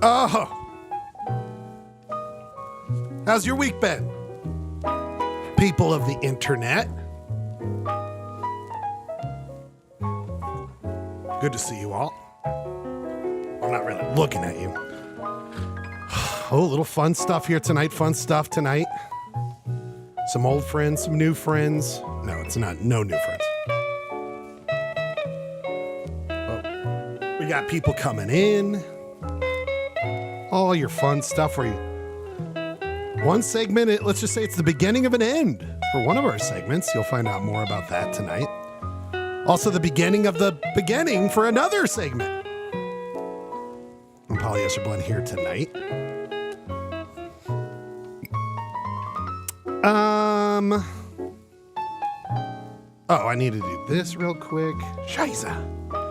Oh! How's your week been? People of the internet. Good to see you all. I'm not really looking at you. Oh, little fun stuff here tonight. Fun stuff tonight. Some old friends, some new friends. No, it's not. No new friends. Oh, we got people coming in. All your fun stuff where you... One segment, let's just say it's the beginning of an end for one of our segments. You'll find out more about that tonight. Also the beginning of the beginning for another segment. And Polyester Blend here tonight. Oh, I need to do this real quick. Scheiße.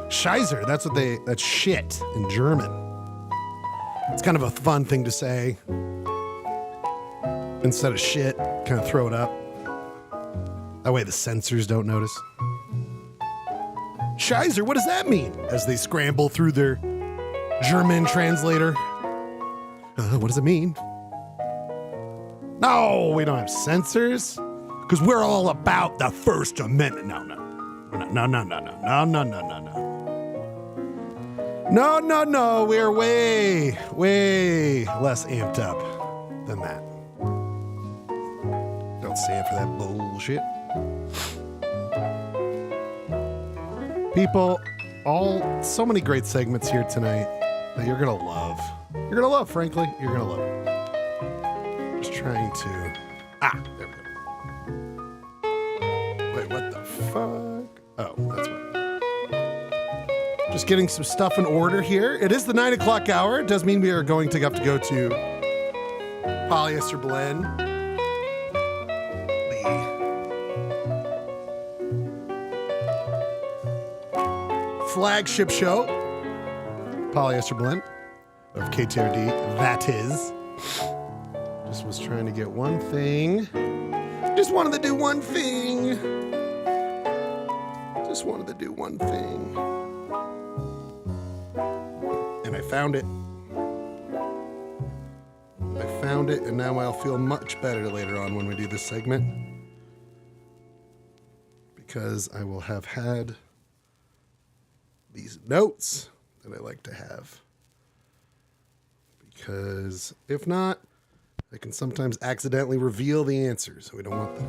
Scheiße, that's shit in German. It's kind of a fun thing to say. Instead of shit, kind of throw it up. That way the censors don't notice. Scheiße, what does that mean? As they scramble through their German translator. What does it mean? No, we don't have censors. Because we're all about the First Amendment. No. No. We're way less amped up than that. Don't stand for that bullshit. People, so many great segments here tonight that you're going to love. You're going to love, frankly. You're going to love it. Just trying to... there we go. Wait, what the fuck? Oh, that's right. Just getting some stuff in order here. It is the 9 o'clock hour. It does mean we are going to have to go to Polyester Blend. The flagship show, Polyester Blend of KTRD. That is. Just was trying to get one thing. Just wanted to do one thing. Just wanted to do one thing. And I found it. And now I'll feel much better later on when we do this segment. Because I will have had these notes that I like to have. Because if not, I can sometimes accidentally reveal the answers. So we don't want that.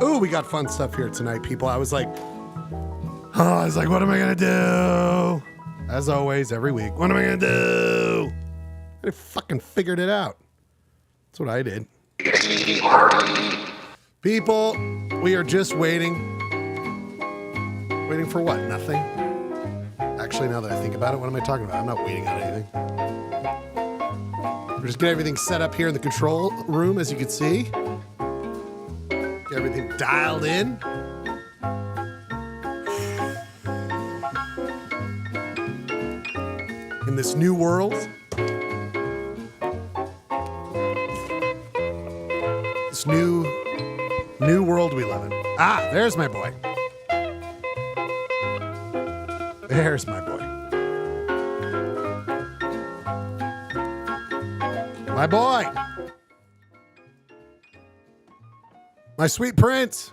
Oh, we got fun stuff here tonight, people. I was like, what am I going to do? As always, every week, what am I going to do? I fucking figured it out. That's what I did. People, we are just waiting. Waiting for what? Nothing? Actually, now that I think about it, what am I talking about? I'm not waiting on anything. We're just getting everything set up here in the control room, as you can see. Get everything dialed in. In this new world. This new world we live in. There's my boy. There's my boy. My boy. My sweet prince.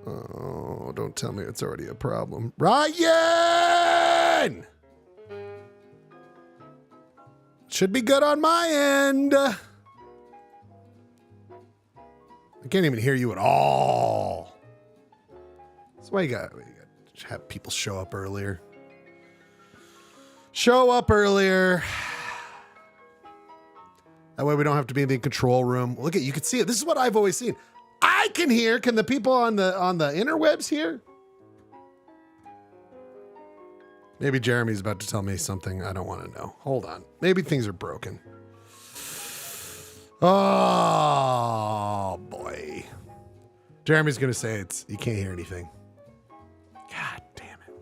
Oh, don't tell me it's already a problem. Ryan! Should be good on my end. I can't even hear you at all. That's why you got to have people show up earlier. Show up earlier. That way we don't have to be in the control room. Look at, you can see it. This is what I've always seen. I can hear. Can the people on the interwebs hear? Maybe Jeremy's about to tell me something I don't want to know. Hold on. Maybe things are broken. Oh, boy. Jeremy's going to say you can't hear anything. God.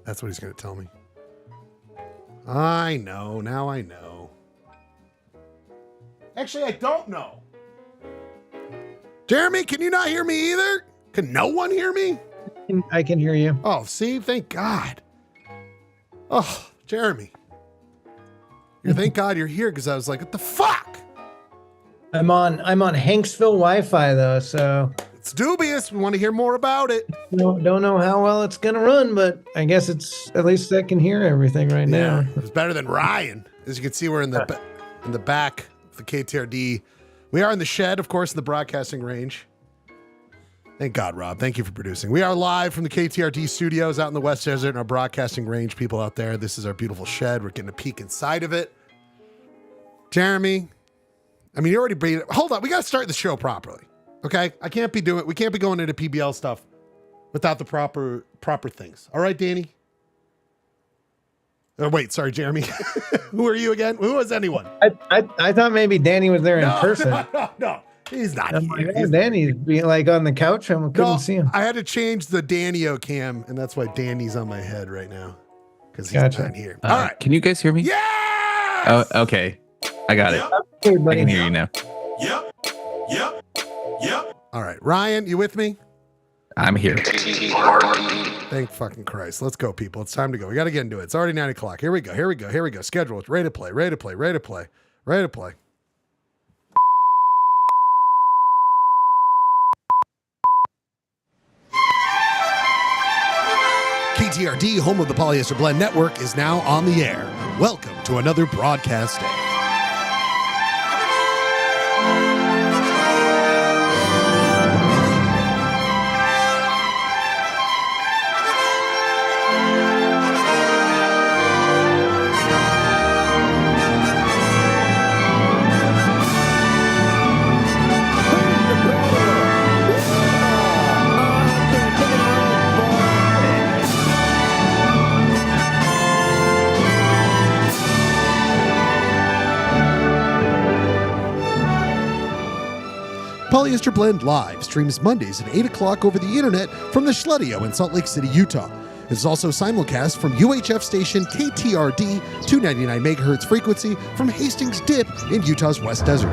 That's what he's going to tell me. I know. Now I know. Actually, I don't know. Jeremy, can you not hear me either? Can no one hear me? I can hear you. Oh, see? Thank God. Oh, Jeremy. Thank God you're here, because I was like, what the fuck? I'm on Hanksville Wi-Fi though, so it's dubious. We want to hear more about it. Don't know how well it's gonna run, but I guess it's at least I can hear everything right now. It's better than Ryan. As you can see, we're in the back of the KTRD. We are in the shed, of course, in the broadcasting range. Thank God, Rob. Thank you for producing. We are live from the KTRD studios out in the West Desert in our broadcasting range. People out there, this is our beautiful shed. We're getting a peek inside of it. Jeremy, I mean, you already beat it. Hold on. We got to start the show properly. Okay? We can't be going into PBL stuff without the proper things. All right, Danny? Oh, wait, sorry, Jeremy. Who are you again? Who was anyone? I thought maybe Danny was there in person. No. He's not here. Danny's being like on the couch. I couldn't see him. I had to change the Danny-o cam, and that's why Danny's on my head right now. Because he's not here. All right. Can you guys hear me? Yeah! Oh, okay. I got it. Hey, I can hear you now. Yep. All right. Ryan, you with me? I'm here. Thank fucking Christ. Let's go, people. It's time to go. We got to get into it. It's already 9 o'clock. Here we go. Schedule. It's ready to play. KTRD, home of the Polyester Blend Network, is now on the air. Welcome to another broadcast day. Polyester Blend Live streams Mondays at 8 o'clock over the internet from the Schledio in Salt Lake City, Utah. It is also simulcast from UHF station KTRD, 299 megahertz frequency from Hastings Dip in Utah's West Desert.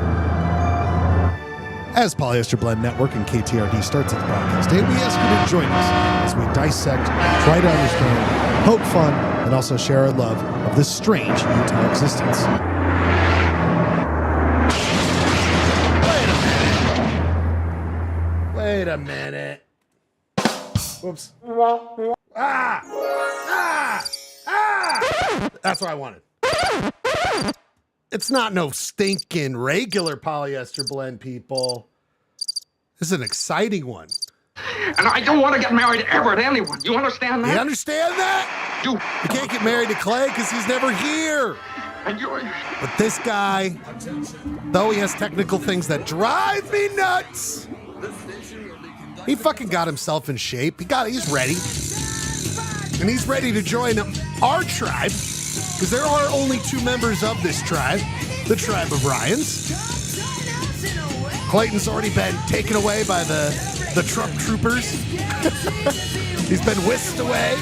As Polyester Blend Network and KTRD starts its broadcast day, we ask you to join us as we dissect, try to understand, poke fun, and also share our love of this strange Utah existence. Wait a minute. Whoops. That's what I wanted. It's not no stinking regular polyester blend, people. This is an exciting one. And I don't want to get married ever to anyone. You understand that? You understand that? You can't get married to Clay because he's never here. But this guy, though he has technical things that drive me nuts, he fucking got himself in shape. He's ready. And he's ready to join our tribe, because there are only 2 members of this tribe, the tribe of Ryaens. Clayton's already been taken away by the Trump troopers. He's been whisked away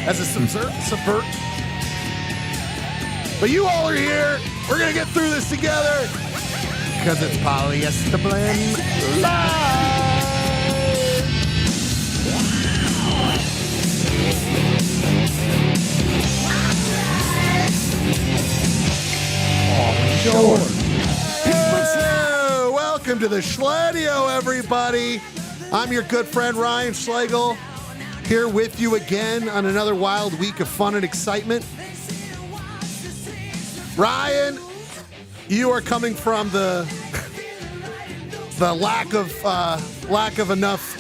as a subvert. But you all are here. We're going to get through this together, because it's Polyester Blend Live. Sure. Welcome to the Schledio, everybody. I'm your good friend Ryan Schlegel, here with you again on another wild week of fun and excitement. Ryan, you are coming from the lack of enough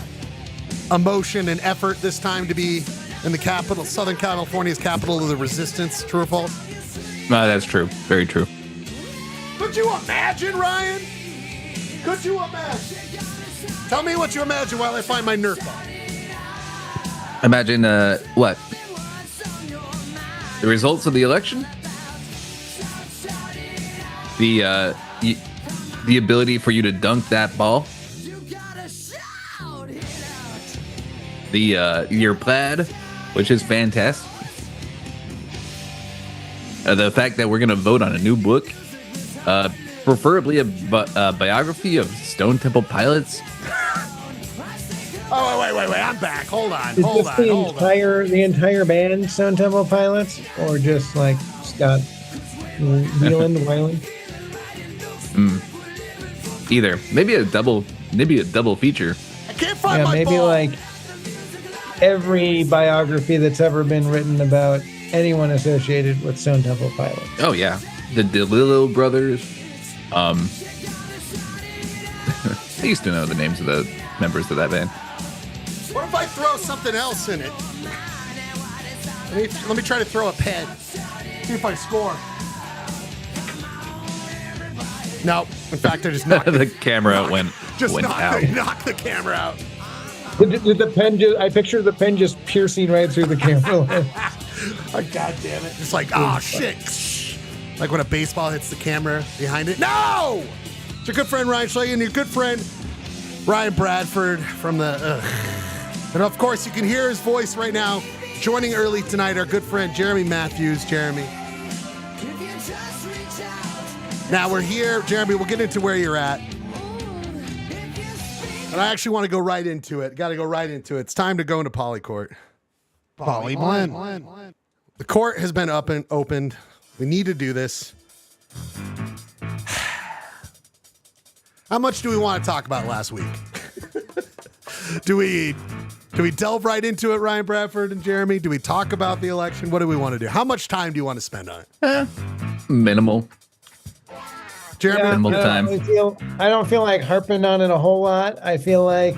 emotion and effort this time to be in the capital, Southern California's capital of the resistance. True or false? No, that's true. Very true. Could you imagine, Ryan? Could you imagine? Tell me what you imagine while I find my Nerf ball. Imagine what? The results of the election? The ability for you to dunk that ball? Your plaid which is fantastic. The fact that we're going to vote on a new book, preferably a biography of Stone Temple Pilots. Oh, wait. I'm back. Hold on. Is this the entire band, Stone Temple Pilots, or just like Scott Weiland? Either. Maybe a double feature. I can't find my maybe ball. like every biography that's ever been written about anyone associated with Stone Temple Pilots. Oh yeah, the DeLillo brothers. I used to know the names of the members of that band. What if I throw something else in it? Let me try to throw a pen. See if I score. No, in fact, I just knocked The camera went out. Knocked the camera out. Did the pen just? I picture the pen just piercing right through the camera. Oh, God damn it! It's like, oh shit! Like when a baseball hits the camera behind it. No! It's your good friend Ryan Schley and your good friend Ryan Bradford from the. And of course, you can hear his voice right now. Joining early tonight, our good friend Jeremy Matthews. Jeremy. Now we're here, Jeremy. We'll get into where you're at. And I actually want to go right into it. Got to go right into it. It's time to go into Polycourt. Polyblend. The court has been up and opened. We need to do this. How much do we want to talk about last week? Do we delve right into it, Ryan Bradford and Jeremy? Do we talk about the election? What do we want to do? How much time do you want to spend on it? Minimal. Jeremy? Minimal time. I don't feel like harping on it a whole lot. I feel like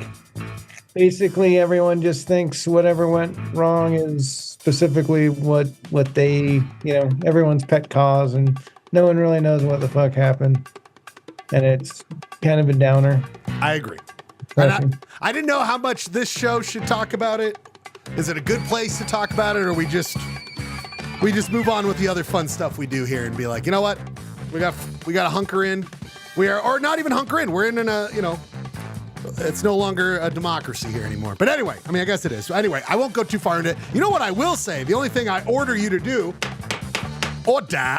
basically everyone just thinks whatever went wrong is specifically what they, everyone's pet cause, and no one really knows what the fuck happened. And it's kind of a downer. I agree. And I didn't know how much this show should talk about it. Is it a good place to talk about it, or we just move on with the other fun stuff we do here and be like, you know what? We got to hunker in. Or not even hunker in. We're in a, it's no longer a democracy here anymore. But anyway, I guess it is. So anyway, I won't go too far into it. You know what I will say? The only thing I order you to do, order.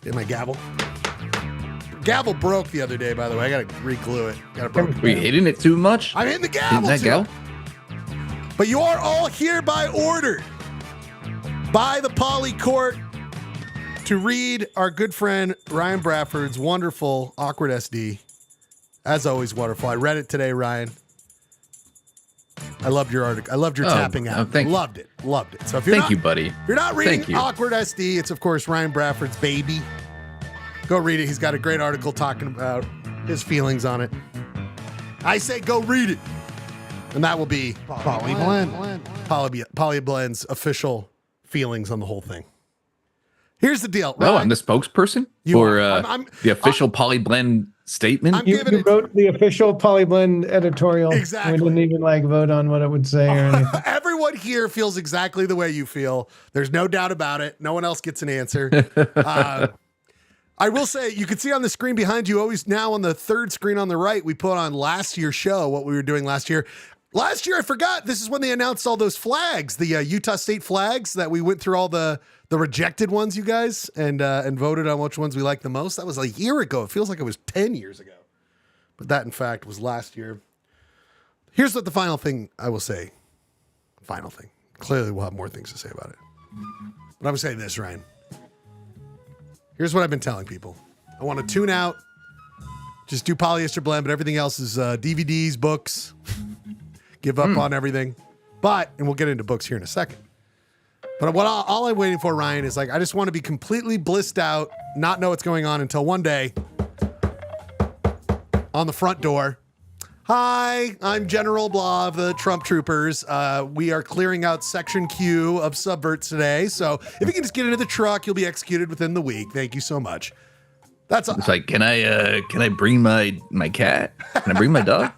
Did my gavel? Gavel broke the other day, by the way. I got to re-glue it. Were you hitting it too much? I'm hitting the gavel. Hitting that gavel? But you are all hereby ordered by the Polycourt to read our good friend Ryan Bradford's wonderful Awkward SD. As always, wonderful. I read it today, Ryan. I loved your article. I loved your tapping out. Loved it. So if you're you, buddy. If you're not reading Awkward SD, it's of course Ryan Bradford's baby. Go read it. He's got a great article talking about his feelings on it. I say go read it. And that will be Polyblend's official feelings on the whole thing. Here's the deal. No, I'm the spokesperson for the official Polyblend statement. You wrote the official Polyblend editorial. Exactly. We didn't even vote on what it would say or anything. Everyone here feels exactly the way you feel. There's no doubt about it. No one else gets an answer. I will say, you can see on the screen behind you, always now on the third screen on the right, we put on last year's show, what we were doing last year. Last year, I forgot, this is when they announced all those flags, the Utah State flags that we went through all the rejected ones, you guys, and voted on which ones we liked the most. That was a year ago. It feels like it was 10 years ago. But that, in fact, was last year. Here's what the final thing I will say. Final thing. Clearly, we'll have more things to say about it. But I'm saying this, Ryan. Here's what I've been telling people. I want to tune out, just do Polyester Blend, but everything else is DVDs, books. Give up on everything. But, and we'll get into books here in a second. But all I'm waiting for, Ryan, is I just want to be completely blissed out, not know what's going on until one day, on the front door, hi, I'm General Blah of the Trump Troopers. We are clearing out Section Q of subverts today. So if you can just get into the truck, you'll be executed within the week. Thank you so much. That's all. It's like, can I bring my cat? Can I bring my dog?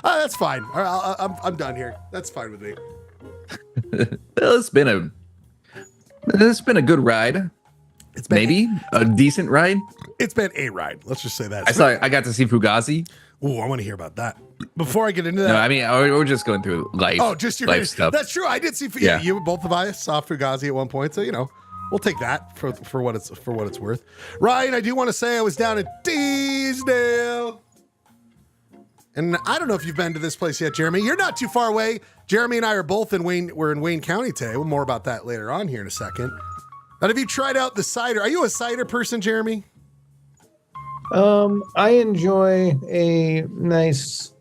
That's fine. I'm done here. That's fine with me. Well, it's been a good ride. It's been Maybe a decent ride. It's been a ride. Let's just say that. I got to see Fugazi. Oh, I want to hear about that. Before I get into that, No, I mean we're just going through life. oh, just your life stuff. That's true. I did see. Yeah. You both of us saw Fugazi at one point, so we'll take that for what it's worth. Ryan, I do want to say I was down at Teesdale, and I don't know if you've been to this place yet, Jeremy. You're not too far away. Jeremy and I are both in Wayne. We're in Wayne County today. Well, more about that later on here in a second. But have you tried out the cider? Are you a cider person, Jeremy? I enjoy a nice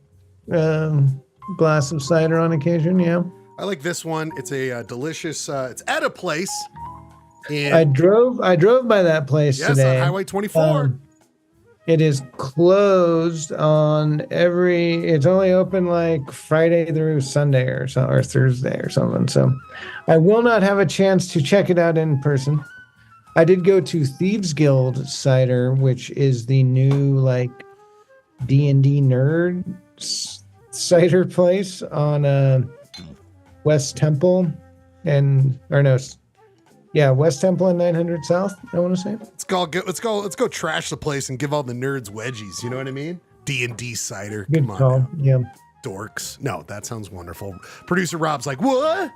glass of cider on occasion. Yeah. I like this one. It's a delicious. It's at a place. And I drove by that place today. On Highway 24. It is closed on it's only open like Friday through Sunday or Thursday or something. So I will not have a chance to check it out in person. I did go to Thieves Guild Cider, which is the new like D&D nerd cider place on West Temple West Temple and 900 South, I want to say. Let's go trash the place and give all the nerds wedgies. You know what I mean? D&D cider. Good Come on, call. now. Yeah. Dorks. No, that sounds wonderful. Producer Rob's like, what?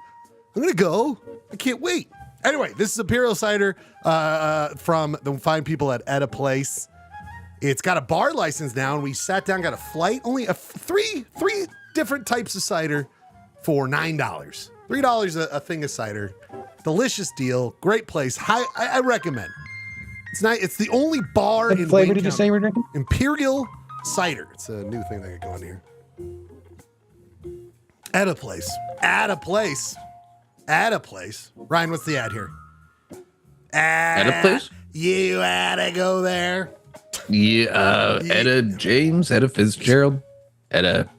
I'm gonna go. I can't wait. Anyway, this is Imperial Cider from the fine people at a Place. It's got a bar license now, and we sat down, got a flight. Only three different types of cider for $9. $3 a thing of cider. Delicious deal. Great place. I recommend. It's nice. It's the only bar What in flavor Wayne did you County. say you were drinking? Imperial Cider. It's a new thing that got going here. At a Place. At a Place. At a Place. Ryan, what's the ad here? At a place? You had to go there. Yeah, Etta James, Etta Fitzgerald, Etta.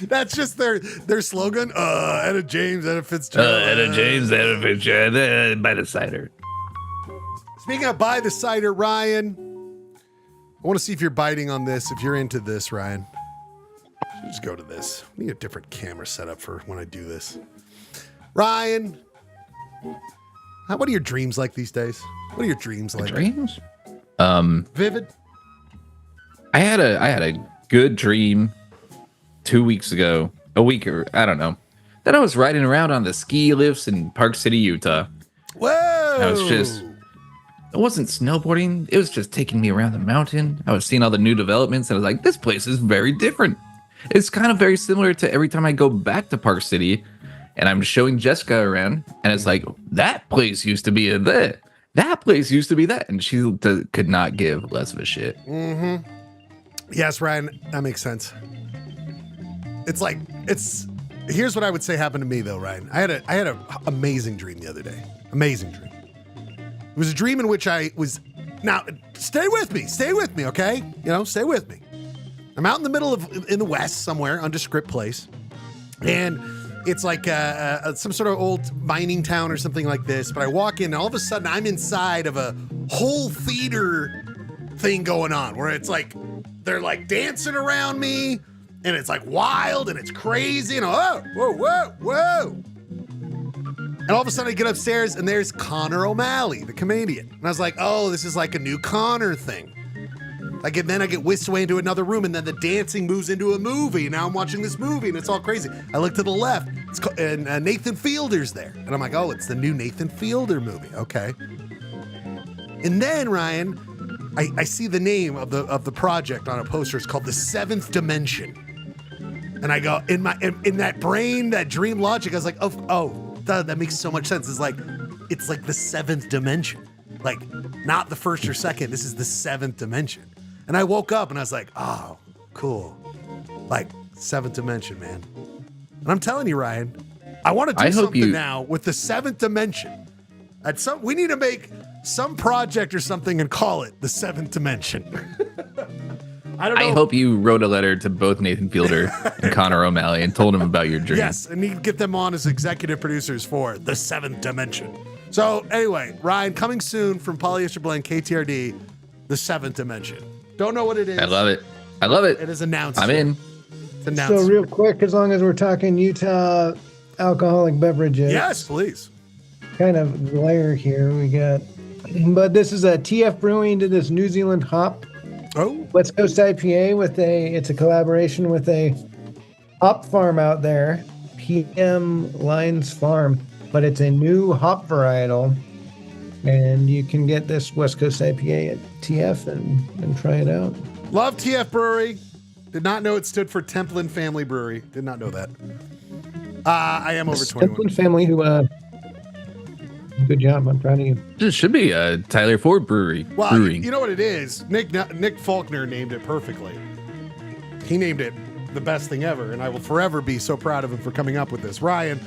That's just their slogan. Etta James, Etta Fitzgerald. Etta James, Etta Fitzgerald, by the cider. Speaking of buy the cider, Ryan, I want to see if you're biting on this. If you're into this, Ryan, just go to this. I need a different camera setup for when I do this. Ryan, what are your dreams like these days? What are your dreams like? Dreams? Vivid? I had a good dream 2 weeks ago, a week or I don't know, that I was riding around on the ski lifts in Park City, Utah. Whoa! It wasn't snowboarding. It was just taking me around the mountain. I was seeing all the new developments, and I was like, this place is very different. It's kind of very similar to every time I go back to Park City, and I'm showing Jessica around, and it's like, that place used to be a that. That place used to be that. And she could not give less of a shit. Mm-hmm. Yes, Ryan, that makes sense. Here's what I would say happened to me though, Ryan. I had an amazing dream the other day. Amazing dream. It was a dream in which I was, now stay with me, okay? Stay with me. I'm out in the middle in the West somewhere, undescript place. And it's like some sort of old mining town or something like this. But I walk in and all of a sudden I'm inside of a whole theater thing going on where it's like, they're like dancing around me and it's like wild and it's crazy and whoa. And all of a sudden I get upstairs and there's Connor O'Malley, the comedian. And I was like, oh, this is like a new Connor thing. And then I get whisked away into another room, and then the dancing moves into a movie. And now I'm watching this movie, and it's all crazy. I look to the left, and Nathan Fielder's there. And I'm like, oh, it's the new Nathan Fielder movie. Okay. And then, Ryan, I see the name of the project on a poster. It's called The Seventh Dimension. And I go, in that brain, that dream logic, I was like, oh, that makes so much sense. It's like the seventh dimension. Like, not the first or second. This is the seventh dimension. And I woke up and I was like, oh, cool. Like, seventh dimension, man. And I'm telling you, Ryan, I want to do something now with the seventh dimension. We need to make some project or something and call it the seventh dimension. I don't know. I hope you wrote a letter to both Nathan Fielder and Connor O'Malley and told them about your dream. Yes, and you can get them on as executive producers for the seventh dimension. So anyway, Ryan, coming soon from Polyester Blend KTRD, the seventh dimension. Don't know what it is. I love it. It is announced. I'm in. It's announced. So real quick, as long as we're talking Utah alcoholic beverages. Yes, please. Kind of glare here. We got But this is a TF Brewing did this New Zealand hop Oh, West Coast IPA it's a collaboration with a hop farm out there, PM Lines Farm, but it's a new hop varietal. And you can get this West Coast IPA at TF and try it out. love TF Brewery. Did not know it stood for Templin Family Brewery. Did not know that. I am over 21. Templin family who, good job. I'm proud of you. This should be a Tyler Ford brewery. Well, brewing. you know what it is? Nick Faulkner named it perfectly. He named it the best thing ever, and I will forever be so proud of him for coming up with this. Ryan,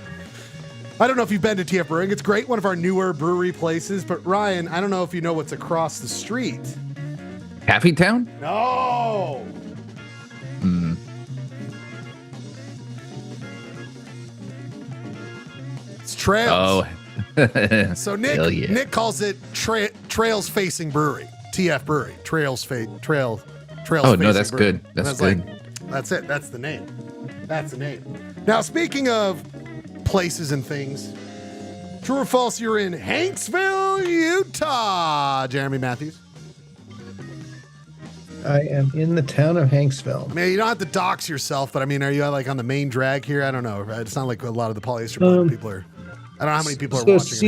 I don't know if you've been to TF Brewing. It's great, one of our newer brewery places. But Ryan, I don't know if you know what's across the street. Happy Town? No. It's Trails. Oh. So Hell yeah. Nick calls it Trails Facing Brewery. TF Brewery. Trails. Oh, Facing no, that's Brewery. good. That's And I was good. like, that's it. That's the name. That's the name. Now, speaking of places and things, true or false, you're in Hanksville, Utah, Jeremy Matthews. I am in the town of Hanksville. I mean, you don't have to dox yourself, but I mean, are you like on the main drag here? I don't know. It's not like a lot of the polyester people are. I don't know how many people are So watching.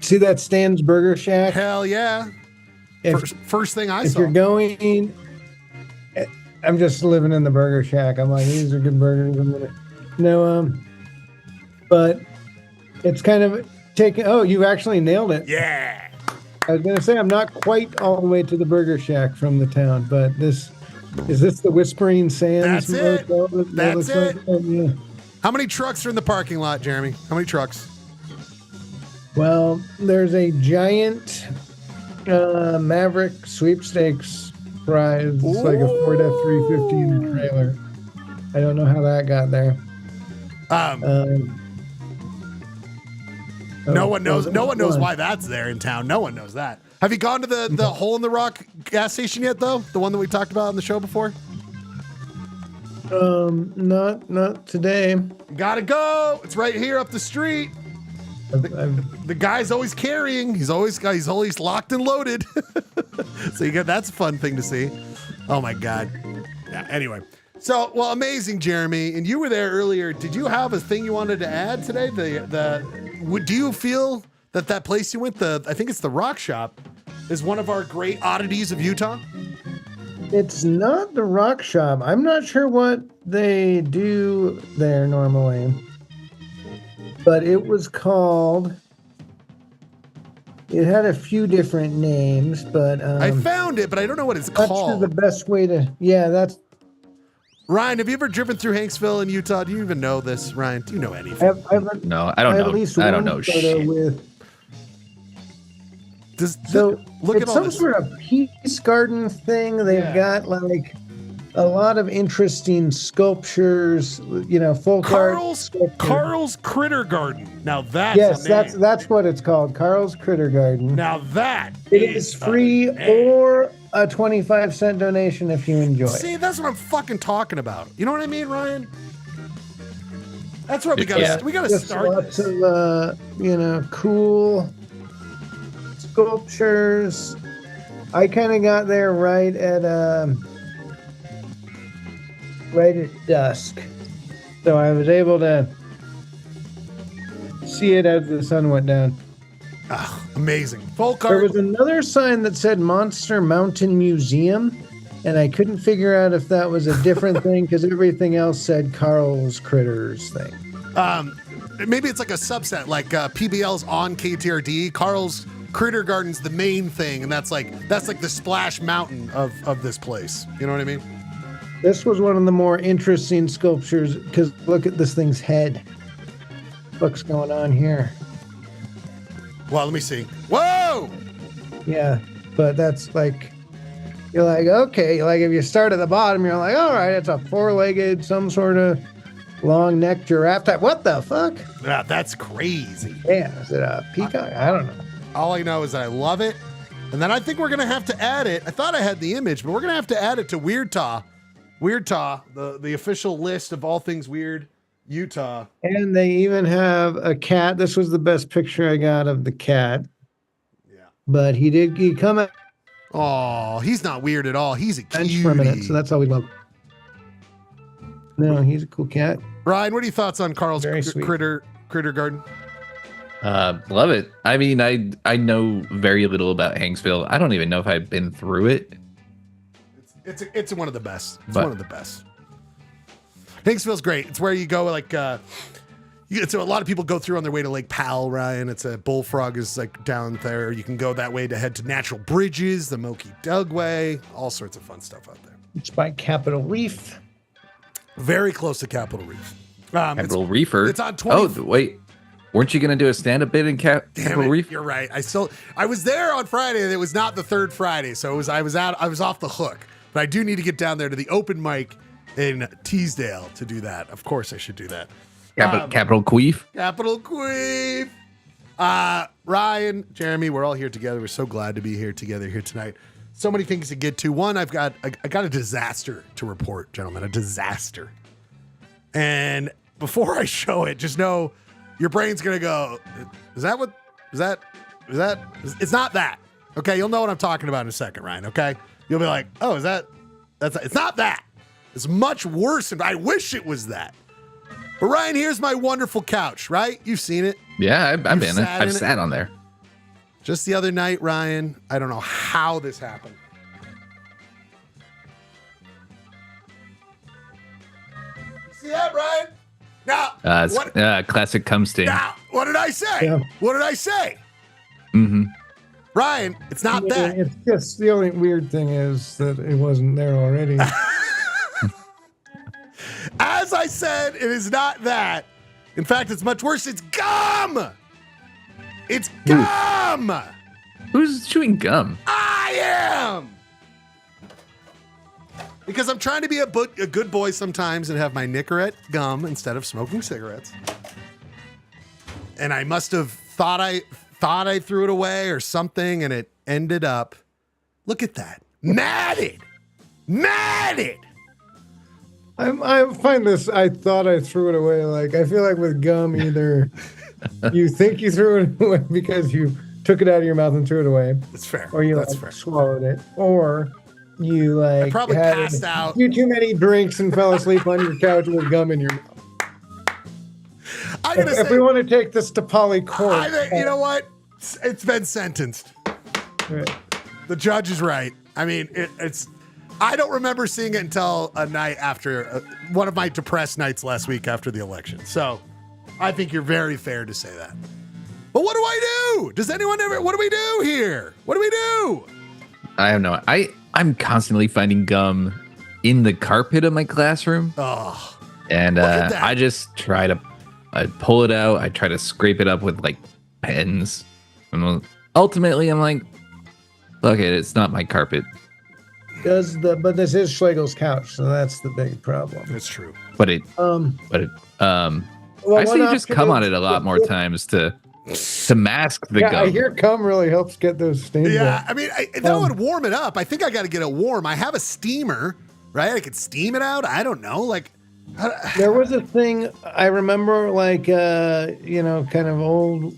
see that Stan's Burger Shack? Hell yeah. First thing I If saw. you're going, I'm just living in the burger shack. I'm like, these are good burgers. But it's kind of taken. Oh, you actually nailed it. Yeah. I was gonna say I'm not quite all the way to the burger shack from the town, but is this the Whispering Sands? That's it. motel that That's looks like it. that? Yeah. How many trucks are in the parking lot, Jeremy? How many trucks? Well, there's a giant Maverick sweepstakes prize. It's like a Ford F-350 in a trailer. I don't know how that got there. No one knows. No one knows why that's there in town. No one knows that. Have you gone to the Hole in the Rock gas station yet, though? The one that we talked about on the show before. Not today. Gotta go. It's right here up the street. The guy's always carrying. He's always locked and loaded. So that's a fun thing to see. Oh my God. Yeah, anyway. So, well, amazing, Jeremy. And you were there earlier. Did you have a thing you wanted to add today? Do you feel that place you went, I think it's the Rock Shop, is one of our great oddities of Utah? It's not the Rock Shop. I'm not sure what they do there normally, but it was called. It had a few different names, but I found it, but I don't know what it's not called. sure the best way to. Yeah, that's. Ryan, have you ever driven through Hanksville in Utah? Do you even know this, Ryan? Do you know anything? No, I don't know. At least I don't one know photo shit. With, So look it's at all some this. sort of peace garden thing. They've got like a lot of interesting sculptures. Folk art. sculpture. Carl's Critter Garden. Now that's Yes, a name. that's what it's called. Carl's Critter Garden. Now that It is free or a 25-cent donation if you enjoy. See, that's what I'm fucking talking about. You know what I mean, Ryan? That's where we gotta Just start lots this. of cool sculptures. I kind of got there right at dusk, so I was able to see it as the sun went down. Amazing. Folk There art. was another sign that said Monster Mountain Museum, and I couldn't figure out if that was a different thing because everything else said Carl's Critters thing. Maybe it's like a subset, like PBL's on KTRD. Carl's Critter Garden's the main thing, and that's like the splash mountain of this place. You know what I mean? This was one of the more interesting sculptures because look at this thing's head. What's going on here? Well, let me see. Whoa! Yeah, but that's like, you're like, okay, like if you start at the bottom, you're like, all right, it's a four-legged, some sort of long-necked giraffe type. What the fuck? Yeah, that's crazy. Yeah, is it a peacock? I don't know. All I know is that I love it. And then I think we're going to have to add it. I thought I had the image, but we're going to have to add it to Weirdtaw. Weirdtaw, the official list of all things weird Utah. And they even have a cat. This was the best picture I got of the cat. but he come out Oh, he's not weird at all. He's a bench for a minute, cutie. so that's all we love. No, he's a cool cat. Ryan, what are your thoughts on Carl's Very sweet. critter garden? Love it. I mean, I know very little about Hanksville. I don't even know if I've been through it. It's one of the best. It's But- one of the best. Hanksville's great. It's where you go like it's a lot of people go through on their way to Lake Powell, Ryan. It's a Bullfrog is like down there. You can go that way to head to Natural Bridges, the Moki Dugway, all sorts of fun stuff out there. It's by Capitol Reef. Very close to Capitol Reef. Capital Reefer. it's on 20 Oh, wait. Weren't you going to do a stand-up bit in Damn Capital it, Reef? you're right. I was there on Friday and it was not the third Friday, so I was off the hook. But I do need to get down there to the open mic in Teasdale to do that. Of course I should do that. Capital Queef? Capital Queen. Ryan, Jeremy, we're all here together. We're so glad to be here together here tonight. So many things to get to. One, I got a disaster to report, gentlemen. A disaster. And before I show it, just know your brain's gonna go, it's not that. Okay, you'll know what I'm talking about in a second, Ryan. Okay? You'll be like, oh, it's not that. It's much worse, and I wish it was that. But Ryan, here's my wonderful couch, right? You've seen it. Yeah, I've been in it. sat in I've it? sat on there. Just the other night, Ryan, I don't know how this happened. See that, Ryan? Now, It's classic cum stain. what did I say? Yeah. What did I say? Mm-hmm. Ryan, it's not that. It's just the only weird thing is that it wasn't there already. As I said, it is not that. In fact, it's much worse. It's gum. It's gum. Who's chewing gum? I am. Because I'm trying to be a good boy sometimes and have my Nicorette gum instead of smoking cigarettes. And I must have thought I threw it away or something, and it ended up. Look at that, matted. I find this. I thought I threw it away. Like I feel like with gum, either you think you threw it away because you took it out of your mouth and threw it away, That's fair. or you That's like, fair. swallowed it, or you like probably had passed out. a few too many drinks and fell asleep on your couch with gum in your mouth. I'm gonna If say, we want to take this to Poly Court, I think, you know what? It's been sentenced. The judge is right. I mean, it's. I don't remember seeing it until a night after one of my depressed nights last week after the election. So, I think you're very fair to say that. But what do I do? Does anyone ever? What do we do here? What do we do? I have no. I'm constantly finding gum in the carpet of my classroom, Oh, and look at that. I just try to. I pull it out. I try to scrape it up with like pens. And ultimately, I'm like, fuck it. It's not my carpet. but this is Schlegel's couch, so that's the big problem. that's true. But it. Well, I see you just option come on is- it a lot more times to mask the Yeah, gum. I hear cum really helps get those stains Yeah, out. I mean, that would warm it up. I think I got to get it warm. I have a steamer, right? I could steam it out. I don't know, like. There was a thing I remember, like kind of old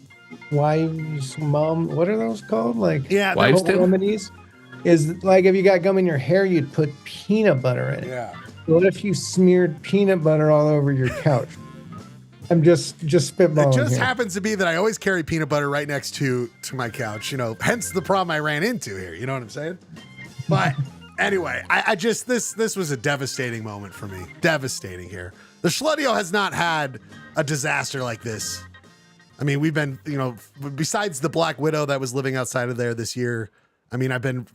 wives, mom. What are those called? Like Yeah, Wives' home tale? remedies. Is like if you got gum in your hair, you'd put peanut butter in it. Yeah. What if you smeared peanut butter all over your couch? I'm just spitballing. It just here. happens to be that I always carry peanut butter right next to my couch, hence the problem I ran into here. You know what I'm saying? But anyway, I just, this was a devastating moment for me. Devastating here. The Schledio has not had a disaster like this. I mean, we've been, besides the Black Widow that was living outside of there this year, I mean, I've been,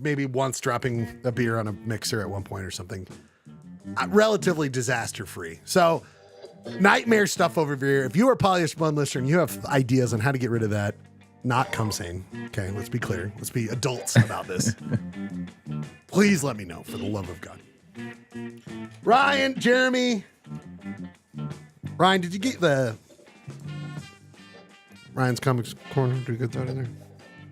maybe once dropping a beer on a mixer at one point or something. Relatively disaster free. So, nightmare stuff over here. If you are a Polyester Blend listener and you have ideas on how to get rid of that, not cum stain. Okay, let's be clear. Let's be adults about this. Please let me know, for the love of God. Ryan, Jeremy. Ryan, did you get the Ryan's Comics Corner? Did you get that in there?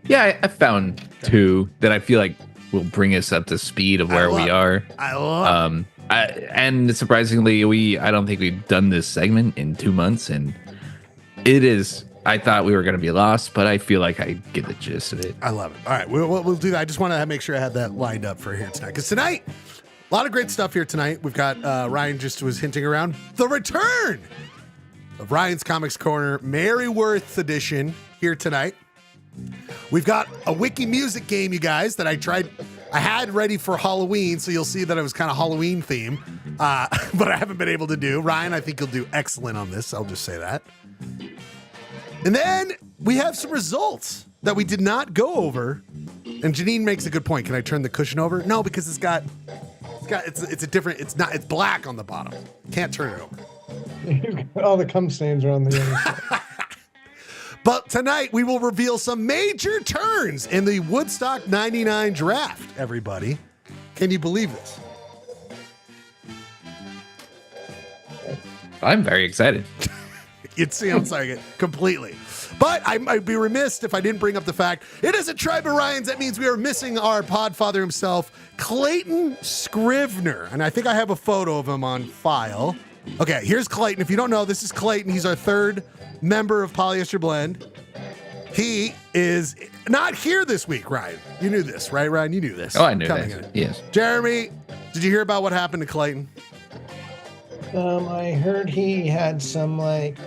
Yeah, I found two that I feel like will bring us up to speed of where we are. I love And surprisingly, I don't think we've done this segment in 2 months, and it is I thought we were going to be lost, but I feel like I get the gist of it. I love it. All right, we'll do that. I just want to make sure I had that lined up for here tonight. Because tonight, a lot of great stuff here tonight. We've got, Ryan just was hinting around, the return of Ryan's Comics Corner, Merryworth edition here tonight. We've got a Wiki music game, you guys, that I had ready for Halloween, so you'll see that it was kind of Halloween theme, but I haven't been able to do. Ryan, I think you'll do excellent on this. I'll just say that. And then we have some results that we did not go over. And Janine makes a good point. Can I turn the cushion over? No, because it's black on the bottom. Can't turn it over. All the cum stains are on the other side. But tonight we will reveal some major turns in the Woodstock 99 draft, everybody. Can you believe this? I'm very excited. It sounds like it completely. But I'd be remiss if I didn't bring up the fact it is a Trybe of Ryaens. That means we are missing our podfather himself, Clayton Scrivener. And I think I have a photo of him on file. Okay, here's Clayton. If you don't know, this is Clayton. He's our third member of Polyester Blend. He is not here this week, Ryan. You knew this, right, Ryan? You knew this. Oh, I knew coming that. in. Yes. Jeremy, did you hear about what happened to Clayton? I heard he had some like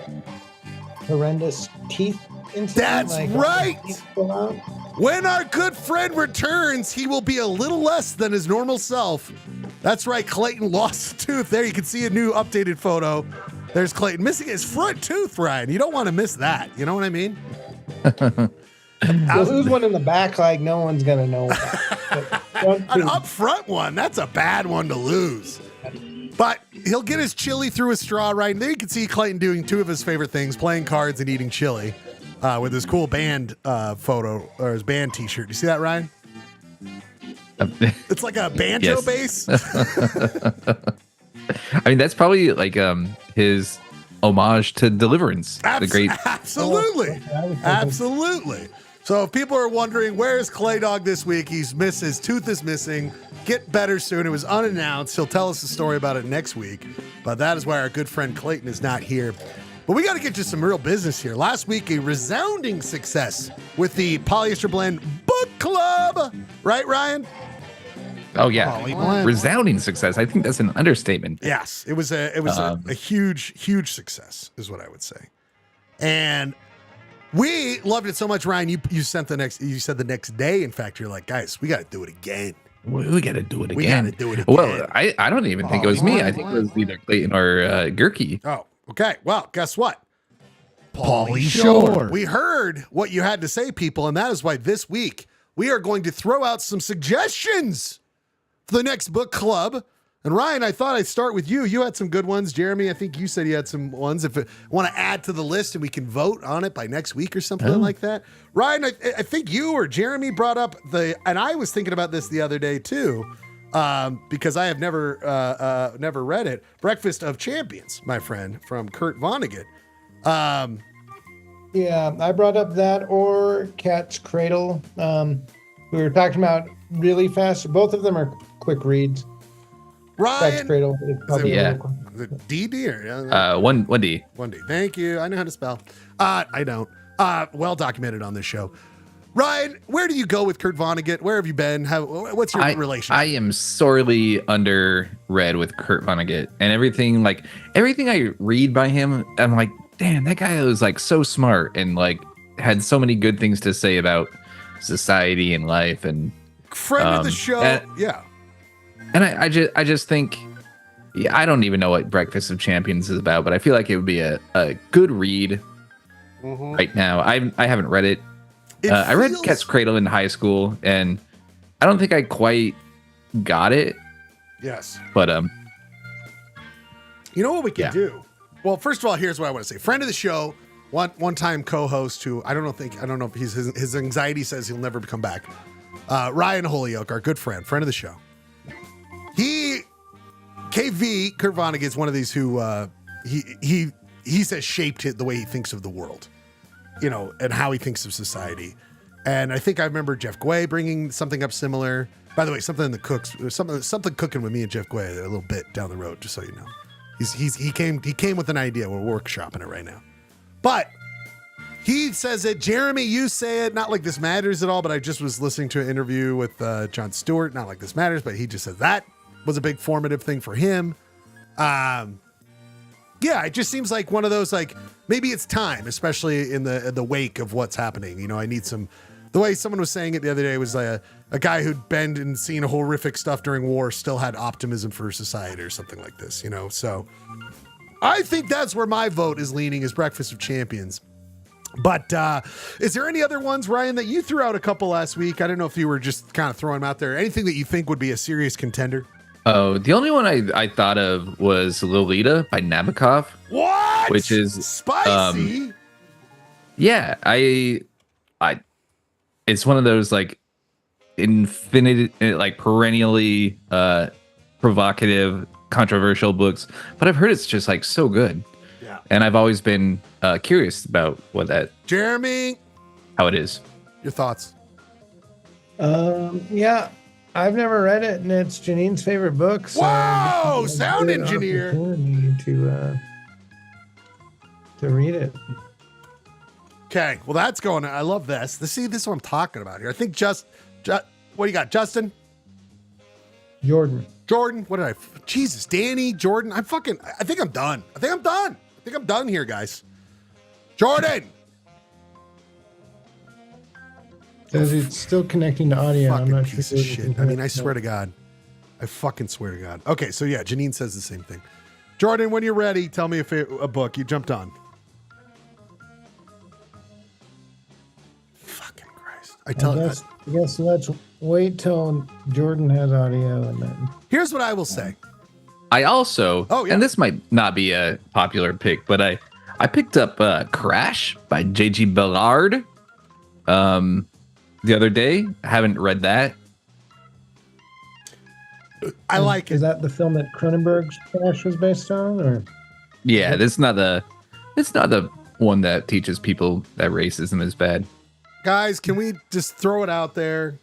horrendous teeth incident. That's like, right. teeth fell out. When our good friend returns, he will be a little less than his normal self. That's right, Clayton lost a tooth. There, you can see a new updated photo. There's Clayton missing his front tooth, Ryan. You don't want to miss that. You know what I mean? You'll lose one in the back, like no one's gonna know about. An up front one, that's a bad one to lose. But he'll get his chili through a straw, right? And there you can see Clayton doing two of his favorite things, playing cards and eating chili with his cool band photo or his band t-shirt. You see that, Ryan? It's like a banjo bass. I mean, that's probably like his homage to Deliverance. The great. Absolutely. Absolutely. So if people are wondering, where's Clay Dog this week? He's missed, his tooth is missing. Get better soon. It was unannounced. He'll tell us the story about it next week. But that is why our good friend Clayton is not here. But we got to get to some real business here. Last week, a resounding success with the Polyester Blend Book Club. Right, Ryan? Oh yeah, Poly Blend. Resounding success. I think that's an understatement. Yes, it was a huge success, is what I would say. And we loved it so much, Ryan. You said the next day. In fact, you're like, guys, we got to do it again. We got to do it again. We got to do it again. Well, I don't even think it was me. I think it was either Clayton or Gurky. Oh, okay. Well, guess what? Pauly Shore. We heard what you had to say, people, and that is why this week we are going to throw out some suggestions for the next book club. And Ryan, I thought I'd start with you. You had some good ones. Jeremy, I think you said you had some ones. If you want to add to the list and we can vote on it by next week or something like that. Ryan, I think you or Jeremy brought up and I was thinking about this the other day too, because I have never read it. Breakfast of Champions, my friend, from Kurt Vonnegut. Yeah, I brought up that or Cat's Cradle. We were talking about really fast. Both of them are quick reads. Ryan, Cat's Cradle is probably Yeah. a little quick. is it DD or 1D. 1D? Thank you. I know how to spell. I don't. Well documented on this show. Ryan, where do you go with Kurt Vonnegut? Where have you been? What's your relationship? I am sorely underread with Kurt Vonnegut, and everything I read by him, I'm like, damn, that guy was like so smart and like had so many good things to say about society and life. And Friend of the show. Yeah. And I just think, yeah, I don't even know what Breakfast of Champions is about, but I feel like it would be a good read right now. I haven't read it. I read Cat's Cradle in high school, and I don't think I quite got it. Yes. But you know what we can do? Well, first of all, here's what I want to say. Friend of the show, one-time co-host who I don't know if his anxiety says he'll never come back. Ryan Holyoke, our good friend of the show. Kurt Vonnegut is one of these who he says shaped the way he thinks of the world, you know, and how he thinks of society. And I think I remember Jeff Gway bringing something up similar. By the way, something in the cooks, something cooking with me and Jeff Gway a little bit down the road, just so you know. He came with an idea. We're workshopping it right now. But He says it. Jeremy, you say it. Not like this matters at all, but I just was listening to an interview with Jon Stewart. Not like this matters, but he just said that was a big formative thing for him. Yeah, it just seems like one of those, like, maybe it's time, especially in the wake of what's happening. You know, I need some, the way someone was saying it the other day was a guy who'd been and seen horrific stuff during war still had optimism for society or something like this, you know? So I think that's where my vote is leaning, is Breakfast of Champions. But is there any other ones, Ryan, that you threw out a couple last week? I don't know if you were just kind of throwing them out there. Anything that you think would be a serious contender? Oh, the only one I thought of was Lolita by Nabokov. What? Which is spicy. Yeah, I it's one of those like perennially provocative, controversial books, but I've heard it's just like so good. Yeah. And I've always been curious about Jeremy, how it is. your thoughts? Yeah, I've never read it, and it's Janine's favorite book. So Whoa, it's a sound good engineer. opportunity to read it. Okay, well, that's going. I love this. This is what I'm talking about here. I think what do you got, Justin? Jordan. What did Jesus, Danny, Jordan. I think I'm done. I think I'm done here, guys. Jordan. Says it's still connecting to audio. I'm Fucking not piece sure. of shit. I mean, I swear to God. I fucking swear to God. Okay, so yeah, Janine says the same thing. Jordan, when you're ready, tell me a book. You jumped on. Fucking Christ. I guess let's wait till Jordan has audio and then. Here's what I will say. I also, and this might not be a popular pick, but I picked up Crash by J.G. Ballard the other day. I haven't read that. I like it. Is that the film that Cronenberg's Crash was based on, or? Yeah, it's not the one that teaches people that racism is bad. Guys, can we just throw it out there?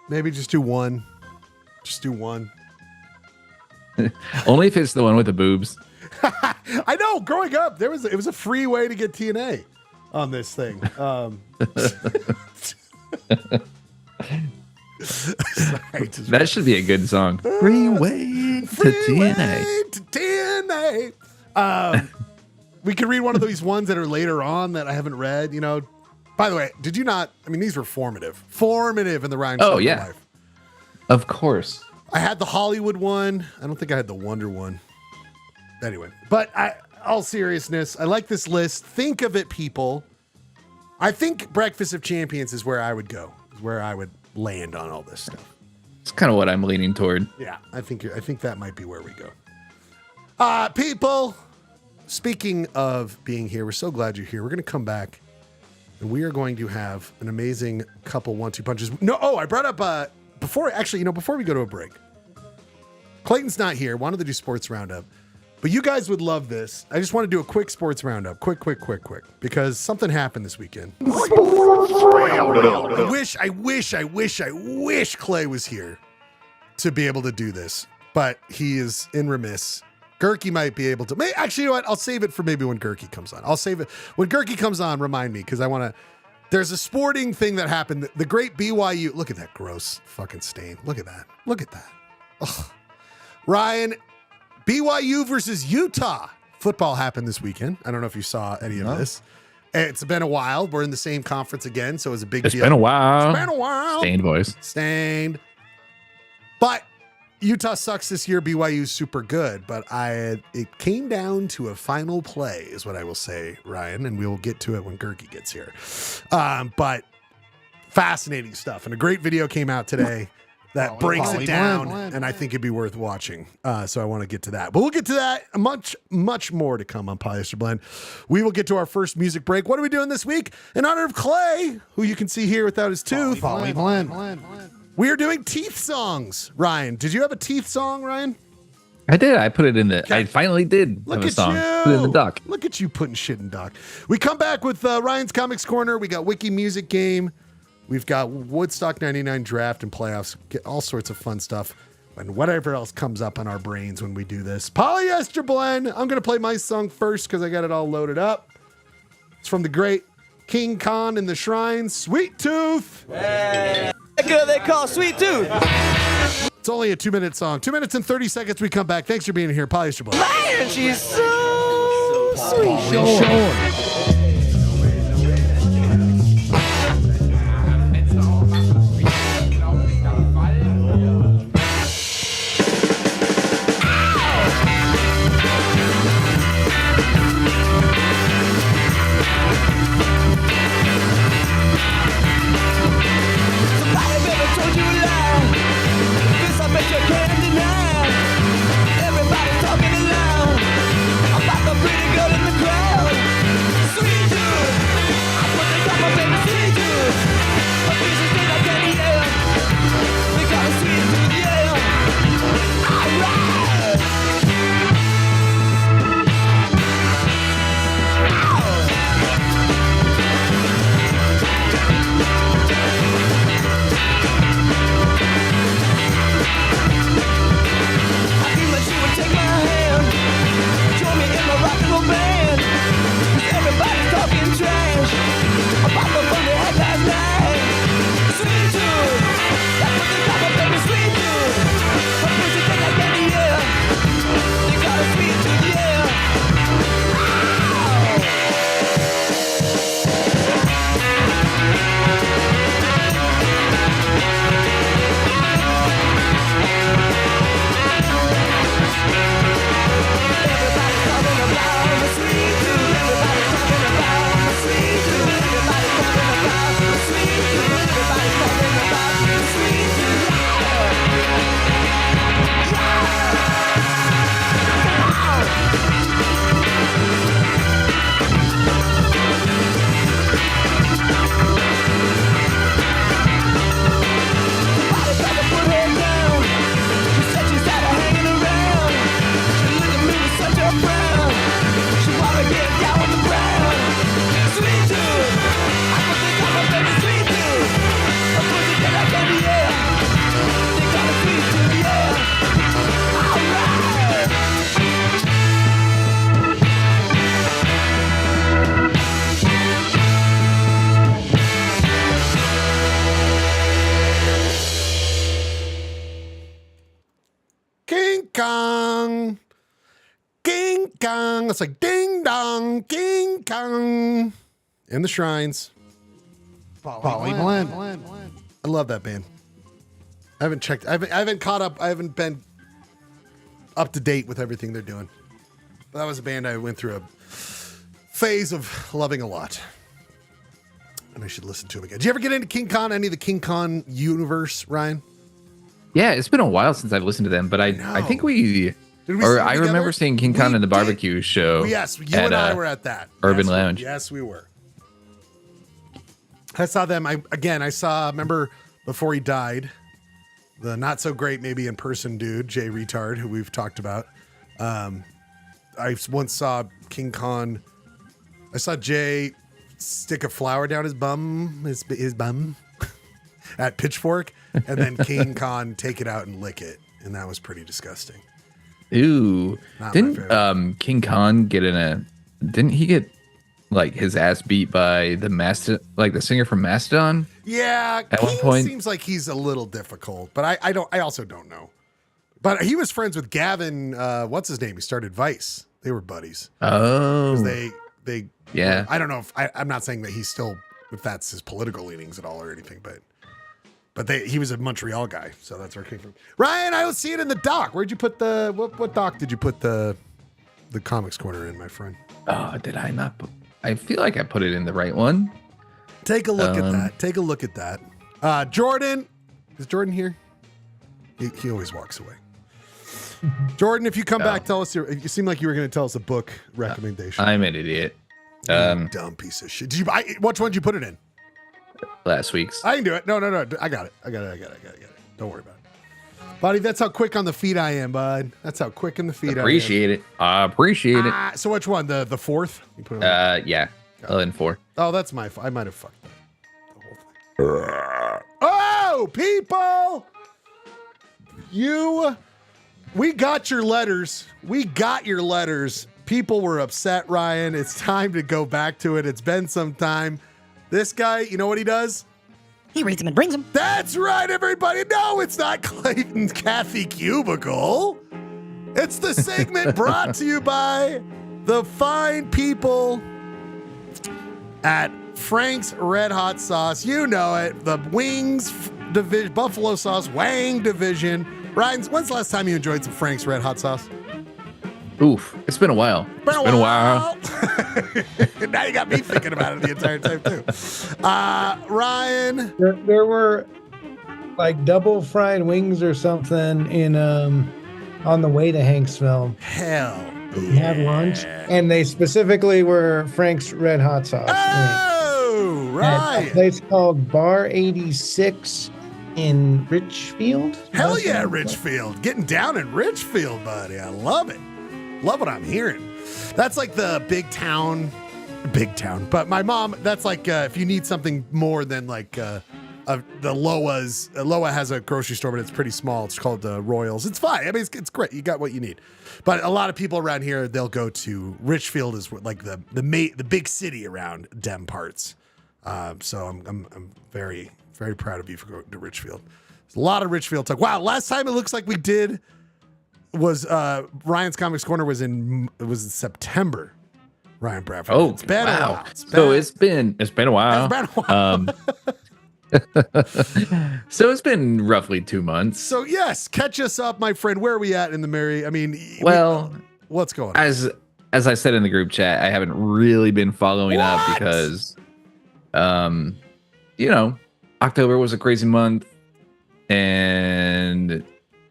Maybe just do one. Just do one. Only if it's the one with the boobs. I know. Growing up, it was a free way to get TNA on this thing. Sorry, That should be a good song. Freeway to TNA. We could read one of these ones that are later on that I haven't read. You know. By the way, did you not? I mean, these were formative in the Ryan. Oh yeah, life. Of course. I had the Hollywood one. I don't think I had the Wonder one. Anyway, but all seriousness, I like this list. Think of it, people. I think Breakfast of Champions is where I would go. Is where I would land on all this stuff. It's kind of what I'm leaning toward. Yeah, I think that might be where we go. People, speaking of being here, we're so glad you're here. We're going to come back, and we are going to have an amazing couple 1-2 punches. No, I brought up before we go to a break. Clayton's not here. Wanted to do sports roundup, but you guys would love this. I just want to do a quick sports roundup, quick, because something happened this weekend. I wish Clay was here to be able to do this, but he is in remiss. Gerke might be able to. Actually, you know what? I'll save it for maybe when Gerke comes on. I'll save it when Gerke comes on. Remind me, because I want to. There's a sporting thing that happened. The great BYU. Look at that gross fucking stain. Look at that. Ugh. Ryan, BYU versus Utah football happened this weekend. I don't know if you saw any of this. It's been a while. We're in the same conference again, so it was a big deal. It's been a while. Stained voice. But Utah sucks this year. BYU's super good. But it came down to a final play, is what I will say, Ryan, and we will get to it when Gerke gets here. But fascinating stuff, and a great video came out today that breaks it down, and I think it'd be worth watching. So I want to get to that. But we'll get to that. Much more to come on Polyester Blend. We will get to our first music break. What are we doing this week? In honor of Clay, who you can see here without his tooth. We are doing teeth songs. Ryan, did you have a teeth song, Ryan? I did. I put it in the. I finally did have a song. Put it in the doc. Look at you putting shit in doc. We come back with Ryan's Comics Corner. We got Wiki Music Game. We've got Woodstock 99 Draft and Playoffs. Get all sorts of fun stuff. And whatever else comes up on our brains when we do this. Polyester Blend. I'm going to play my song first because I got it all loaded up. It's from the great King Khan in the Shrines, Sweet Tooth. That girl they call Sweet Tooth. It's only a 2-minute song. 2 minutes and 30 seconds. We come back. Thanks for being here, Polyester Boy. Man, she's so sweet. King Kong. King Kong. It's like ding dong. King Kong. In the Shrines. Poly Blend. I love that band. I haven't checked. I haven't caught up. I haven't been up to date with everything they're doing. But that was a band I went through a phase of loving a lot. And I should listen to them again. Did you ever get into King Kong, any of the King Kong universe, Ryan? Yeah, it's been a while since I've listened to them, but I think Did we or sing I together? remember seeing King Kong We in the did. barbecue show. Yes, you and I were at that. Urban Yes, Lounge. Yes, we were. I saw them. I saw, remember, before he died, the not so great, maybe in person dude, Jay Retard, who we've talked about. I once saw King Kong. I saw Jay stick a flower down his bum, his bum, at Pitchfork, and then King Kong take it out and lick it, and that was pretty disgusting. Ooh. Not my Didn't favorite. King Kong get didn't he get like his ass beat by the singer from Mastodon? Yeah, At King one point- seems like he's a little difficult, but I also don't know. But he was friends with Gavin. What's his name? He started Vice. They were buddies. Oh. They Yeah. I don't know I'm not saying that he's still, if that's his political leanings at all or anything, but he was a Montreal guy, so that's where it came from. Ryan, I don't see it in the doc. Where'd you put what doc did you put the comics corner in, my friend? Oh, did I not I feel like I put it in the right one. Take a look at that. Take a look at that. Jordan, is Jordan here? He always walks away. Jordan, if you come back, tell us you seem like you were going to tell us a book recommendation. I'm an idiot. You dumb piece of shit. Did which one did you put it in? Last week's. I can do it. No. I got it. Don't worry about it. Buddy, that's how quick on the feet I am, bud. That's how quick on the feet Appreciate it. I appreciate it. So which one? The fourth? You put it on Yeah. 11-4. Oh, that's my I might have fucked that. The whole thing. Oh, people! We got your letters. We got your letters, People were upset, Ryan. It's time to go back to it. It's been some time. This guy, you know what he does? He reads them and brings them. That's right, everybody. No, it's not Clayton's Kathy Cubicle. It's the segment brought to you by the fine people at Frank's Red Hot Sauce. You know it. The wings division, buffalo sauce, wang division. Ryan, when's the last time you enjoyed some Frank's Red Hot Sauce? Oof, it's been a while. It's been a while. Now you got me thinking about it the entire time, too. Ryan. There were like double fried wings or something in on the way to Hanksville. Hell. We had lunch, and they specifically were Frank's Red Hot Sauce. Oh, right. At a place called Bar 86 in Richfield. Hell yeah, Richfield. Getting down in Richfield, buddy. I love it. Love what I'm hearing. That's like the big town. But my mom, that's like if you need something more than like the Loa's. Loa has a grocery store, but it's pretty small. It's called Royals. It's fine. I mean, it's great. You got what you need. But a lot of people around here, they'll go to Richfield is like the big city around dem parts. So I'm very, very proud of you for going to Richfield. There's a lot of Richfield talk. Wow, last time it looks like we did was Ryan's Comics Corner was in September. Ryan Bradford. Oh, it's been wow. a while. It's been a while. So it's been roughly 2 months. So yes, catch us up, my friend. Where are we at in the Mary? I mean, what's going on? As I said in the group chat, I haven't really been following up because, October was a crazy month, and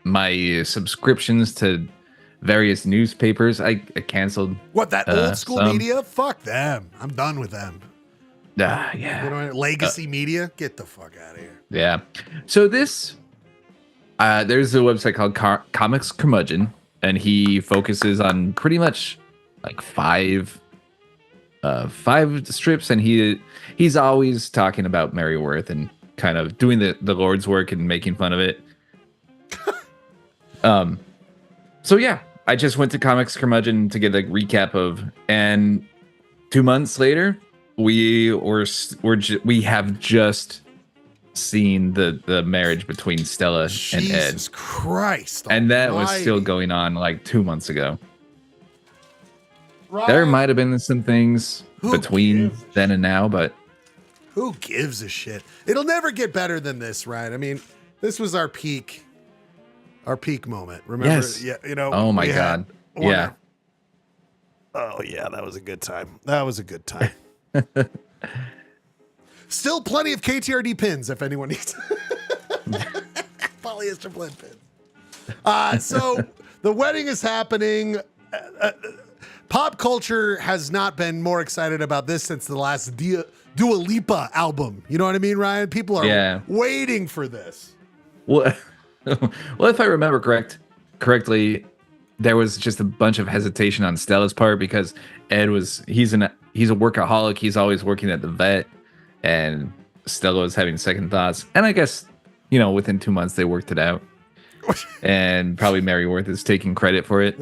my subscriptions to various newspapers I canceled. What, that old school media? Fuck them. I'm done with them. Yeah. You know, legacy media? Get the fuck out of here. Yeah. So there's a website called Comics Curmudgeon, and he focuses on pretty much like five strips, and he's always talking about Merryworth and kind of doing the Lord's work and making fun of it. So yeah, I just went to Comics Curmudgeon to get a recap of, and 2 months later, we have just seen the marriage between Stella and Ed. Jesus Christ! And that was almighty. still going on like 2 months ago. Ryan, There might have been some things Who between gives a then and now, but who gives a shit? It'll never get better than this, Ryan. I mean, this was our peak moment. Remember? Yes. Yeah. You know. oh my we had god, one yeah. of- Oh yeah, that was a good time. That was a good time. Still plenty of KTRD pins if anyone needs. Polyester blend pins. So the wedding is happening. Pop culture has not been more excited about this since the last Dua Lipa album. You know what I mean, Ryan? People are waiting for this. Well, if I remember correctly, there was just a bunch of hesitation on Stella's part because Ed he's a workaholic. He's always working at the vet, and Stella was having second thoughts. And I guess, within 2 months they worked it out. And probably Merryworth is taking credit for it.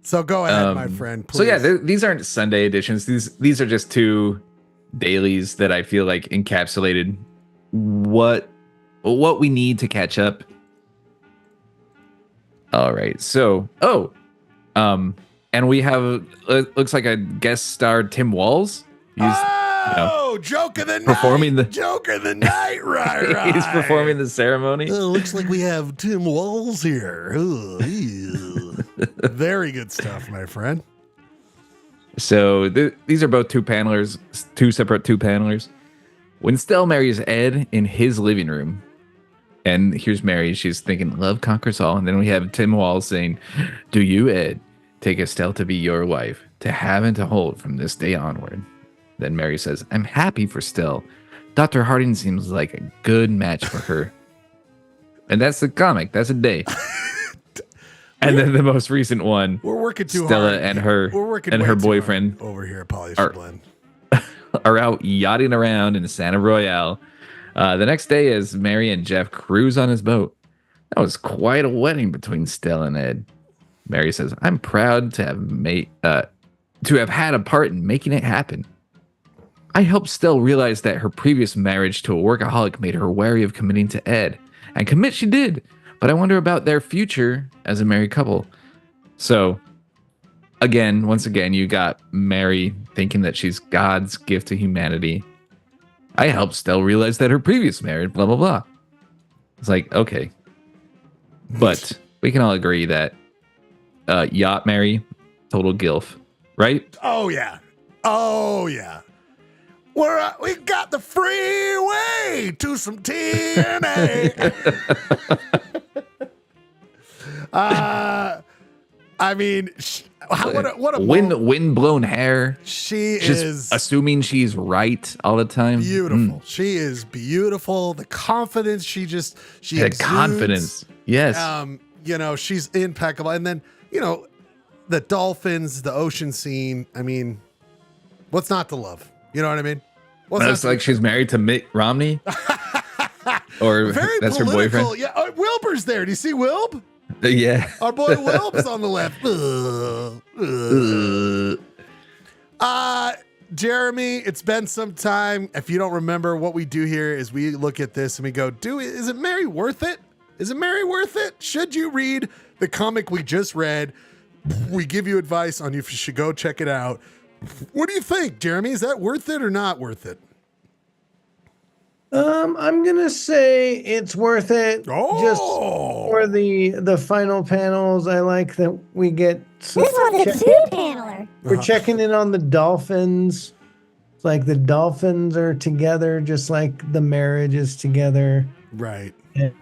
So go ahead, my friend. Please. So yeah, these aren't Sunday editions. These are just two dailies that I feel like encapsulated what we need to catch up. All right. So, and we have looks like a guest star, Tim Walls. He's joke of the night. performing the joke of the night, right? He's performing the ceremony. Looks like we have Tim Walls here. Ew. Very good stuff, my friend. So these are both two separate two panelers. When Stella marries Ed in his living room, and here's Mary, she's thinking, love conquers all. And then we have Tim Walls saying, do you, Ed, take Estelle to be your wife, to have and to hold from this day onward? Then Mary says, I'm happy for Stell. Dr. Harding seems like a good match for her. And that's the comic. That's a day. And then the most recent one, we're working too Stella hard. and her boyfriend over here at Polyester Blend are out yachting around in Santa Royale. The next day, as Mary and Jeff cruise on his boat, That was quite a wedding between Stella and Ed. Mary says, I'm proud to have had a part in making it happen. I helped Stella realize that her previous marriage to a workaholic made her wary of committing to Ed. And commit she did, but I wonder about their future as a married couple. So, once again, you got Mary thinking that she's God's gift to humanity. I helped Stella realize that her previous marriage, blah, blah, blah. It's like, okay. But we can all agree that Yacht Mary, total gilf, right? Oh, yeah. Oh, yeah. We got the freeway to some TNA. I mean, what a wind blown hair. She Just is assuming she's right all the time. beautiful. She is beautiful. The confidence she The exudes. confidence. Yes. She's impeccable. And then, the dolphins, the ocean scene. I mean, what's not to love? You know what I mean? It's like she's married to Mitt Romney. Or very that's her political. boyfriend. Yeah, Wilbur's there. Do you see Wilb? Yeah. Our boy Wilb's on the left. Jeremy, it's been some time. If you don't remember, what we do here is we look at this and we go, is it Mary worth it? Is it Mary worth it? Should you read the comic we just read? We give you advice on if you should go check it out. What do you think, Jeremy? Is that worth it or not worth it? I'm gonna say it's worth it. Oh. Just for the final panels. I like that we get. This one's a two-paneler. We're checking in on the dolphins. It's like the dolphins are together, just like the marriage is together. Right.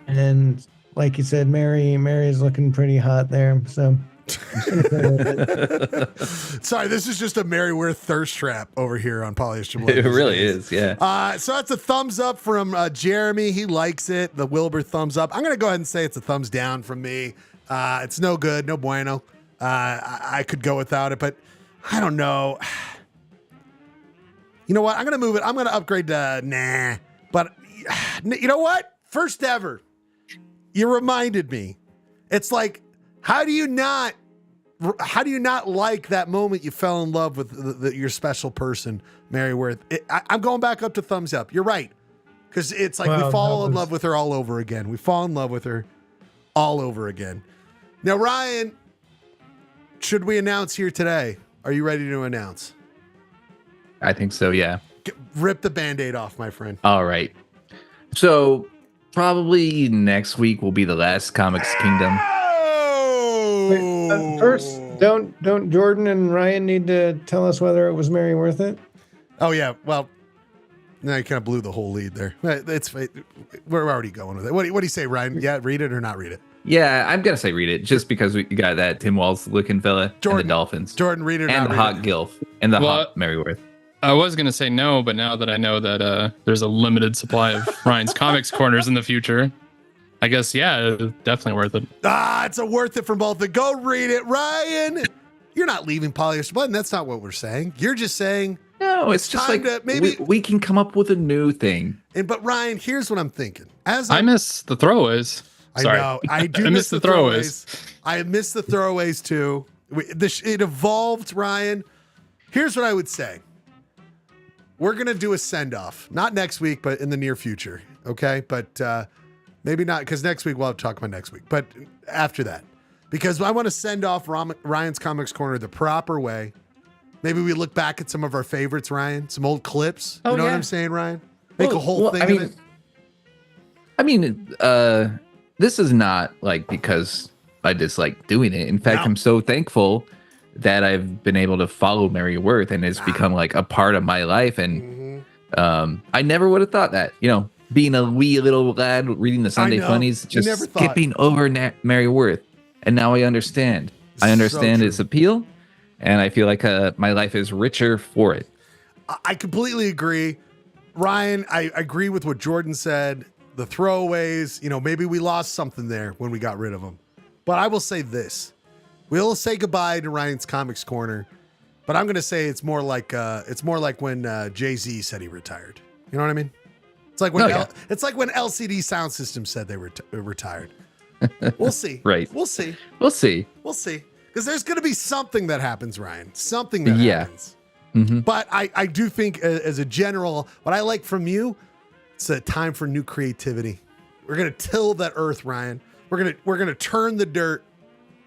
And like you said, Mary's looking pretty hot there. So. Sorry, this is just a Mary Weir thirst trap over here on Polyester. It really is, yeah. So that's a thumbs up from Jeremy. He likes it. The Wilbur thumbs up. I'm going to go ahead and say it's a thumbs down from me. It's no good, no bueno. I could go without it, but I don't know. You know what? I'm going to move it. I'm going to upgrade to nah. But you know what? First ever. You reminded me. It's like, how do you not like that moment you fell in love with your special person, Mary Worth? I'm going back up to thumbs up. You're right. Because it's like we fall in love with her all over again. We fall in love with her all over again. Now, Ryan, should we announce here today? Are you ready to announce? I think so, yeah. Rip the Band-Aid off, my friend. All right. So probably next week will be the last Comics Kingdom. Wait, first, don't Jordan and Ryan need to tell us whether it was Mary worth it? Oh yeah, well, now you kind of blew the whole lead there. We're already going with it. What do you say, Ryan? Yeah, read it or not read it? Yeah, I'm gonna say read it just because we got that Tim Walz looking fella and the Dolphins. Jordan, read it or and not the read hot it? Gilf and the hot Maryworth. I was gonna say no, but now that I know that there's a limited supply of Ryan's Comics Corners in the future, I guess definitely worth it. It's a worth it from both. Go read it, Ryan. You're not leaving Polyester Button. That's not what we're saying. You're just saying no. It's just time like to maybe we can come up with a new thing. But Ryan, here's what I'm thinking. I miss the throwaways. I know. I do miss the throwaways. I miss the throwaways too. It evolved, Ryan. Here's what I would say. We're going to do a send-off. Not next week, but in the near future. Okay? But maybe not, because next week we'll have to talk about next week. But after that. Because I want to send off Ryan's Comics Corner the proper way. Maybe we look back at some of our favorites, Ryan. Some old clips. You know what I'm saying, Ryan? Make a whole thing of it. I mean, this is not like because I dislike doing it. In fact, I'm so thankful that I've been able to follow Mary Worth and it's become like a part of my life. And I never would have thought that, being a wee little lad reading the Sunday Funnies, just skipping over Mary Worth. And now I understand. I understand its appeal. And I feel like my life is richer for it. I completely agree. Ryan, I agree with what Jordan said. The throwaways, maybe we lost something there when we got rid of them. But I will say this. We'll say goodbye to Ryan's Comics Corner. But I'm going to say it's more like when Jay-Z said he retired. You know what I mean? It's like when it's like when LCD Sound System said they were retired. We'll see. Right. We'll see. We'll see. We'll see. Because there's going to be something that happens, Ryan. Something that Yeah. happens. Mm-hmm. But I do think, as a general, what I like from you, it's a time for new creativity. We're gonna till that earth, Ryan. We're gonna turn the dirt.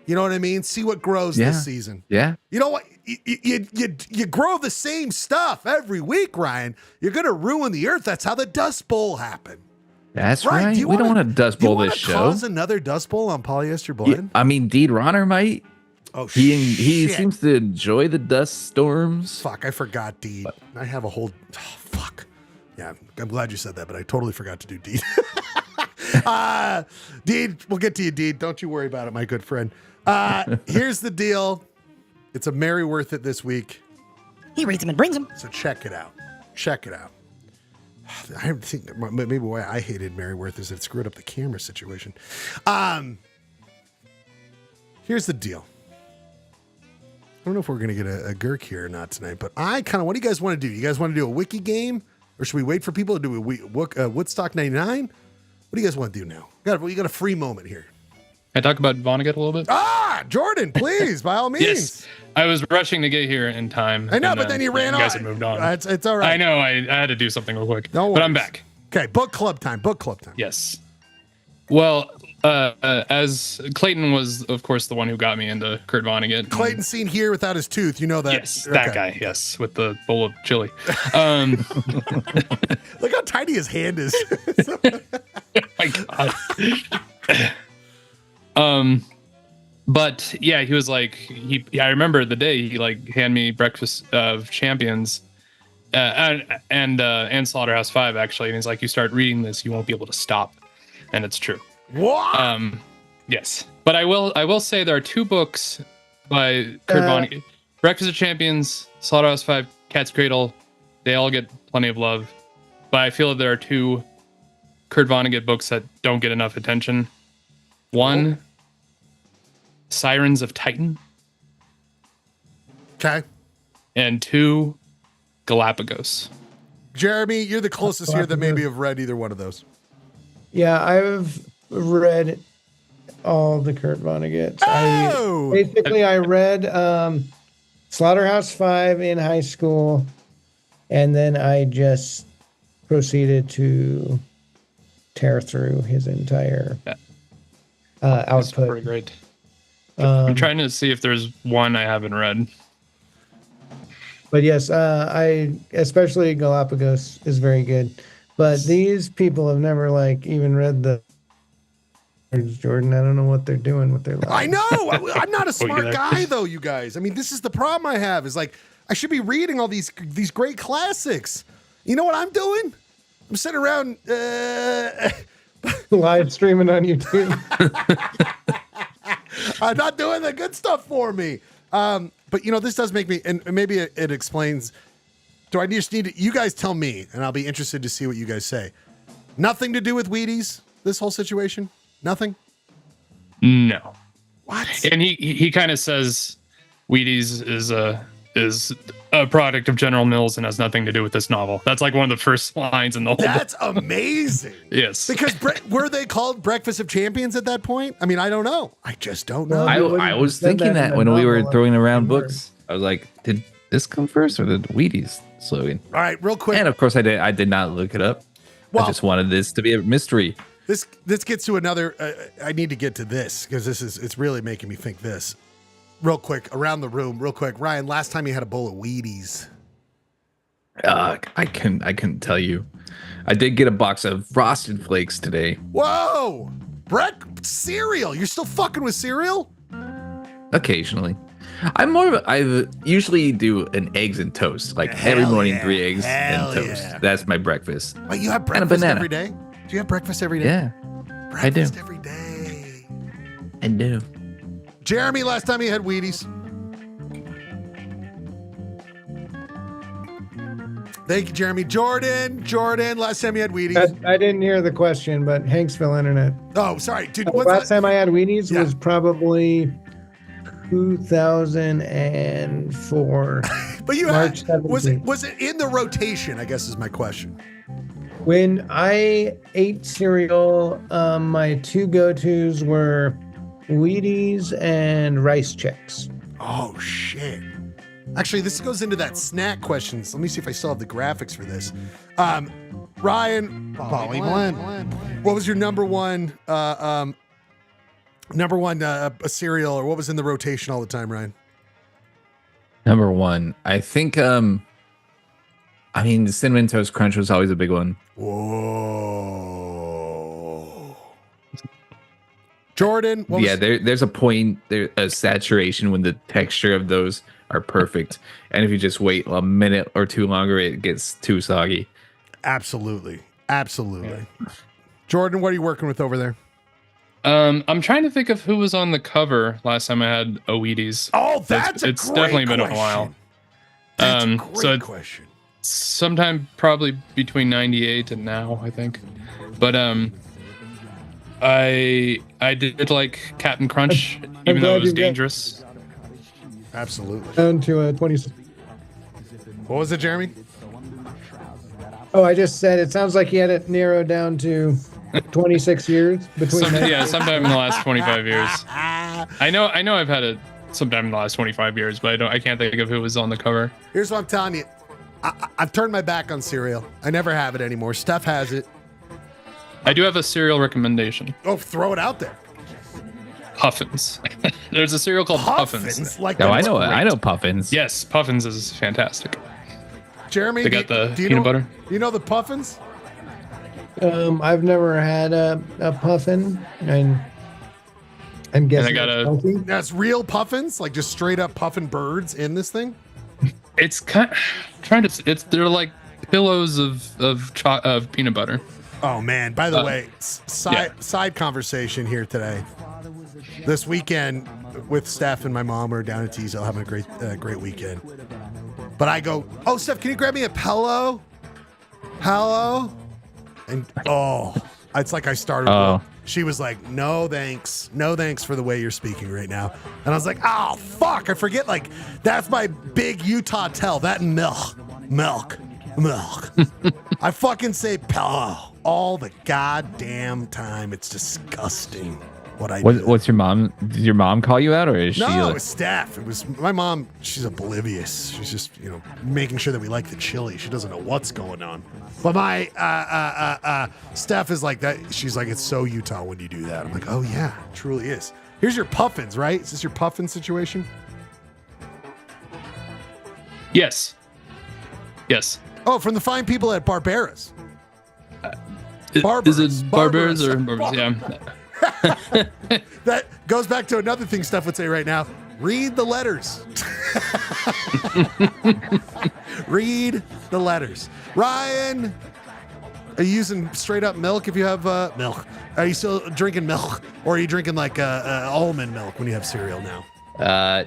You know what I mean? See what grows Yeah. this season. Yeah. You know what? You grow the same stuff every week, Ryan. You're gonna ruin the earth. That's how the Dust Bowl happened. That's Ryan, right. do you We don't wanna- want to Dust Do you Bowl want this to show. cause another Dust Bowl on Polyester Blend? Yeah, I mean, Deed Ronner might. Oh, He shit. seems to enjoy the dust storms. Fuck, I forgot Deed. I have a whole. Oh, fuck. Yeah, I'm glad you said that, but I totally forgot to do Deed. Deed, we'll get to you, Deed. Don't you worry about it, my good friend. Here's the deal. It's a Mary Worth It this week. He reads them and brings them. So check it out. Check it out. I think maybe why I hated Mary Worth is it screwed up the camera situation. Here's the deal. I don't know if we're going to get a Gurk here or not tonight, but what do you guys want to do? You guys want to do a Wiki game? Or should we wait for people to do a Woodstock 99? What do you guys want to do now? You got a free moment here. Can I talk about Vonnegut a little bit? Jordan, please, by all means. Yes. I was rushing to get here in time. I know, and, but then you ran You guys on. had moved on. It's all right. I know. I had to do something real quick. No but I'm worries. back. Okay, book club time. Yes. Well, as Clayton was, of course, the one who got me into Kurt Vonnegut. Clayton seen here without his tooth. You know that. Yes, that Okay. guy. Yes, with the bowl of chili. Look how tiny his hand is. My God. But yeah, he was like, I remember the day he like handed me Breakfast of Champions, and Slaughterhouse 5 actually, and he's like, you start reading this, you won't be able to stop, and it's true. What? Yes, but I will say there are two books by Kurt Vonnegut: Breakfast of Champions, Slaughterhouse 5, Cat's Cradle. They all get plenty of love, but I feel that there are two Kurt Vonnegut books that don't get enough attention. One, Sirens of Titan, Okay. and two, Galapagos. Jeremy, you're the closest here that maybe have read either one of those. Yeah, I've read all the Kurt Vonnegut's. Oh! I read Slaughterhouse 5 in high school, and then I just proceeded to tear through his entire That's output. pretty great. I'm trying to see if there's one I haven't read. But yes, I especially Galapagos is very good. But these people have never even read the Jordan. I don't know what they're doing with their lives. I know. I'm not a smart there. guy, though, you guys. I mean, this is the problem I have is I should be reading all these great classics. You know what I'm doing? I'm sitting around. Live streaming on YouTube. I'm not doing the good stuff for me. But this does make me, and maybe it explains. Do I just need to? You guys tell me, and I'll be interested to see what you guys say. Nothing to do with Wheaties. This whole situation. Nothing. No. What? And he kind of says Wheaties is a product of General Mills and has nothing to do with this novel. That's like one of the first lines in the whole book. That's amazing. Yes. Because were they called Breakfast of Champions at that point? I mean, I don't know. I just don't know. I was said thinking that in that the when we were novel, throwing around word. books. I was like, did this come first or the Wheaties slogan? All right, real quick. And of course, I did not look it up. Well- I just wanted this to be a mystery. This gets to another. I need to get to this because it's really making me think this. Real quick, around the room, real quick. Ryan, last time you had a bowl of Wheaties. I couldn't tell you. I did get a box of Frosted Flakes today. Whoa! Cereal. You're still fucking with cereal? Occasionally. I usually do an eggs and toast. Like Hell every morning, yeah. 3 eggs Hell and toast. yeah. That's my breakfast. Wait, you have And a breakfast banana. every day? Do you have breakfast every day? Yeah, I do. Breakfast every day. I do. Jeremy, last time you had Wheaties. Thank you, Jeremy. Jordan, last time you had Wheaties. I didn't hear the question, but Hanksville Internet. Oh, sorry, dude. Last time I had Wheaties Yeah. was probably 2004. But you March had, was 17th. it in the rotation? I guess is my question. When I ate cereal, my two go-tos were Wheaties and Rice Chex. Oh shit. Actually, this goes into that snack questions. Let me see if I still have the graphics for this. Ryan, Poly blend. what was your number one cereal, or what was in the rotation all the time, Ryan? Number one, I think. The Cinnamon Toast Crunch was always a big one. Whoa. Jordan, what was, There's a point, a saturation when the texture of those are perfect, and if you just wait a minute or two longer, it gets too soggy. Absolutely. Jordan, what are you working with over there? I'm trying to think of who was on the cover last time I had a Wheaties. Oh, that's it's a great definitely been a question. while. That's a so great it's question. sometime probably between 98 and now, I think. But I did like Captain Crunch, even though glad it was you got- dangerous. Absolutely. Down to 20. What was it, Jeremy? Oh, I just said it sounds like he had it narrowed down to 26 years between. Sometime in the last 25 years. I know I've had it sometime in the last 25 years, but I can't think of who was on the cover. Here's what I'm telling you. I've turned my back on cereal. I never have it anymore. Steph has it. I do have a cereal recommendation. Oh, throw it out there. Puffins. There's a cereal called Puffins. Like No, I that's know. great. I know Puffins. Yes, Puffins is fantastic. Jeremy, They got the do you peanut know, butter. You know the Puffins? I've never had a puffin, and I'm guessing got it's a- healthy. That's real puffins, like just straight up puffin birds in this thing. It's they're like pillows of peanut butter. Oh man! By the way, side conversation here today. This weekend with Steph and my mom, we're down at Teasdale having a great weekend. But I go, oh Steph, can you grab me a pillow? Hello? And it's like I started. Oh. She was like, no thanks for the way you're speaking right now. And I was like, oh fuck, I forget. Like that's my big Utah tell. That and milk. I fucking say pillow all the goddamn time. It's disgusting what I do. What's your mom? Did your mom call you out, or is No, she? it was Steph. It was my mom. She's oblivious. She's just, making sure that we like the chili. She doesn't know what's going on. But my Steph is like that. She's like, it's so Utah when you do that. I'm like, oh yeah, it truly is. Here's your puffins, right? Is this your puffin situation? Yes. Oh, from the fine people at Barbera's. Is Barbarous. it Barbarous or Barbarous. Barbarous? Yeah. That goes back to another thing Steph would say right now. Read the letters. Read the letters. Ryan, are you using straight up milk if you have milk? Are you still drinking milk? Or are you drinking like almond milk when you have cereal now?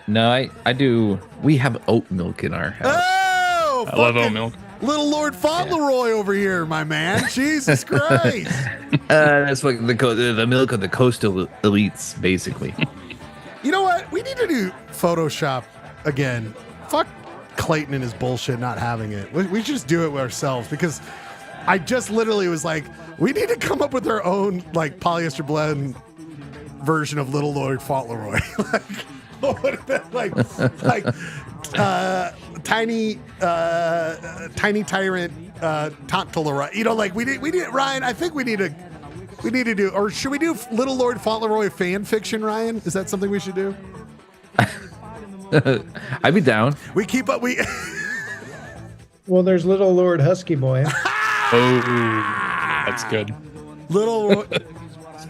No, I do. We have oat milk in our house. Oh, I love oat fucking milk. Little Lord Fauntleroy over here, my man. Jesus Christ. That's like the milk of the coastal elites, basically. You know what? We need to do Photoshop again. Fuck Clayton and his bullshit not having it. We should just do it ourselves, because I just literally was like, we need to come up with our own like polyester blend version of Little Lord Fauntleroy. Like, what would have been like tiny tyrant Tauntleroy. Like we need Ryan. I think we need to do, or should we do Little Lord Fauntleroy fan fiction, Ryan? Is that something we should do? I'd be down. We keep up. Well, there's Little Lord Husky Boy. Oh, that's good. Little.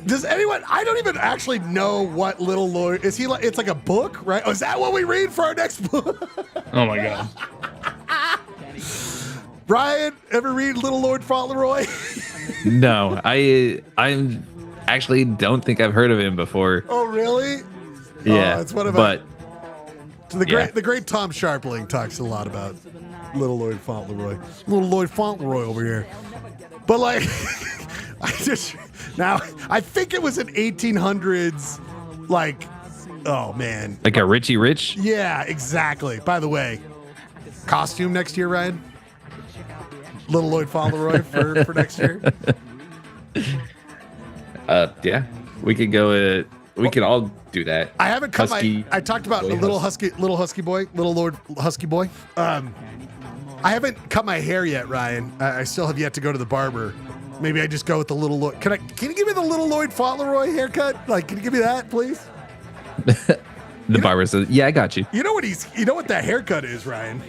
Does anyone? I don't even actually know what Little Lord is. He like? It's like a book, right? Oh, is that what we read for our next book? Oh my god. Ryan, ever read Little Lord Fauntleroy? No, I actually don't think I've heard of him before. Oh, really? Yeah, Oh, it's one of but the great Tom Sharpling talks a lot about Little Lord Fauntleroy. Little Lord Fauntleroy over here. But like, I think it was in 1800s. Like, oh man. like a Richie Rich. Yeah, exactly. By the way, costume next year, Ryan? Little Lloyd Fauntleroy for next year. Yeah, we could go. We could all do that. I haven't cut Husky, I talked about the little husky boy, little Lord Husky boy. I haven't cut my hair yet, Ryan. I still have yet to go to the barber. Maybe I just go with the little Lloyd. Can you give me the little Lloyd Fauntleroy haircut? Like, can you give me that, please? The barber says, "Yeah, I got you." You know what that haircut is, Ryan?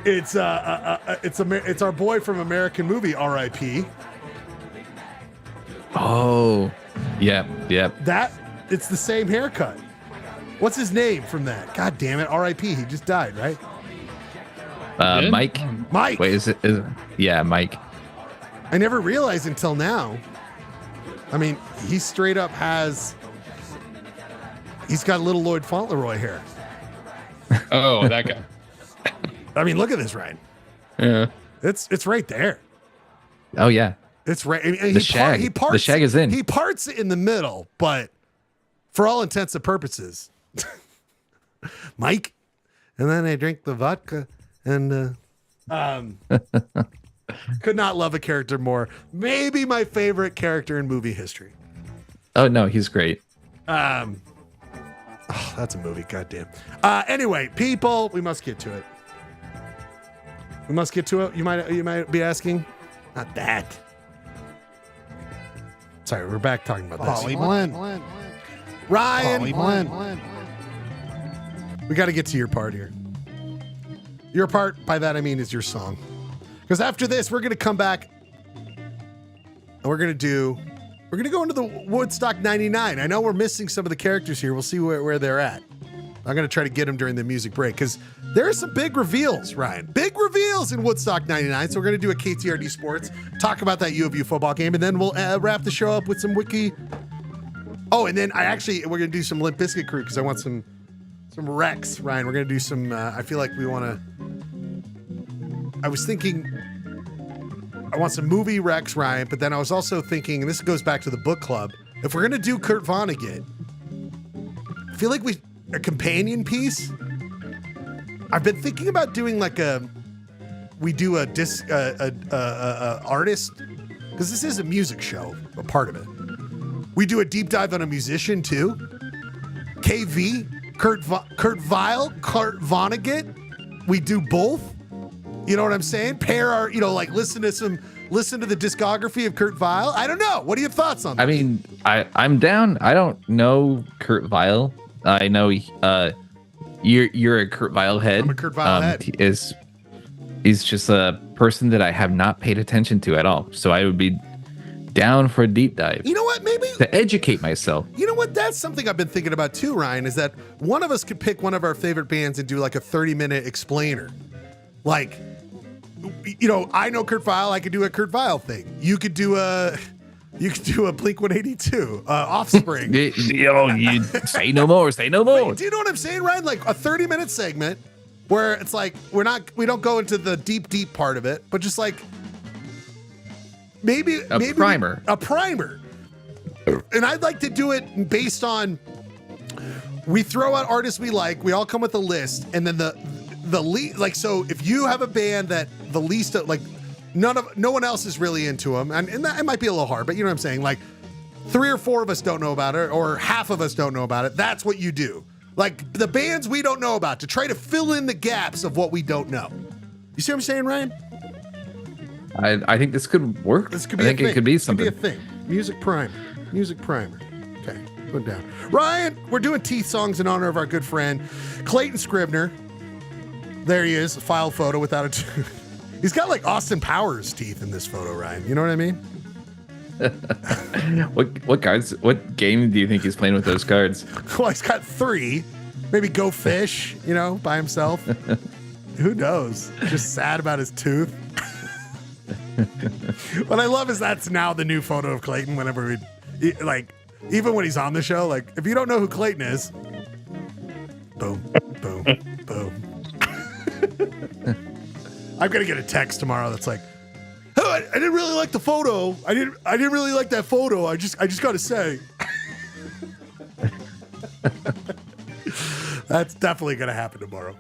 It's our boy from American Movie, R.I.P. Oh, yeah. It's the same haircut. What's his name from that? God damn it, R.I.P. He just died, right? Mike. Mike. Wait, is it? Yeah, Mike. I never realized until now. I mean, he straight up he's got little Lloyd Fauntleroy hair. Oh, that guy. I mean, look at this, Ryan. Yeah. It's right there. Oh yeah. It's right. I mean, The shag is in. He parts in the middle, but for all intents and purposes, Mike. And then I drink the vodka and could not love a character more. Maybe my favorite character in movie history. Oh no, he's great. That's a movie. Goddamn. Anyway, people, we must get to it. We must get to it. You might be asking. Not that. Sorry, we're back talking about this. Poly blend. Ryan, Poly blend. we got to get to your part here. Your part, by that I mean, is your song. Because after this, we're going to come back and we're going to go into the Woodstock 99. I know we're missing some of the characters here. We'll see where they're at. I'm going to try to get them during the music break because there are some big reveals, Ryan. Big reveals in Woodstock 99. So we're going to do a KTRD Sports, talk about that U of U football game, and then we'll wrap the show up with some Wiki. Oh, and then we're going to do some Limp Bizkit crew because I want some Rex, Ryan. We're going to do some, I feel like we want to, I was thinking, I want some movie Rex, Ryan, but then I was also thinking, and this goes back to the book club, if we're going to do Kurt Vonnegut, I feel like a companion piece. I've been thinking about doing like we do a artist, because this is a music show, a part of it. We do a deep dive on a musician too. KV, Kurt Vonnegut. We do both. You know what I'm saying? Pair our, listen to the discography of Kurt Weill. I don't know. What are your thoughts on that? I mean, I'm down. I don't know Kurt Weill. I know you're a Kurt Weill head. I'm a Kurt Weill head. He's just a person that I have not paid attention to at all. So I would be down for a deep dive. You know what? Maybe to educate myself. You know what? That's something I've been thinking about too, Ryan, is that one of us could pick one of our favorite bands and do like a 30-minute explainer. Like, I know Kurt Weill. I could do a Kurt Weill thing. You could do a Blink 182, Offspring. You say no more. Say no more. Do you know what I'm saying, Ryan? Like a 30-minute segment where it's like we don't go into the deep part of it, but just like maybe primer. A primer. And I'd like to do it based on, we throw out artists we like, we all come with a list, and then the least, like, so if you have a band that the least, like, no one else is really into them, and that, it might be a little hard, but you know what I'm saying? Like, 3 or 4 of us don't know about it, or half of us don't know about it. That's what you do. Like, the bands we don't know about, to try to fill in the gaps of what we don't know. You see what I'm saying, Ryan? I think this could work. This could I be think it could be something. Could be a thing. Music primer. Okay, put down. Ryan, we're doing teeth songs in honor of our good friend Clayton Scribner. There he is, a file photo without a tooth. He's got like Austin Powers teeth in this photo, Ryan. You know what I mean? What cards? What game do you think he's playing with those cards? Well, he's got 3. Maybe Go Fish, by himself. Who knows? Just sad about his tooth. What I love is that's now the new photo of Clayton whenever even when he's on the show, like, if you don't know who Clayton is, boom, boom, boom. I'm gonna get a text tomorrow that's like, "Oh, I didn't really like the photo. I didn't really like that photo. I just gotta say." That's definitely gonna happen tomorrow.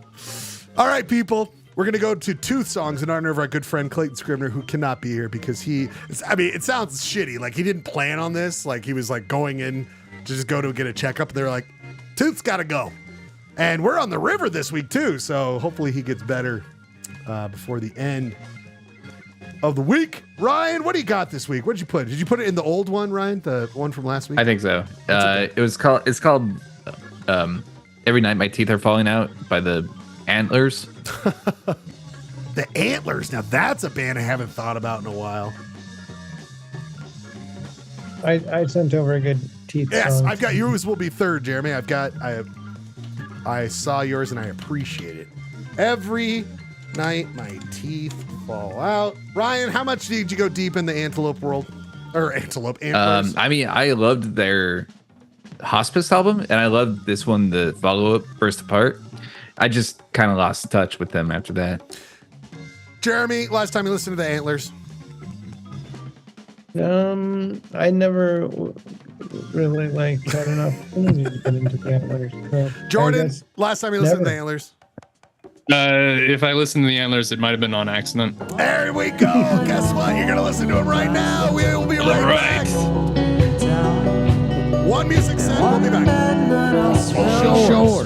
All right, people. We're going to go to Tooth songs in honor of our good friend Clayton Scribner, who cannot be here because it sounds shitty. Like he didn't plan on this. Like he was like going in to just go to get a checkup. And they're like, Tooth's got to go. And we're on the river this week too. So hopefully he gets better before the end of the week. Ryan, what do you got this week? What did you put? Did you put it in the old one, Ryan? The one from last week? I think so. It's called Every Night My Teeth Are Falling Out by the Antlers. The Antlers. Now that's a band I haven't thought about in a while. I sent over a good teeth Yes, song. I've got yours. Will be third, Jeremy. I saw yours and I appreciate it. Every night my teeth fall out. Ryan, how much did you go deep in the antelope world? Or antlers? I mean, I loved their Hospice album, and I loved this one, the follow-up, Burst Apart. I just kind of lost touch with them after that. Jeremy, last time you listened to the Antlers? I never really had enough opportunity to get into the Antlers. So Jordan, last time you listened to the Antlers? If I listened to the Antlers, it might have been on accident. There we go. Guess what? You're going to listen to them right now. We'll be right back. One music set. We'll be back. Sure.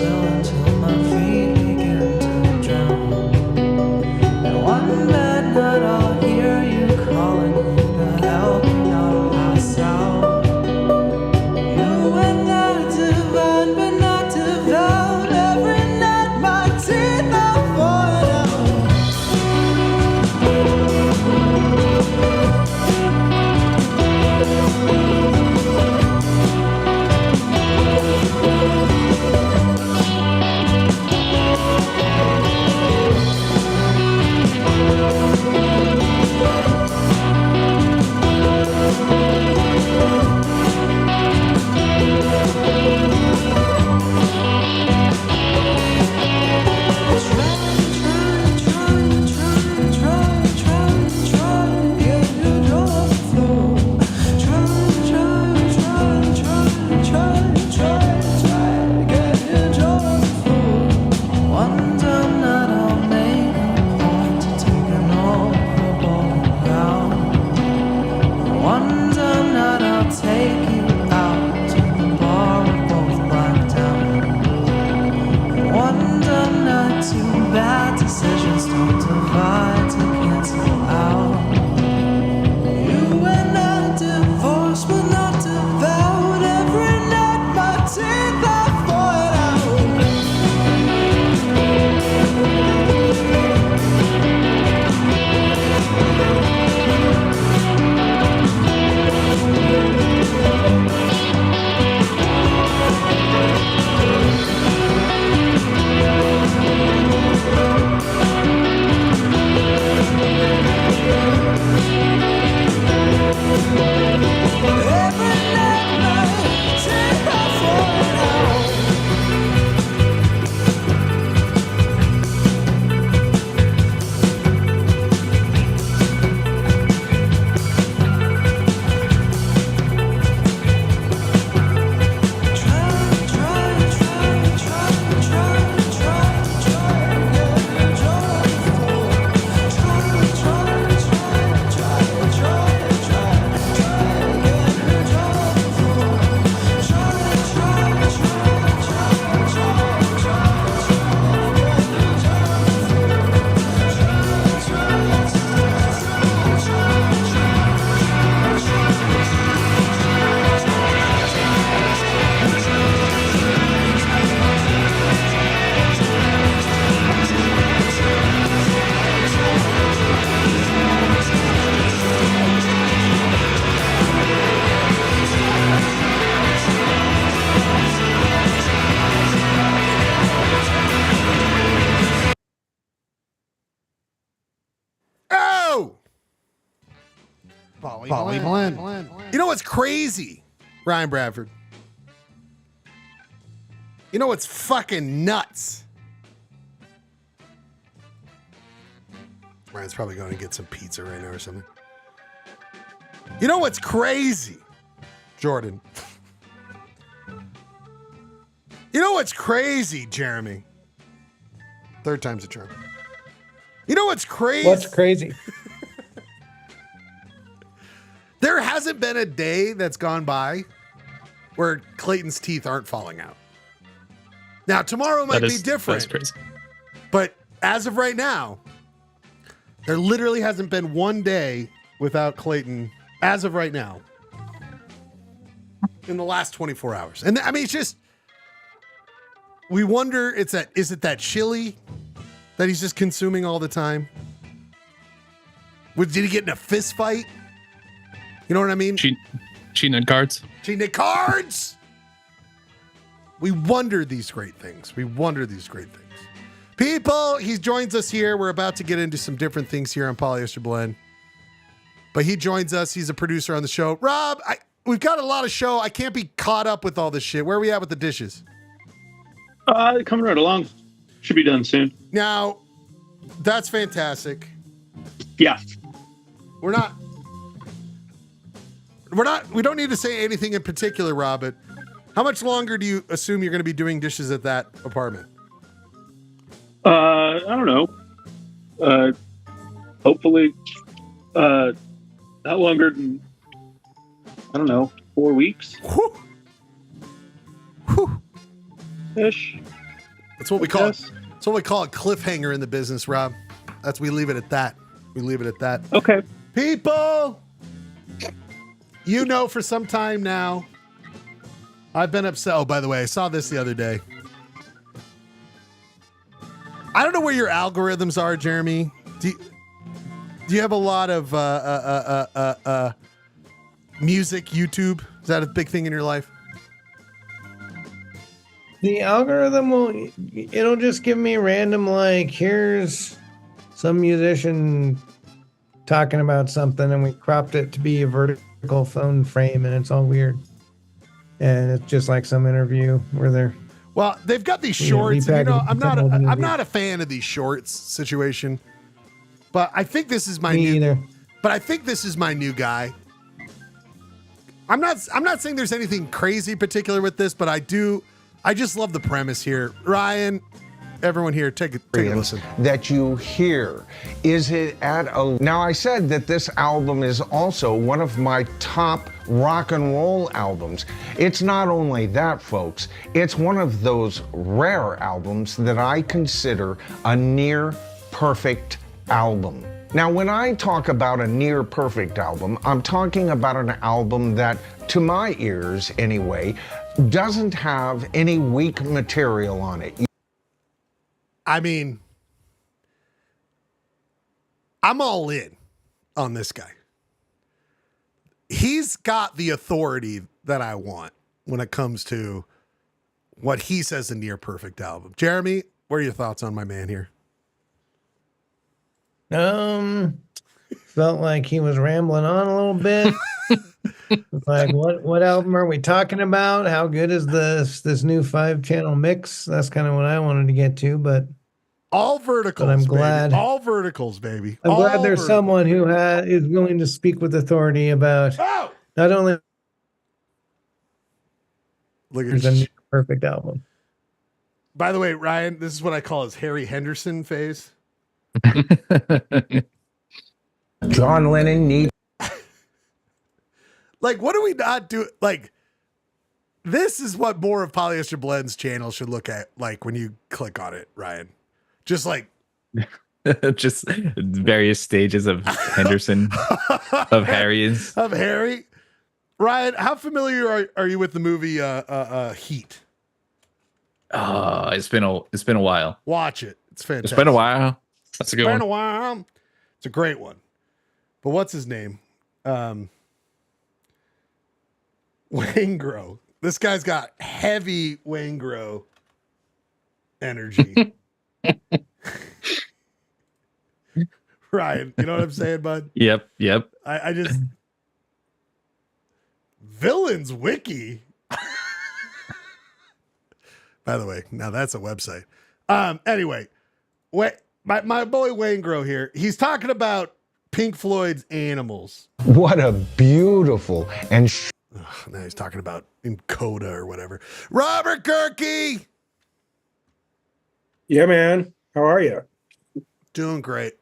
Poly blend. You know what's crazy, Ryan Bradford? You know what's fucking nuts? Ryan's probably going to get some pizza right now or something. You know what's crazy, Jordan? You know what's crazy, Jeremy? Third time's a charm. You know what's crazy? What's crazy? There hasn't been a day that's gone by where Clayton's teeth aren't falling out. Now, tomorrow might be different. That's crazy. But as of right now, there literally hasn't been one day without Clayton, as of right now, in the last 24 hours. And I mean, it's just, we wonder, is it that chili that he's just consuming all the time? Did he get in a fist fight? You know what I mean? Cheating at cards. Cheating at cards! We wonder these great things. People, he joins us here. We're about to get into some different things here on Polyester Blend. But he joins us. He's a producer on the show. Rob, we've got a lot of show. I can't be caught up with all this shit. Where are we at with the dishes? Coming right along. Should be done soon. Now, that's fantastic. Yeah. We don't need to say anything in particular, Rob, but how much longer do you assume you're going to be doing dishes at that apartment? I don't know. Hopefully, not longer than, I don't know, 4 weeks. Whew. Whew. Ish. That's what we call it. That's what we call a cliffhanger in the business, Rob. We leave it at that. Okay. People, you know, for some time now, I've been upset. Oh, by the way, I saw this the other day. I don't know where your algorithms are, Jeremy. Do you have a lot of music, YouTube? Is that a big thing in your life? The algorithm it'll just give me random, like, here's some musician talking about something and we cropped it to be a vertical phone frame and it's all weird. And it's just like some interview where they're, well, they've got these shorts. And, I'm not a fan of these shorts situation. But I think this is my But I think this is my new guy. I'm not saying there's anything crazy particular with this, but I just love the premise here. Ryan, everyone here, take a listen. That you hear. Is it at a... Now, I said that this album is also one of my top rock and roll albums. It's not only that, folks. It's one of those rare albums that I consider a near perfect album. Now, when I talk about a near perfect album, I'm talking about an album that, to my ears anyway, doesn't have any weak material on it. I mean, I'm all in on this guy. He's got the authority that I want when it comes to what he says a near perfect album. Jeremy, what are your thoughts on my man here? Felt like he was rambling on a little bit. Like, what album are we talking about? How good is this new 5-channel mix? That's kind of what I wanted to get to, but all verticals. But I'm glad, baby. All verticals, baby. I'm glad there's someone who is willing to speak with authority about not only there's a perfect album. By the way, Ryan, this is what I call his Harry Henderson phase. John Lennon needs. Like, what do we not do? Like, this is what more of Polyester Blend's channel should look at, like, when you click on it, Ryan. Just like... just various stages of Henderson, of Harry's. Of Harry. Ryan, how familiar are you with the movie Heat? It's been a while. Watch it. It's fantastic. It's been a while. That's a good one. It's been a while. It's a great one. But what's his name? Waingro. This guy's got heavy Waingro energy. Ryan, you know what I'm saying, bud? Yep. I just... Villains Wiki. By the way, now that's a website. Anyway, my boy Waingro here, he's talking about Pink Floyd's Animals. What a beautiful and... now he's talking about in Coda or whatever. Robert Kirky! Yeah, man. How are you? Doing great.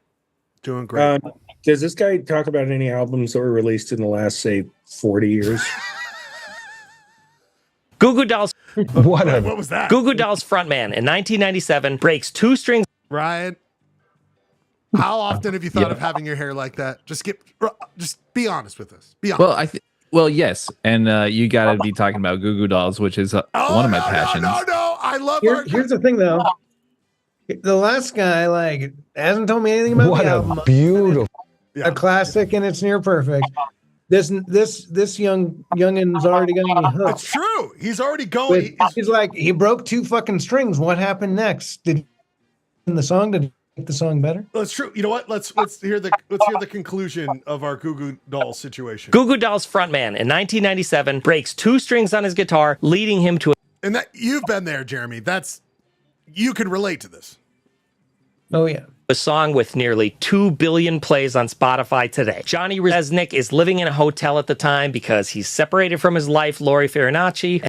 Doing great. Does this guy talk about any albums that were released in the last, say, 40 years? Goo Goo Dolls. What was that? Goo Goo Dolls frontman in 1997 breaks 2 strings. Ryan, how often have you thought of having your hair like that? Just be honest with us. Be honest. Well, yes, and you got to be talking about Goo Goo Dolls, which is one of my passions. No, I love Here's the thing, though. The last guy hasn't told me anything about What the a album. beautiful, A classic, and it's near perfect. This youngin's already got me hooked. It's true. He's already going. He's like, he broke 2 fucking strings. What happened next? Did the song make the song better? That's true. You know what? Let's hear the conclusion of our Goo Goo Dolls situation. Goo Goo Dolls frontman in 1997 breaks 2 strings on his guitar, leading him to And that you've been there, Jeremy. You can relate to this. Oh yeah. a song with nearly 2 billion plays on Spotify today. Johnny Resnick is living in a hotel at the time because he's separated from his wife, Lori Farinacci.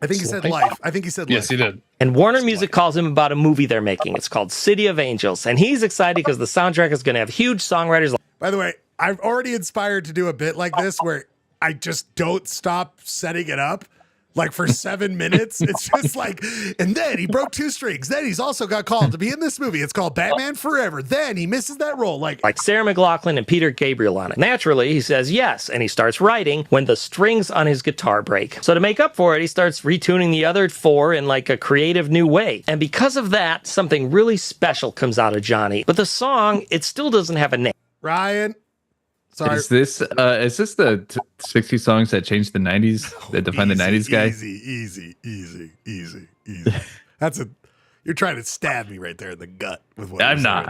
I think he said life. I think he said life. Yes, he did. And Warner Music calls him about a movie they're making. It's called City of Angels. And he's excited because the soundtrack is going to have huge songwriters. By the way, I'm already inspired to do a bit like this where I just don't stop setting it up. Like for 7 minutes, it's just like, and then he broke 2 strings. Then he's also got called to be in this movie. It's called Batman Forever. Then he misses that role. Like Sarah McLachlan and Peter Gabriel on it. Naturally, he says yes, and he starts writing when the strings on his guitar break. So to make up for it, he starts retuning the other 4 in like a creative new way. And because of that, something really special comes out of Johnny. But the song, it still doesn't have a name. Ryan. Sorry. Is this the 60 songs that changed the 90s, that defined the 90s guy? Easy. You're trying to stab me right there in the gut with what I'm not.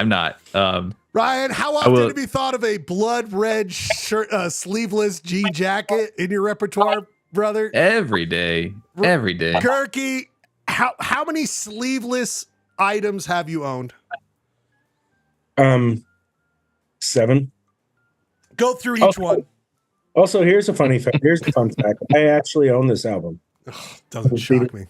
Ryan, how often have you thought of a blood red shirt, sleeveless jean jacket in your repertoire, brother? Every day. Kirky, how many sleeveless items have you owned? 7. Go through each one. Also, here's a fun fact. I actually own this album. Doesn't shock me.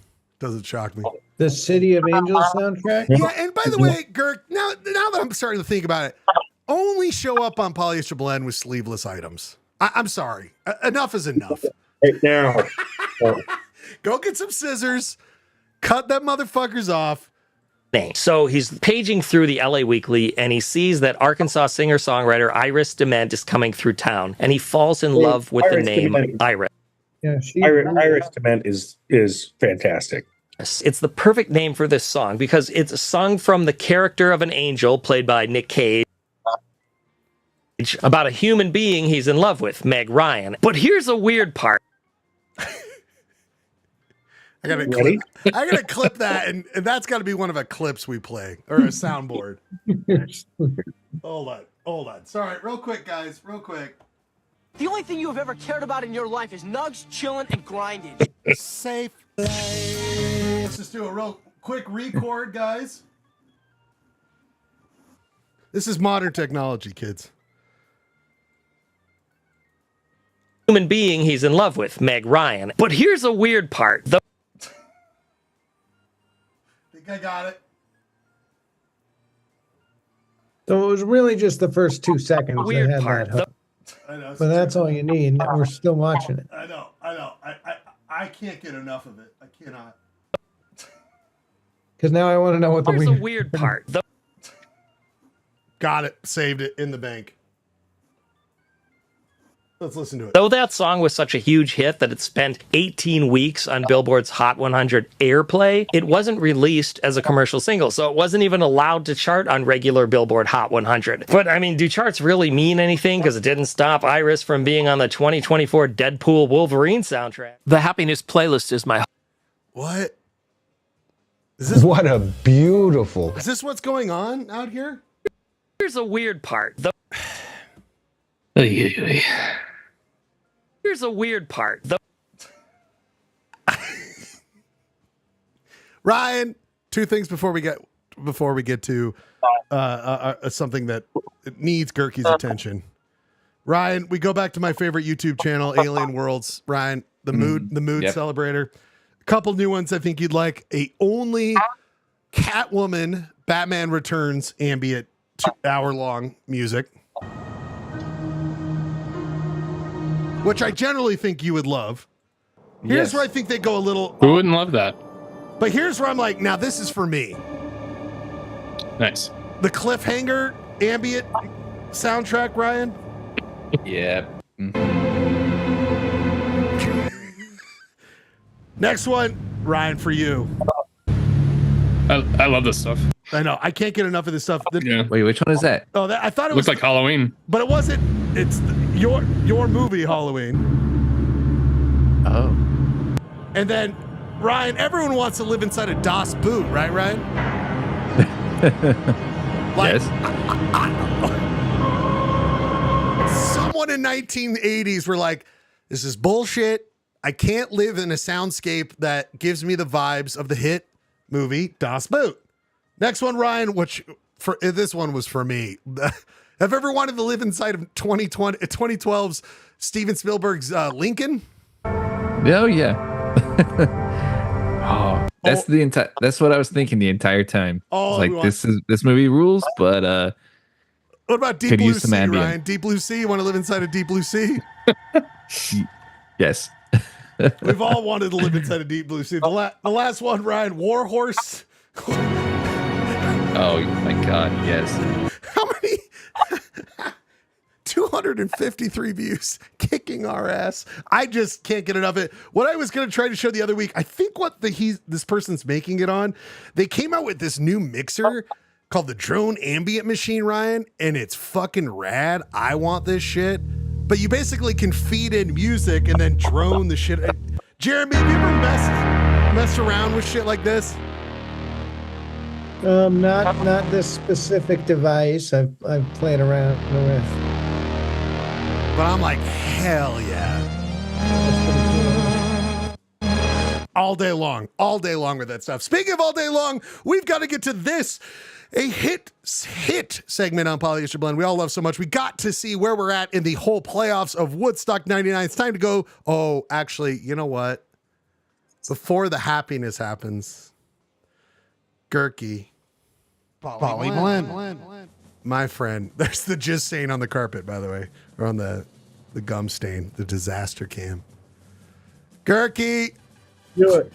The City of Angels soundtrack? Yeah, and by the way, Girk, now that I'm starting to think about it, only show up on Polyester Blend with sleeveless items. I'm sorry. Enough is enough. Right now. Go get some scissors, cut them motherfuckers off. So he's paging through the LA Weekly and he sees that Arkansas singer-songwriter Iris DeMent is coming through town and he falls in love with the name Iris. Yeah, Iris DeMent is fantastic. It's the perfect name for this song because it's sung from the character of an angel played by Nick Cage about a human being he's in love with, Meg Ryan. But here's a weird part. I gotta clip that, and that's got to be one of the clips we play or a soundboard. Hold on. Sorry, real quick, guys, real quick. The only thing you have ever cared about in your life is nugs, chilling, and grinding. Safe. Let's just do a real quick record, guys. This is modern technology, kids. Human being he's in love with, Meg Ryan. But here's a weird part. I got it. So it was really just the first 2 seconds. Weird I had part. that hook. I know, But that's all you need. We're still watching it. I know. I can't get enough of it. I cannot. Because now I want to know what Here's a weird part. Got it. Saved it in the bank. Let's listen to it. Though that song was such a huge hit that it spent 18 weeks on Billboard's Hot 100 airplay, it wasn't released as a commercial single, so it wasn't even allowed to chart on regular Billboard Hot 100. But, I mean, do charts really mean anything? Because it didn't stop Iris from being on the 2024 Deadpool Wolverine soundtrack. The Happiness playlist is my... What? Is this what a beautiful... Is this what's going on out here? Here's a weird part. Here's a weird part. Ryan, 2 things before we get to something that needs Gerkie's attention. Ryan, we go back to my favorite YouTube channel, Alien Worlds. Ryan, the mood celebrator. A couple new ones I think you'd like. A only Catwoman Batman Returns ambient 2-hour-long music, which I generally think you would love. Here's where I think they go a little. Who wouldn't love that? But here's where I'm like, now this is for me. Nice. The cliffhanger ambient soundtrack, Ryan. Yeah. Next one, Ryan, for you. I love this stuff. I know. I can't get enough of this stuff. Yeah. Wait, which one is that? Oh, I thought it Looks was like Halloween. but it wasn't. It's your movie, Halloween. Oh. And then, Ryan, everyone wants to live inside a DOS boot, right, Ryan? Yes. Someone in 1980s were like, this is bullshit. I can't live in a soundscape that gives me the vibes of the hit movie Das Boot. Next one, Ryan, which this one was for me. Have you ever wanted to live inside of 2012's Steven Spielberg's Lincoln? Oh yeah. That's what I was thinking the entire time. Like this movie rules, but what about Deep Blue Sea, Ryan? Deep Blue Sea? You want to live inside a Deep Blue Sea? Yes. We've all wanted to live inside a Deep Blue Sea. The last one, Ryan, War Horse. Oh my God, yes. How many? 253 views, kicking our ass. I just can't get enough of it. What I was going to try to show the other week, I think what this person's making it on, they came out with this new mixer called the Drone Ambient Machine, Ryan, and it's fucking rad. I want this shit. But you basically can feed in music and then drone the shit. Jeremy, have you ever messed around with shit like this? Not this specific device. I've played around with. But I'm like, hell yeah. All day long with that stuff. Speaking of all day long, we've got to get to this. A hit segment on Polyester Blend we all love so much. We got to see where we're at in the whole playoffs of Woodstock 99. It's time to go. Oh, actually, you know what? Before the happiness happens, Gurky. Poly Blend. My friend. There's the jizz stain on the carpet, by the way. Or on the gum stain, the disaster cam. Gurky. You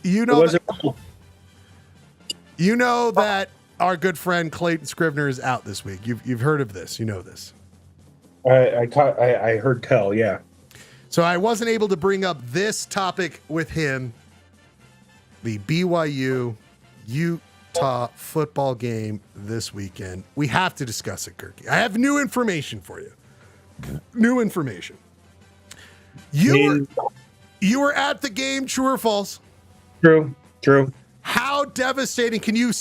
know that our good friend Clayton Scrivener is out this week. You've heard of this. You know this. I heard tell, yeah. So I wasn't able to bring up this topic with him. The BYU Utah football game this weekend. We have to discuss it, Gurky. I have new information for you. New information. You were at the game, true or false? True. How devastating can you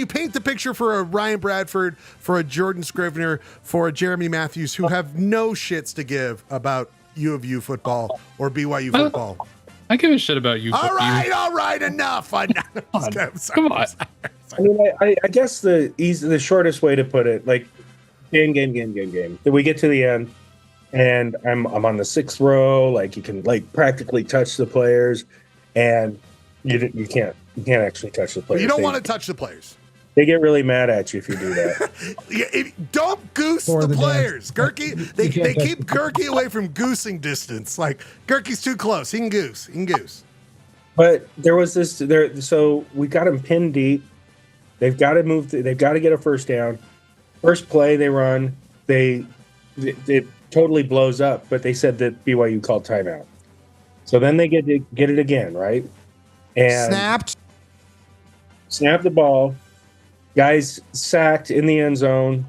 paint the picture for a Ryan Bradford, for a Jordan Scrivener, for a Jeremy Matthews who have no shits to give about U of U football or BYU football? I give a shit about you. All right, enough. Come on. I mean, I guess the shortest way to put it, like game. We get to the end, and I'm on the 6th row. Like you can like practically touch the players, and you can't actually touch the players. You don't want to touch the players. They get really mad at you if you do that. Don't goose the players, Gurky. They keep Gurky away from goosing distance. Like Gurky's too close. He can goose. But there was this there. So we got them pinned deep. They've got to move. They've got to get a first down. First play they run, it totally blows up. But they said that BYU called timeout. So then they get it again, right? And snapped the ball. Guys sacked in the end zone.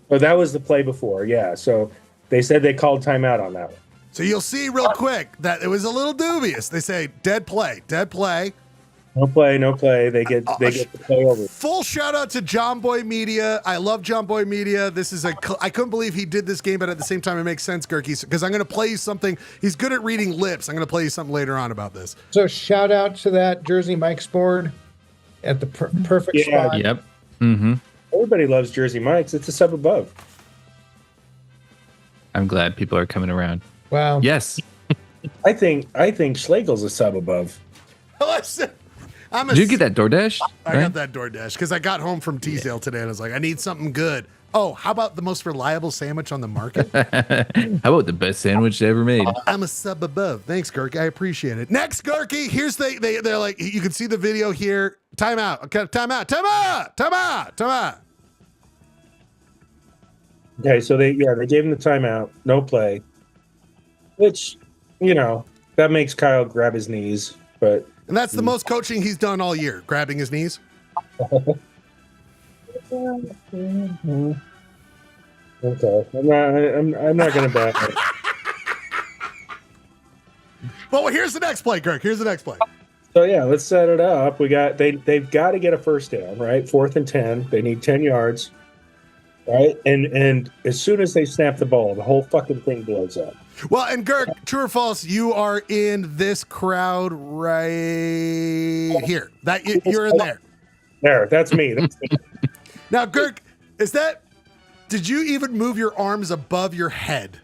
Oh, that was the play before. Yeah. So they said they called timeout on that one. So you'll see real quick that it was a little dubious. They say dead play. No play. They get the play over. Full shout out to John Boy Media. I love John Boy Media. I couldn't believe he did this game, but at the same time, it makes sense, Gurky, because I'm going to play you something. He's good at reading lips. I'm going to play you something later on about this. So shout out to that Jersey Mike's board at the perfect spot. Yep. Mm-hmm. Everybody loves Jersey Mike's. It's a sub above. I'm glad people are coming around. Wow. Yes. I think Schlegel's a sub above. Listen, I'm a Did you get that DoorDash? I got that DoorDash because I got home from Teasdale today and I was like, I need something good. Oh, how about the most reliable sandwich on the market? How about the best sandwich ever made? I'm a sub above. Thanks, Gurk. I appreciate it. Next, Gurky. Here's they're like, you can see the video here. Time out. Okay, time out. Time out. Time out. Time out. Okay, so they gave him the timeout, no play, which, that makes Kyle grab his knees, but. And that's the most coaching he's done all year, grabbing his knees. Okay, I'm not gonna bet. Well, here's the next play, Kirk. Here's the next play. So yeah, let's set it up. They've got to get a first down, right? 4th and 10. They need 10 yards, right? And as soon as they snap the ball, the whole fucking thing blows up. Well, and Gurk, true or false, you are in this crowd right here. You're in there. There, that's me. Now, Gurk, did you even move your arms above your head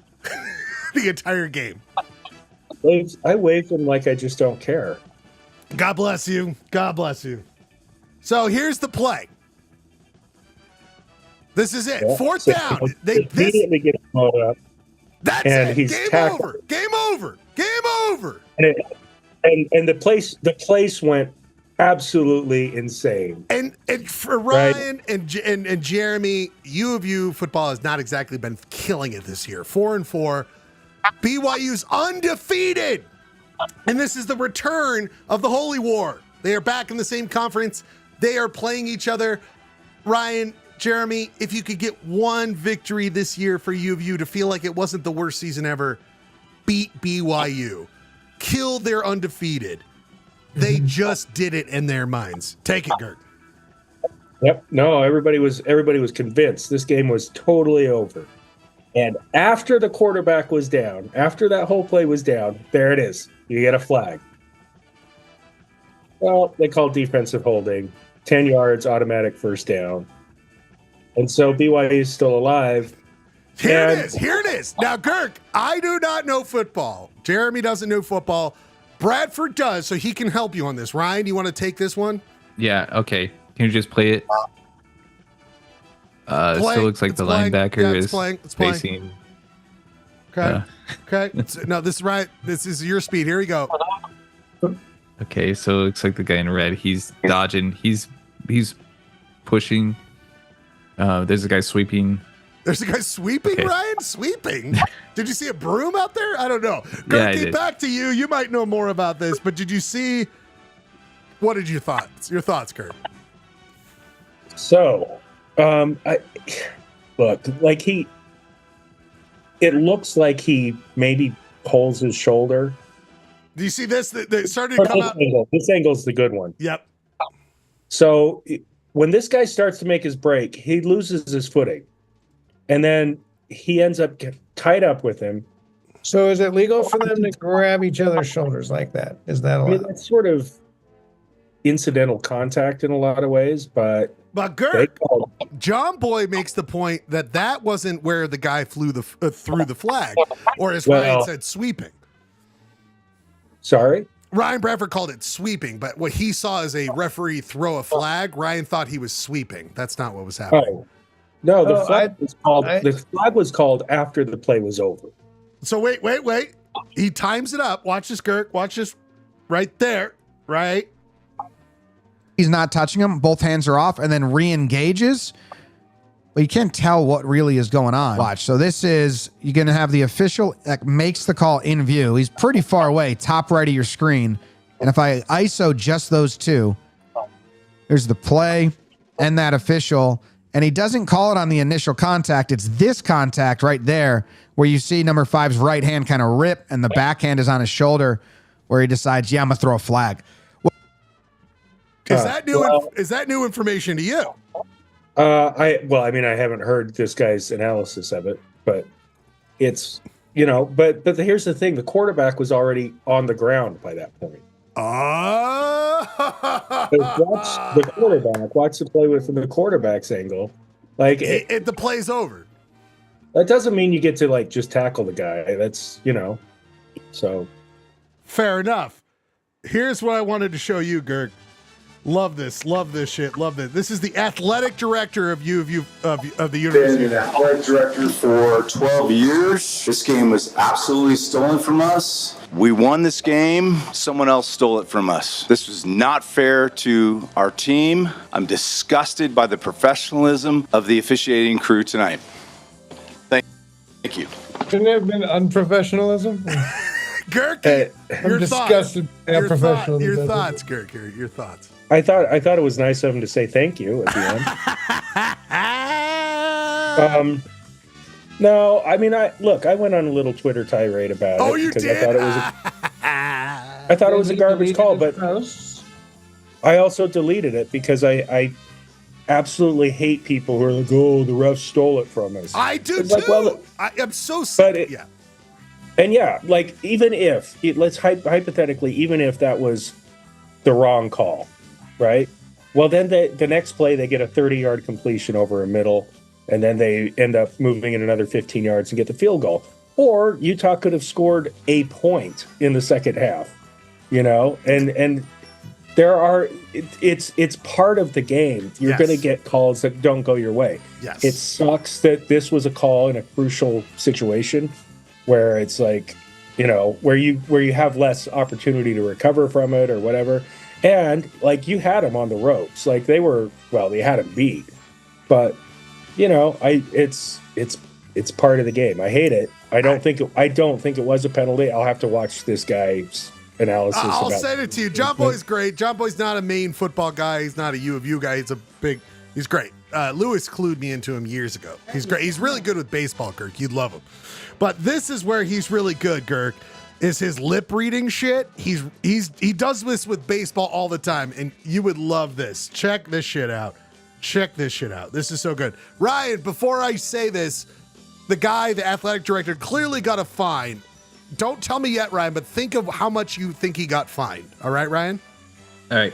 the entire game? I waved them like I just don't care. God bless you. God bless you. So here's the play. This is it. Yeah. 4th down. They immediately get blown up. That's and it. He's Game tackled. over. Game over. Game over. And the place went absolutely insane. And for Ryan and Jeremy, U of U football has not exactly been killing it this year. 4-4. BYU's undefeated. And this is the return of the Holy War. They are back in the same conference. They are playing each other. Ryan, Jeremy, if you could get one victory this year for U of U to feel like it wasn't the worst season ever, beat BYU. Kill their undefeated. They just did it in their minds. Take it, Gert. Yep. No, everybody was convinced this game was totally over. And after the quarterback was down, after that whole play was down, there it is. You get a flag. Well, they called defensive holding, 10 yards, automatic first down. And so BYU is still alive. Here it is. Now, Girk, I do not know football. Jeremy doesn't know football. Bradford does, so he can help you on this. Ryan, you want to take this one? Yeah, okay. Can you just play it? It still looks like the linebacker is facing. Okay. Okay. No, this is right. This is your speed. Here we go. Okay, so it looks like the guy in red. He's dodging. He's pushing. There's a guy sweeping. There's a guy sweeping, okay. Ryan? Sweeping? Did you see a broom out there? I don't know. Gertie, back to you. You might know more about this, but did you see? What did you thoughts? Your thoughts, Kurt? So, it looks like he maybe pulls his shoulder. Do you see this? That started to come out. This angle's the good one. Yep. So when this guy starts to make his break, he loses his footing. And then he ends up tied up with him. So is it legal for them to grab each other's shoulders like that? Is that allowed? That's sort of incidental contact in a lot of ways, but Gert, John Boy makes the point that wasn't where the guy threw the flag, or as Ryan said, sweeping. Sorry? Ryan Bradford called it sweeping, but what he saw as a referee throw a flag, Ryan thought he was sweeping. That's not what was happening. Oh. No, the flag was called after the play was over. So wait. He times it up. Watch this, Kirk. Watch this right there. Right. He's not touching him. Both hands are off and then re-engages. Well, you can't tell what really is going on. Watch. So this is, you're going to have the official that makes the call in view. He's pretty far away, top right of your screen. And if I ISO just those two, there's the play and that official. And he doesn't call it on the initial contact. It's this contact right there where you see number 5's right hand kind of rip and the backhand is on his shoulder where he decides, I'm going to throw a flag. Is that new information to you? I haven't heard this guy's analysis of it, but it's, but here's the thing. The quarterback was already on the ground by that point. Watch the quarterback. Watch the play from the quarterback's angle. Like the play's over. That doesn't mean you get to just tackle the guy. That's so. Fair enough. Here's what I wanted to show you, Gert. Love this shit. Love this. This is the athletic director of the Been university. an athletic director for 12 years. This game was absolutely stolen from us. We won this game. Someone else stole it from us. This was not fair to our team. I'm disgusted by the professionalism of the officiating crew tonight. Thank you. Shouldn't it have been unprofessionalism? Gurky, I'm your disgusted by how professional your this is. thoughts, Gurky, your thoughts. I thought it was nice of him to say thank you at the end. No, I mean, I went on a little Twitter tirade about it you because did? I thought it was a garbage call, but I also deleted it because I absolutely hate people who are like, "Oh, the refs stole it from us." I do It's too. like, well, I am so sick. Yeah. And yeah, like even if let's hypothetically, even if that was the wrong call, right? Well, then the next play they get a 30-yard completion over a middle, and then they end up moving it another 15 yards and get the field goal. Or Utah could have scored a point in the second half, and there are it's part of the game. You're going to get calls that don't go your way. Yes. It sucks that this was a call in a crucial situation where it's like, where you have less opportunity to recover from it or whatever. And like you had them on the ropes, like they had them beat, but it's part of the game. I hate it. I don't think it was a penalty. I'll have to watch this guy's analysis. I'll send it to you. John Boy's great. John Boy's not a main football guy. He's not a U of U guy. He's great. Lewis clued me into him years ago. He's great. He's really good with baseball, Girk. You'd love him. But this is where he's really good, Girk, is his lip reading shit. He does this with baseball all the time, and you would love this. Check this shit out. This is so good. Ryan, before I say this, the athletic director, clearly got a fine. Don't tell me yet, Ryan, but think of how much you think he got fined. All right, Ryan? All right.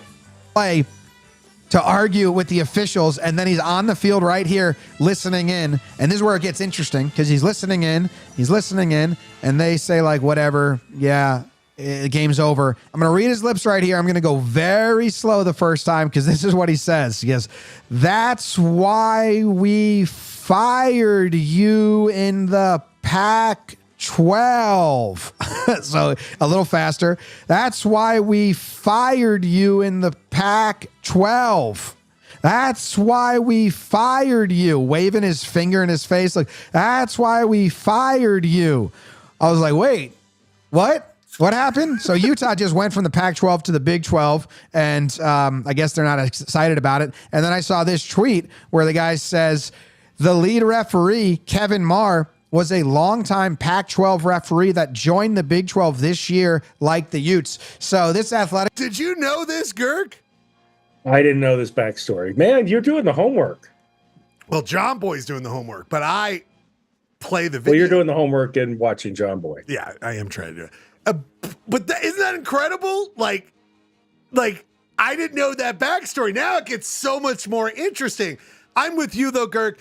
Play to argue with the officials, and then he's on the field right here listening in. And this is where it gets interesting because he's listening in, and they say like, whatever, yeah, the game's over. I'm going to read his lips right here. I'm going to go very slow the first time because this is what he says. He goes, "That's why we fired you in the Pac-12." So a little faster. "That's why we fired you in the Pac-12. That's why we fired you." Waving his finger in his face like, "That's why we fired you." I was like, wait, what? What happened? So Utah just went from the Pac-12 to the Big 12, and I guess they're not excited about it. And then I saw this tweet where the guy says, the lead referee, Kevin Marr, was a longtime Pac-12 referee that joined the Big 12 this year, like the Utes. So this athletic... Did you know this, Girk? I didn't know this backstory. Man, you're doing the homework. Well, John Boy's doing the homework, but I play the video. Well, you're doing the homework and watching John Boy. Yeah, I am trying to do it. But isn't that incredible? Like I didn't know that backstory. Now it gets so much more interesting. I'm with you though, Girk.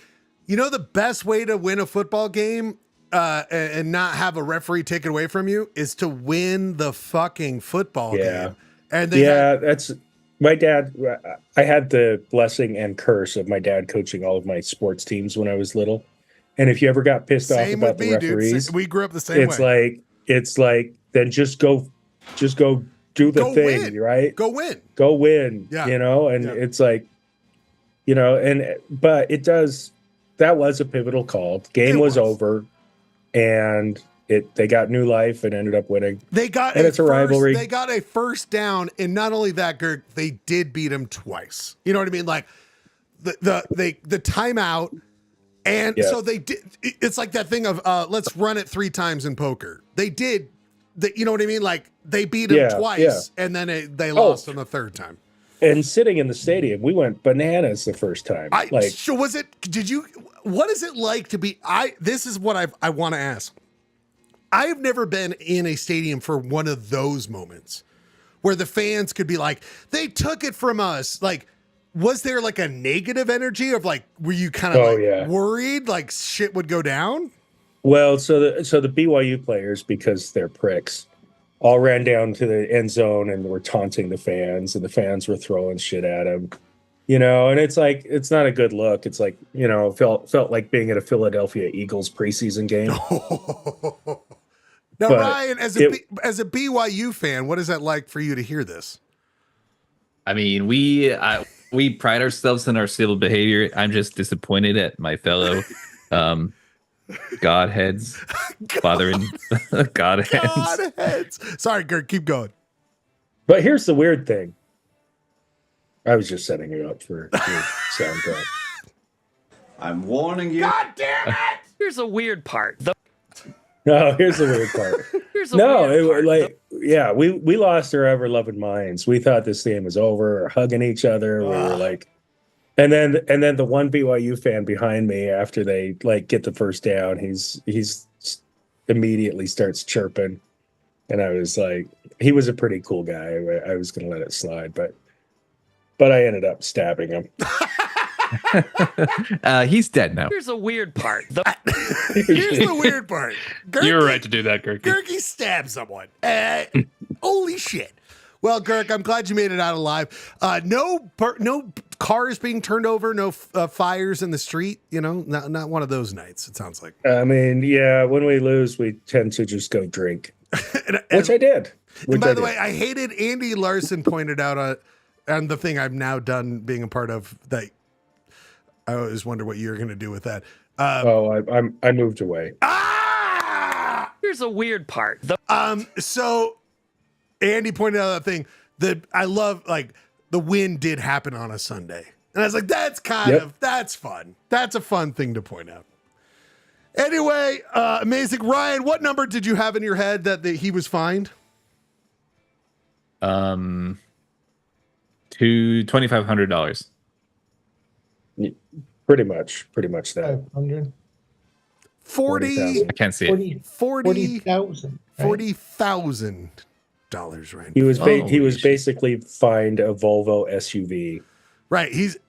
You know the best way to win a football game and not have a referee take it away from you is to win the fucking football game. And that's my dad. I had the blessing and curse of my dad coaching all of my sports teams when I was little. And if you ever got pissed off about the referees, dude. We grew up the same way. It's like then just go do the thing, win. right? Go win. Yeah. It's like, but it does. That was a pivotal call. The game was over, and they got new life and ended up winning. It's a rivalry. They got a first down, and not only that, Girk, they did beat him twice. You know what I mean? Like the timeout, and so they did. It's like that thing of let's run it 3 times in poker. They did. You know what I mean? Like they beat him twice, and then they lost him the third time. And sitting in the stadium, we went bananas the first time. So was it? What is it like to be? This is what I want to ask. I have never been in a stadium for one of those moments where the fans could be like, "They took it from us." Like, was there like a negative energy of like, were you kind of worried like shit would go down? Well, so the BYU players, because they're pricks, all ran down to the end zone and were taunting the fans, and the fans were throwing shit at him. And it's like, it's not a good look. It's like, felt like being at a Philadelphia Eagles preseason game. Now, But Ryan, as a BYU fan, what is that like for you to hear this? I mean, we pride ourselves in our civil behavior. I'm just disappointed at my fellow godheads, fathering godheads. Godheads. Sorry, Gert, keep going. But here's the weird thing. I was just setting you up for sound drop. I'm warning you. God damn it! Here's a weird part. No, here's the weird part. We lost our ever loving minds. We thought this game was over, or hugging each other. We were like, and then the one BYU fan behind me, after they get the first down, he's immediately starts chirping, and I was like, he was a pretty cool guy. I was gonna let it slide, but I ended up stabbing him. He's dead now. Here's a weird part. Here's the weird part. You were right to do that, Gurky. Gurky stabbed someone. Holy shit. Well, Gurk, I'm glad you made it out alive. No cars being turned over, no fires in the street. Not one of those nights, it sounds like. I mean, yeah, when we lose, we tend to just go drink, which I did. And by the way, I hated Andy Larson pointed out on the thing I've now done being a part of that. I always wonder what you're going to do with that. I moved away. Here's a weird part. So Andy pointed out that thing that I love, like the win did happen on a Sunday. And I was like, that's that's fun. That's a fun thing to point out. Anyway, amazing. Ryan, what number did you have in your head that he was fined? To $2,500. Pretty much that. 500. 40. I can't see it. $40,000. $40,000, right? He was basically fined a Volvo SUV. Right. He's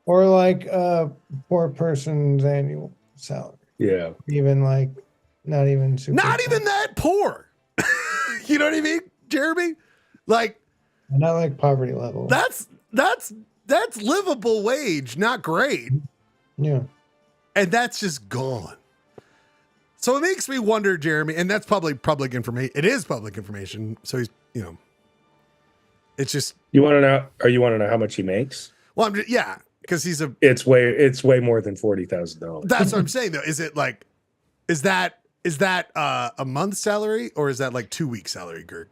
Or like a poor person's annual salary. Yeah. Even like not even super. not even that poor. You know what I mean, Jeremy? Like, not like poverty level. That's livable wage, not great. Yeah. And that's just gone. So it makes me wonder, Jeremy, and that's public information. It is public information. So he's, it's just. You want to know? Or you want to know how much he makes? Well, because he's a. It's way more than $40,000. That's what I'm saying, though. Is it like, is that a month's salary or is that like 2 weeks salary, Gert?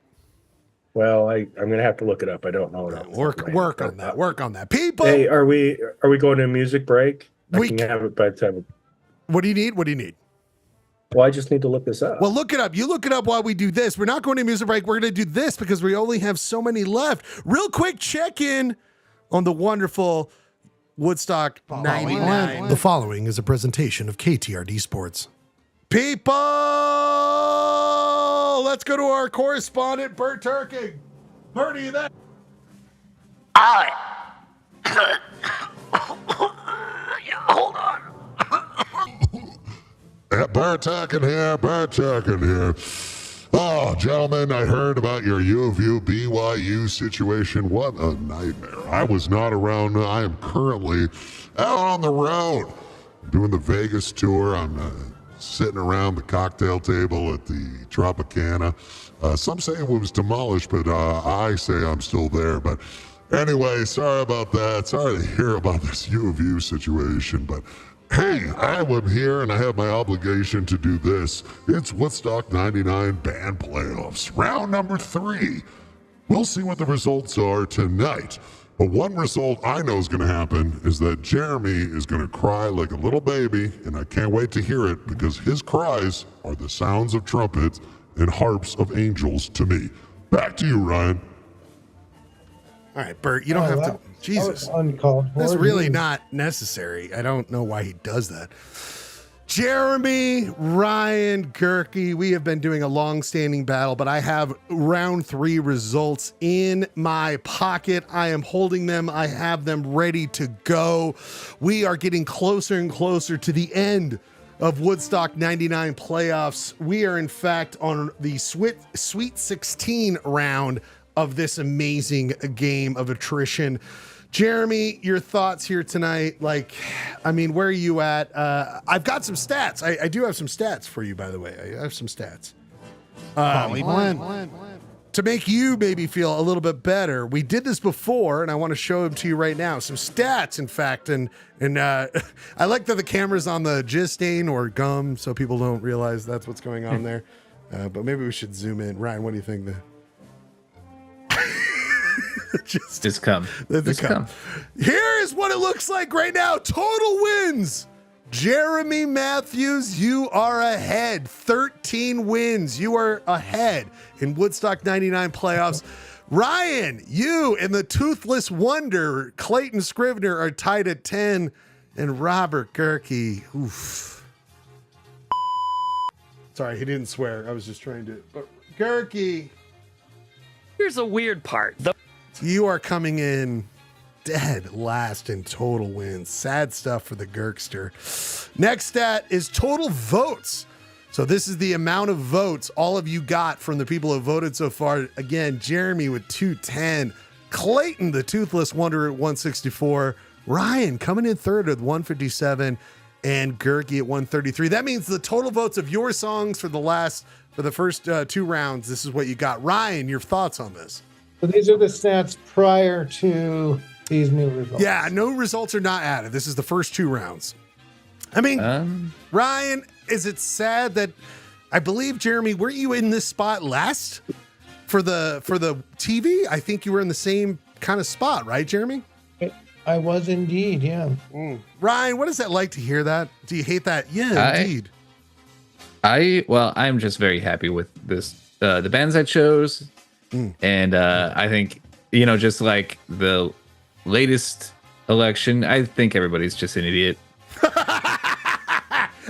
Well, I'm gonna have to look it up. I don't know. Work on that. Work on that. People. Hey, are we going to a music break? I can have it by the time. What do you need? Well, I just need to look this up. Well, look it up. You look it up while we do this. We're not going to music break. We're going to do this because we only have so many left. Real quick check-in on the wonderful Woodstock 99. The following is a presentation of KTRD Sports. People, let's go to our correspondent, Bert Turking. Bert, are you there? Hold on. Bert Turkin here. Oh, gentlemen, I heard about your U of U BYU situation. What a nightmare. I was not around. I am currently out on the road doing the Vegas tour. I'm sitting around the cocktail table at the Tropicana. Some say it was demolished, but I say I'm still there. But anyway, sorry about that. Sorry to hear about this U of U situation, but hey, I am here and I have my obligation to do this. It's Woodstock 99 band playoffs, round number 3. We'll see what the results are tonight. But one result I know is going to happen is that Jeremy is going to cry like a little baby, and I can't wait to hear it because his cries are the sounds of trumpets and harps of angels to me. Back to you, Ryan. All right, Bert, you don't have to. Jesus. That's really not necessary. I don't know why he does that. Jeremy, Ryan, Gurky, we have been doing a long-standing battle, but I have round 3 results in my pocket. I am holding them. I have them ready to go. We are getting closer and closer to the end of Woodstock 99 playoffs. We are, in fact, on the Sweet 16 round of this amazing game of attrition. Jeremy, your thoughts here tonight? Like, I mean, where are you at? I've got some stats. I do have some stats for you, by the way. I have some stats. To make you maybe feel a little bit better, we did this before, and I want to show them to you right now. Some stats, in fact, and I like that the camera's on the jizz stain or gum, so people don't realize that's what's going on there. But maybe we should zoom in. Ryan, what do you think? Just come. Here is what it looks like right now. Total wins. Jeremy Matthews, you are ahead. 13 wins. You are ahead in Woodstock 99 playoffs. Ryan, you and the Toothless Wonder, Clayton Scrivener, are tied at 10. And Robert Gerke, oof. Sorry, he didn't swear. I was just trying to. But Gerke. Here's a weird part. You are coming in dead last in total wins. Sad stuff for the Gerkster. Next stat is total votes. So this is the amount of votes all of you got from the people who have voted so far. Again, Jeremy with 210. Clayton, the Toothless Wonder, at 164. Ryan coming in third at 157. And Gerke at 133. That means the total votes of your songs for the first two rounds, this is what you got. Ryan, your thoughts on this? So these are the stats prior to these new results. Yeah, no results are not added. This is the first two rounds. I mean, Ryan, is it sad that I believe, Jeremy, weren't you in this spot last for the TV? I think you were in the same kind of spot, right, Jeremy? I was indeed, yeah. Ryan, what is that like to hear that? Do you hate that? Yeah, indeed. I'm just very happy with this. The bands I chose, and I think, just like the latest election, I think everybody's just an idiot.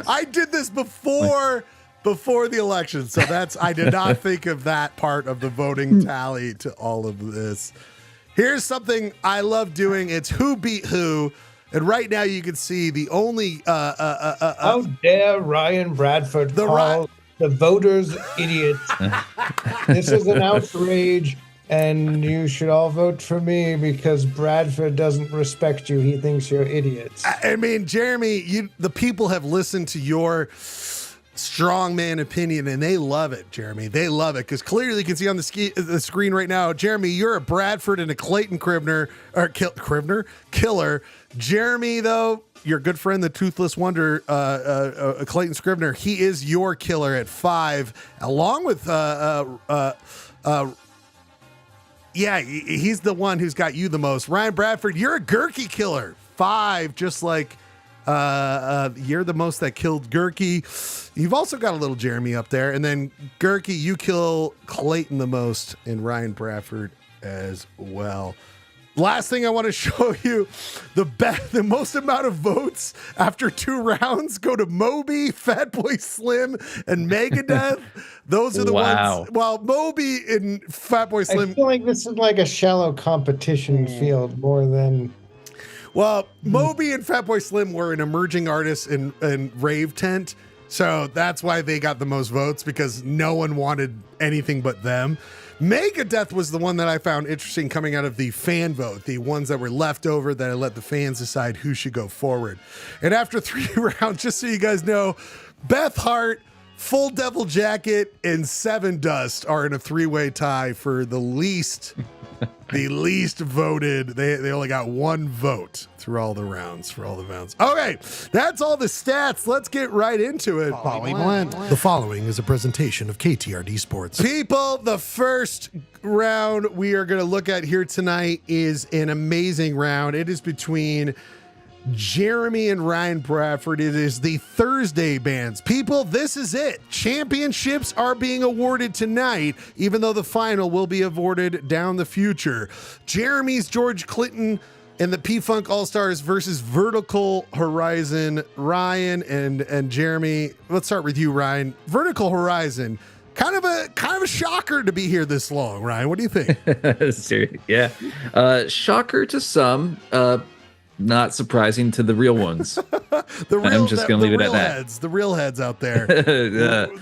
I did this before the election, so I did not think of that part of the voting tally to all of this. Here's something I love doing. It's who beat who. And right now you can see the only how dare Ryan Bradford call the voters idiots. This is an outrage, and you should all vote for me because Bradford doesn't respect you. He thinks you're idiots. I mean, Jeremy, the people have listened to your strongman opinion, and they love it, Jeremy. They love it because clearly you can see on the screen right now, Jeremy, you're a Bradford and a Clayton killer. Jeremy, though, your good friend, the Toothless Wonder, Clayton Scrivener, he is your killer at 5, along with he's the one who's got you the most. Ryan Bradford, you're a Gerke killer, 5, just like you're the most that killed Gerke. You've also got a little Jeremy up there, and then Gerke, you kill Clayton the most, and Ryan Bradford as well. Last thing I want to show you, the most amount of votes after 2 rounds go to Moby, Fatboy Slim, and Megadeth. Those are the ones. Well, Moby and Fatboy Slim. I feel like this is like a shallow competition field more than. Well, Moby and Fatboy Slim were an emerging artist in rave tent, so that's why they got the most votes, because no one wanted anything but them. Megadeth was the one that I found interesting coming out of the fan vote, the ones that were left over that I let the fans decide who should go forward. And after 3 rounds, just so you guys know, Beth Hart, Full Devil Jacket, and Seven Dust are in a 3-way tie for the least voted. They only got 1 vote through all the rounds for all the rounds. Okay, that's all the stats. Let's get right into it. The following is a presentation of KTRD Sports. People, the first round we are going to look at here tonight is an amazing round. It is between Jeremy and Ryan Bradford. It is the Thursday bands. People, this is it. Championships are being awarded tonight, even though the final will be awarded down the future. Jeremy's George Clinton and the P-Funk All-Stars versus Vertical Horizon. Ryan and Jeremy, let's start with you, Ryan. Vertical Horizon, kind of a shocker to be here this long. Ryan, what do you think? Yeah. Shocker to some. not surprising to the real ones. I'm just gonna leave it at that. The real heads out there.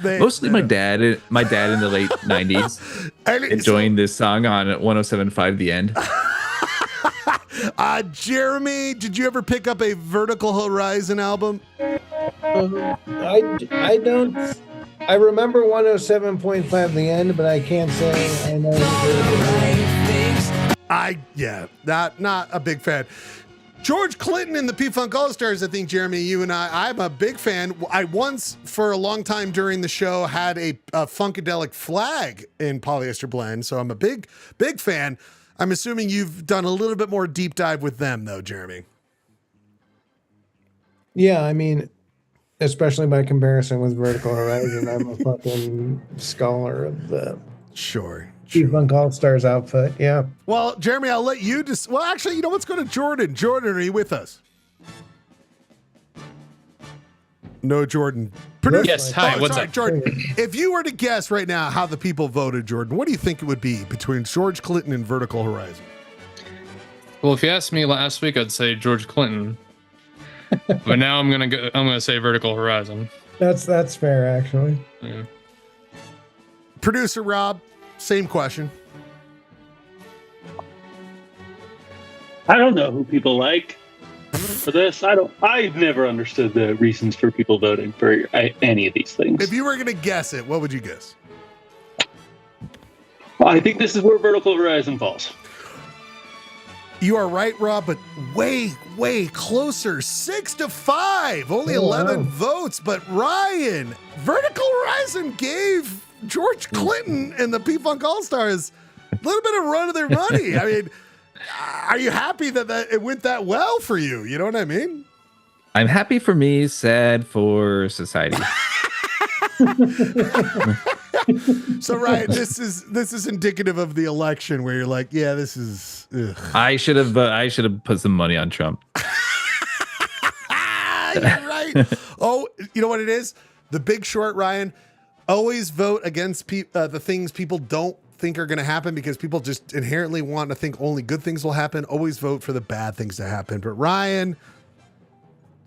Mostly my dad in the late 90s enjoying this song on 107.5 The End. Jeremy, did you ever pick up a Vertical Horizon album? I don't. I remember 107.5 The End, but I can't say I know. Not a big fan. George Clinton and the P-Funk All-Stars, I think, Jeremy, you and I'm a big fan. I once, for a long time during the show, had a Funkadelic flag in Polyester Blend, so I'm a big fan. I'm assuming you've done a little bit more deep dive with them, though, Jeremy. Yeah, I mean, especially by comparison with Vertical Horizon, I'm a fucking scholar of the P-Funk All-Stars outfit, yeah. Well, Jeremy, I'll let you well, actually, you know, let's go to Jordan. Jordan, are you with us? No, Jordan. Yes, hi, what's up? Jordan, if you were to guess right now how the people voted, Jordan, what do you think it would be between George Clinton and Vertical Horizon? Well, if you asked me last week, I'd say George Clinton. But now I'm gonna say Vertical Horizon. That's fair, actually. Yeah. Producer Rob, same question. I don't know who people like for this. I've never understood the reasons for people voting for any of these things. If you were going to guess it, what would you guess? I think this is where Vertical Horizon falls. You are right, Rob, but way closer. 6-5, only 11 votes. But Ryan, Vertical Horizon gave George Clinton and the P-Funk All-Stars a little bit of run of their money. I mean, are you happy that it went that well for you? You know what I mean? I'm happy for me, sad for society. So Ryan, this is indicative of the election where you're like, yeah, this is. Ugh. I should have put some money on Trump. You're right. Oh, you know what it is? The Big Short, Ryan. Always vote against the things people don't think are going to happen because people just inherently want to think only good things will happen. Always vote for the bad things to happen. But Ryan,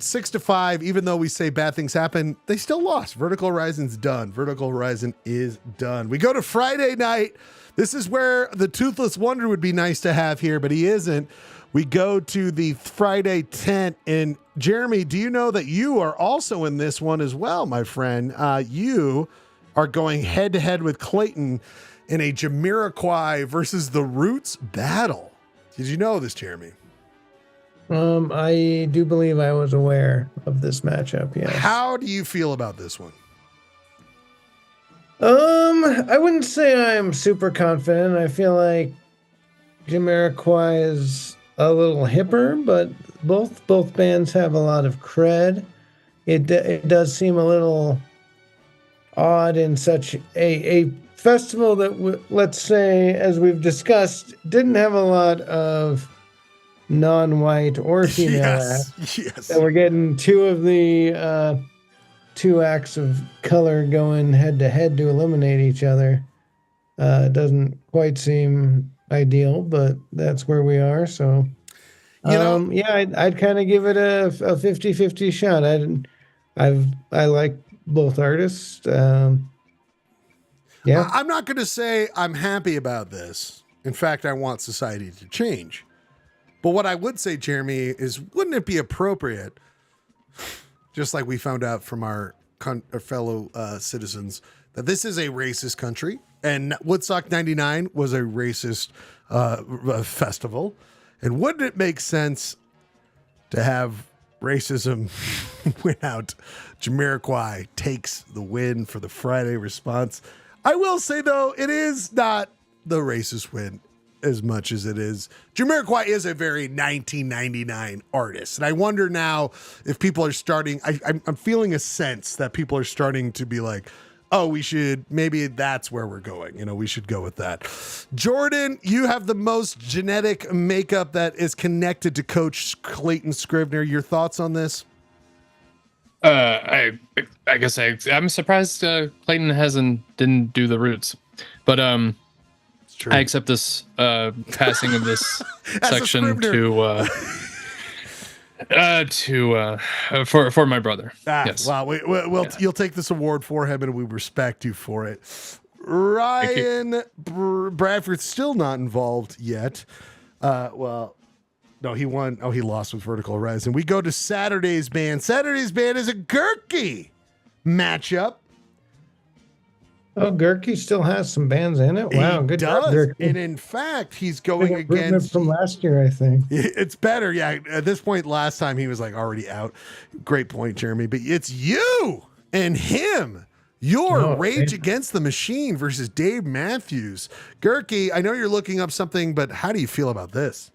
6-5, even though we say bad things happen, they still lost. Vertical Horizon's done. Vertical Horizon is done. We go to Friday night. This is where the Toothless Wonder would be nice to have here, but he isn't. We go to the Friday tent. And Jeremy, do you know that you are also in this one as well, my friend? You are going head to head with Clayton in a Jamiroquai versus the Roots battle. Did you know this, Jeremy? I do believe I was aware of this matchup, yes. How do you feel about this one? I wouldn't say I'm super confident. I feel like Jamiroquai is a little hipper, but both bands have a lot of cred. It does seem a little odd in such a festival that, let's say, as we've discussed, didn't have a lot of non-white or female acts. Yes. And we're getting two of the two acts of color going head to head to eliminate each other. It doesn't quite seem ideal, but that's where we are. So, I'd kind of give it a 50-50 shot. I like both artists. I'm not going to say I'm happy about this. In fact, I want society to change. But what I would say, Jeremy, is wouldn't it be appropriate, just like we found out from our fellow citizens, that this is a racist country and Woodstock 99 was a racist festival? And wouldn't it make sense to have racism win out? Jamiroquai takes the win for the Friday response. I will say, though, it is not the racist win as much as it is. Jamiroquai is a very 1999 artist. And I wonder now if people are starting, I'm feeling a sense that people are starting to be like, oh, maybe that's where we're going. We should go with that. Jordan, you have the most genetic makeup that is connected to Coach Clayton Scrivener. Your thoughts on this? I guess I'm surprised Clayton didn't do the Roots, but I accept this passing of this section to For my brother. Yes. Wow. You'll take this award for him, and we respect you for it. Ryan Bradford's still not involved yet. No, he won. Oh, he lost with Vertical Horizon. We go to Saturday's band. Saturday's band is a Gurky matchup. Oh, Gurky still has some bands in it. Wow, good job, Gurky. And in fact, he's going against from last year, I think. It's better. Yeah. At this point, last time he was like already out. Great point, Jeremy. But it's you and him. Your Rage Against the Machine versus Dave Matthews. Gurky, I know you're looking up something, but how do you feel about this?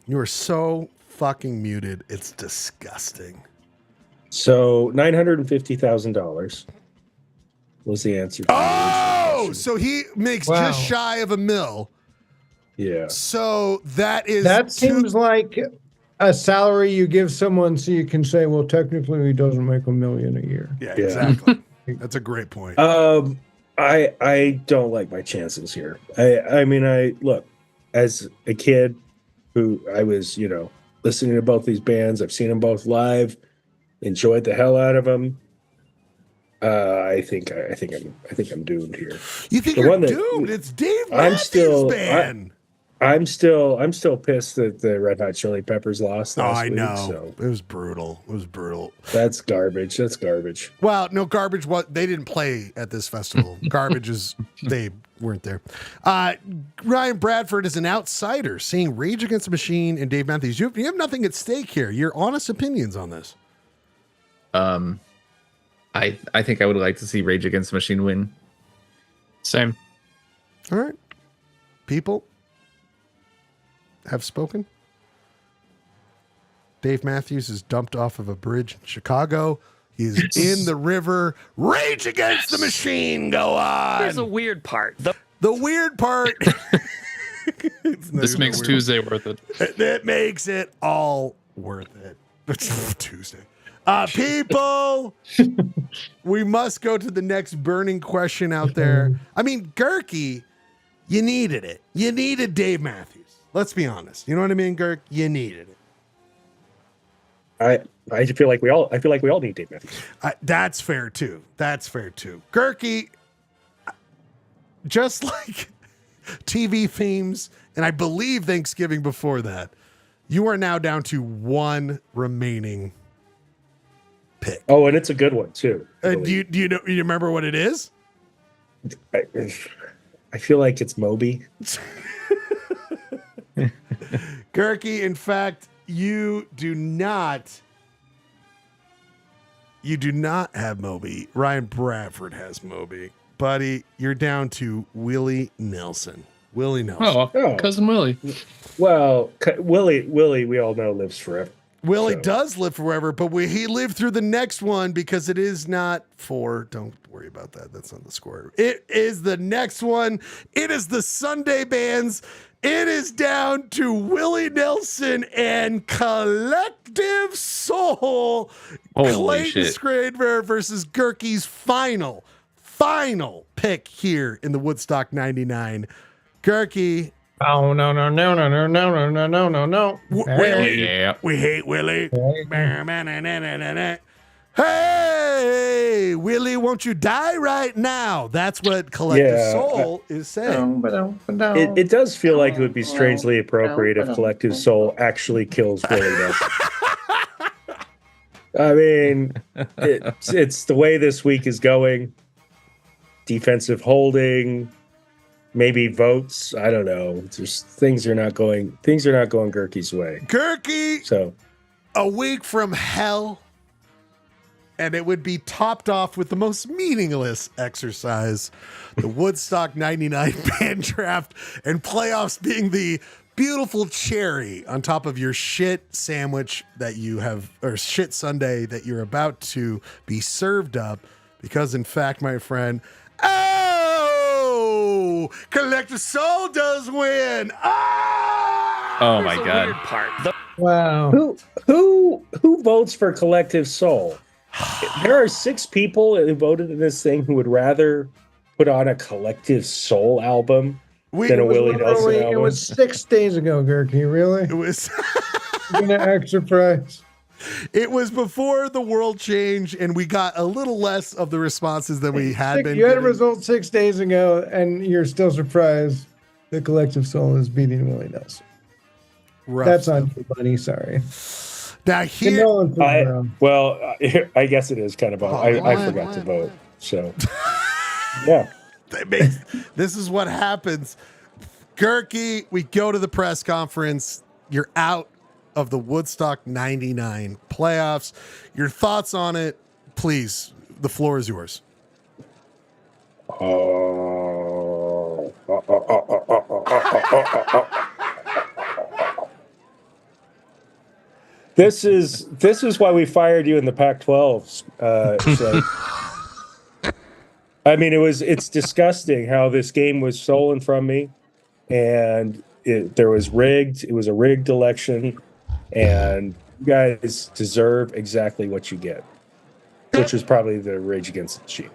You are so fucking muted. It's disgusting. So $950,000 was the answer. Oh, so he makes just shy of $1 million. Yeah. So that seems like a salary you give someone so you can say, well, technically he doesn't make $1 million a year. Yeah, exactly. That's a great point. I don't like my chances here. I mean, look, as a kid who I was, listening to both these bands, I've seen them both live. Enjoyed the hell out of them. I think I'm doomed here. You think you're doomed? It's Dave Matthews Band. I'm still pissed that the Red Hot Chili Peppers lost last week. know. So. It was brutal. That's garbage. Well, no, garbage. They didn't play at this festival. Garbage is they weren't there. Ryan Bradford is an outsider, seeing Rage Against the Machine and Dave Matthews. You have nothing at stake here. Your honest opinions on this. I think I would like to see Rage Against the Machine win. Same. All right. People have spoken. Dave Matthews is dumped off of a bridge in Chicago. He's in the river. Rage Against the Machine. Go on. Here's a weird part. The weird part. This makes Tuesday worth it. That makes it all worth it. Tuesday. People, we must go to the next burning question out there. I mean, Gurky, you needed it. You needed Dave Matthews. Let's be honest. You know what I mean, Gurk? You needed it. I feel like we all need Dave Matthews. That's fair too. Gurky, just like TV themes, and I believe Thanksgiving before that, you are now down to one remaining pick. Oh, and it's a good one too. Do you remember what it is? I feel like it's Moby. Gurky, in fact, you do not have Moby. Ryan Bradford has Moby. Buddy, you're down to Willie Nelson. Oh, cousin Willie. Well, Willie, we all know lives forever. Willie does live forever, but he lived through the next one because it is not 4. Don't worry about that. That's not the score. It is the next one. It is the Sunday bands. It is down to Willie Nelson and Collective Soul. Clayton Scraver versus Gurky's final pick here in the Woodstock 99. Gurky. Oh, no. Willie. Yeah. We hate Willie. Hey, Willie, won't you die right now? That's what Collective Soul is saying. It does feel like it would be strangely appropriate if Collective Soul actually kills Willie Nelson. I mean, it's the way this week is going. Defensive holding, maybe votes. I don't know. Things are not going Gurky's way. Gurky. So a week from hell. And it would be topped off with the most meaningless exercise, the Woodstock 99 band draft and playoffs being the beautiful cherry on top of your shit sandwich that you have, or shit sundae that you're about to be served up. Because in fact, my friend, Collective Soul does win. Oh my God. Wow. Who votes for Collective Soul? There are 6 people who voted in this thing who would rather put on a Collective Soul album than a Willie Nelson album. It was 6 days ago, Gurky. Really? It was. You're gonna act surprised. It was before the world changed, and we got a little less of the responses than we had been. You had a getting. result 6 days ago, and you're still surprised the Collective Soul is beating Willie Nelson. Rough That's stuff. on you, buddy. Sorry. Now here, Condolences, bro. I guess it is kind of. I forgot to vote. So, yeah. This is what happens. Gurky, we go to the press conference. You're out of the Woodstock 99 playoffs. Your thoughts on it, please. The floor is yours. This is why we fired you in the Pac-12. So. I mean, it's disgusting how this game was stolen from me, and there was rigged. It was a rigged election, and you guys deserve exactly what you get, which was probably the Rage Against the Machine.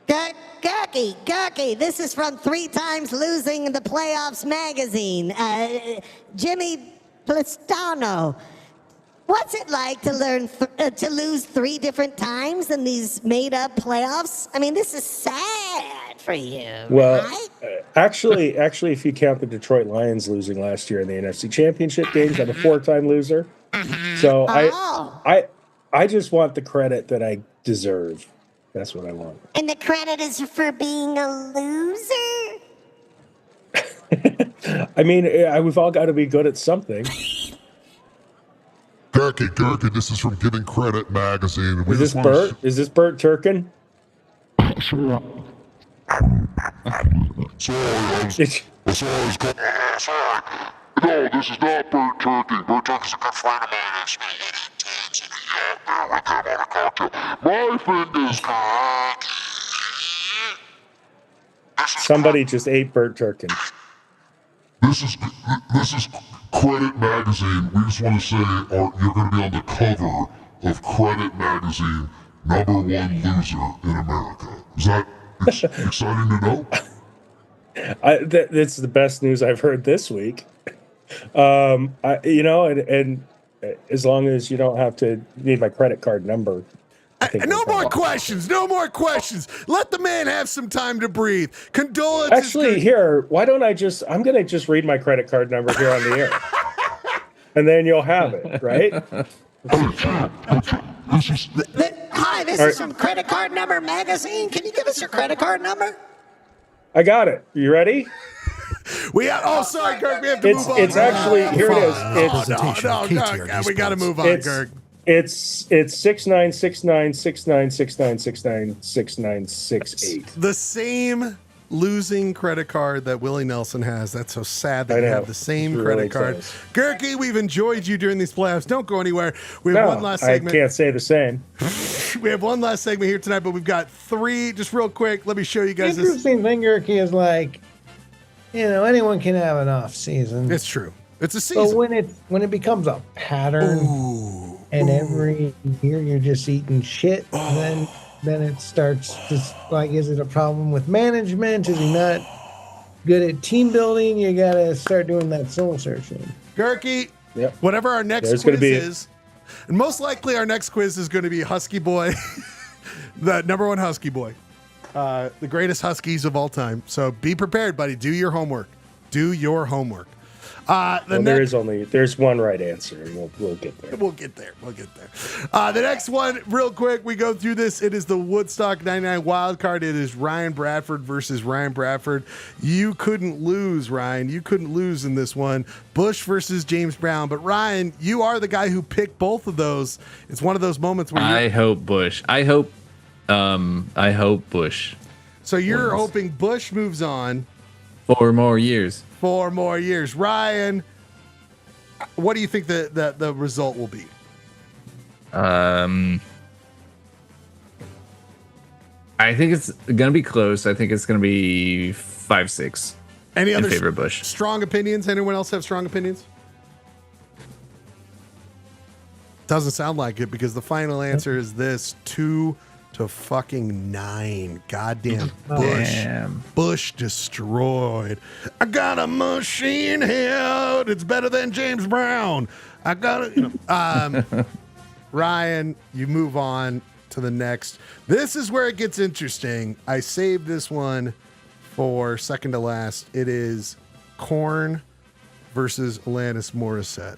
Gurky, this is from 3 Times Losing in the Playoffs magazine. Jimmy Plistano. What's it like to learn to lose 3 different times in these made-up playoffs? I mean, this is sad for you. Well, right? actually, if you count the Detroit Lions losing last year in the NFC Championship games, I'm a 4-time loser. So I just want the credit that I deserve. That's what I want. And the credit is for being a loser? I mean, we've all got to be good at something. Gurky, this is from Giving Credit magazine. Is this Bert? Is this Bert Turkin? Sorry, no, this is not Bert Turkin. Bert Turkin's a good friend of mine. That's me. Out there with him on a cocktail. My friend is Somebody just ate Bert Turkin. This is Credit magazine. We just want to say you're going to be on the cover of Credit magazine, #1 loser in America. Is that exciting to know? That's the best news I've heard this week. And as long as you don't have to need my credit card number. No more questions. Let the man have some time to breathe. Condolences. Actually, here, why don't I'm going to just read my credit card number here on the air. And then you'll have it, right? Hi, this is from Credit Card Number Magazine. Can you give us your credit card number? I got it. You ready? Sorry, Kirk. We have to move on. It's actually, here it is. We got to move on, Kirk. It's 69696969696968. The same losing credit card that Willie Nelson has. That's so sad that you have the same credit card. Gurky, we've enjoyed you during these playoffs. Don't go anywhere. We have one last segment. I can't say the same. We have one last segment here tonight, but we've got 3. Just real quick, let me show you guys The this. interesting thing, Gurky, is like, anyone can have an off season. It's true. It's a season. But when it becomes a pattern, and every year you're just eating shit, then it starts just like, is it a problem with management? Is he not good at team building? You got to start doing that soul searching. Gurky, whatever our next quiz is, and most likely our next quiz is going to be Husky Boy, the #1 Husky Boy, the greatest Huskies of all time. So be prepared, buddy. Do your homework. There's one right answer, and we'll get there. We'll get there. The next one, real quick, we go through this. It is the Woodstock 99 wild card. It is Ryan Bradford versus Ryan Bradford. You couldn't lose, Ryan. You couldn't lose in this one. Bush versus James Brown. But Ryan, you are the guy who picked both of those. It's one of those moments where I hope Bush. I hope Bush. So you're hoping Bush moves on 4 more years. 4 more years. Ryan, what do you think the result will be? I think it's going to be close. I think it's going to be 5-6. Any other in favor of Bush? Strong opinions? Anyone else have strong opinions? Doesn't sound like it, because the final answer is this: 2 to fucking 9. Goddamn Bush. Damn. Bush destroyed. I got a machine head. It's better than James Brown. I got it. Ryan, you move on to the next. This is where it gets interesting. I saved this one for second to last. It is Korn versus Alanis Morissette.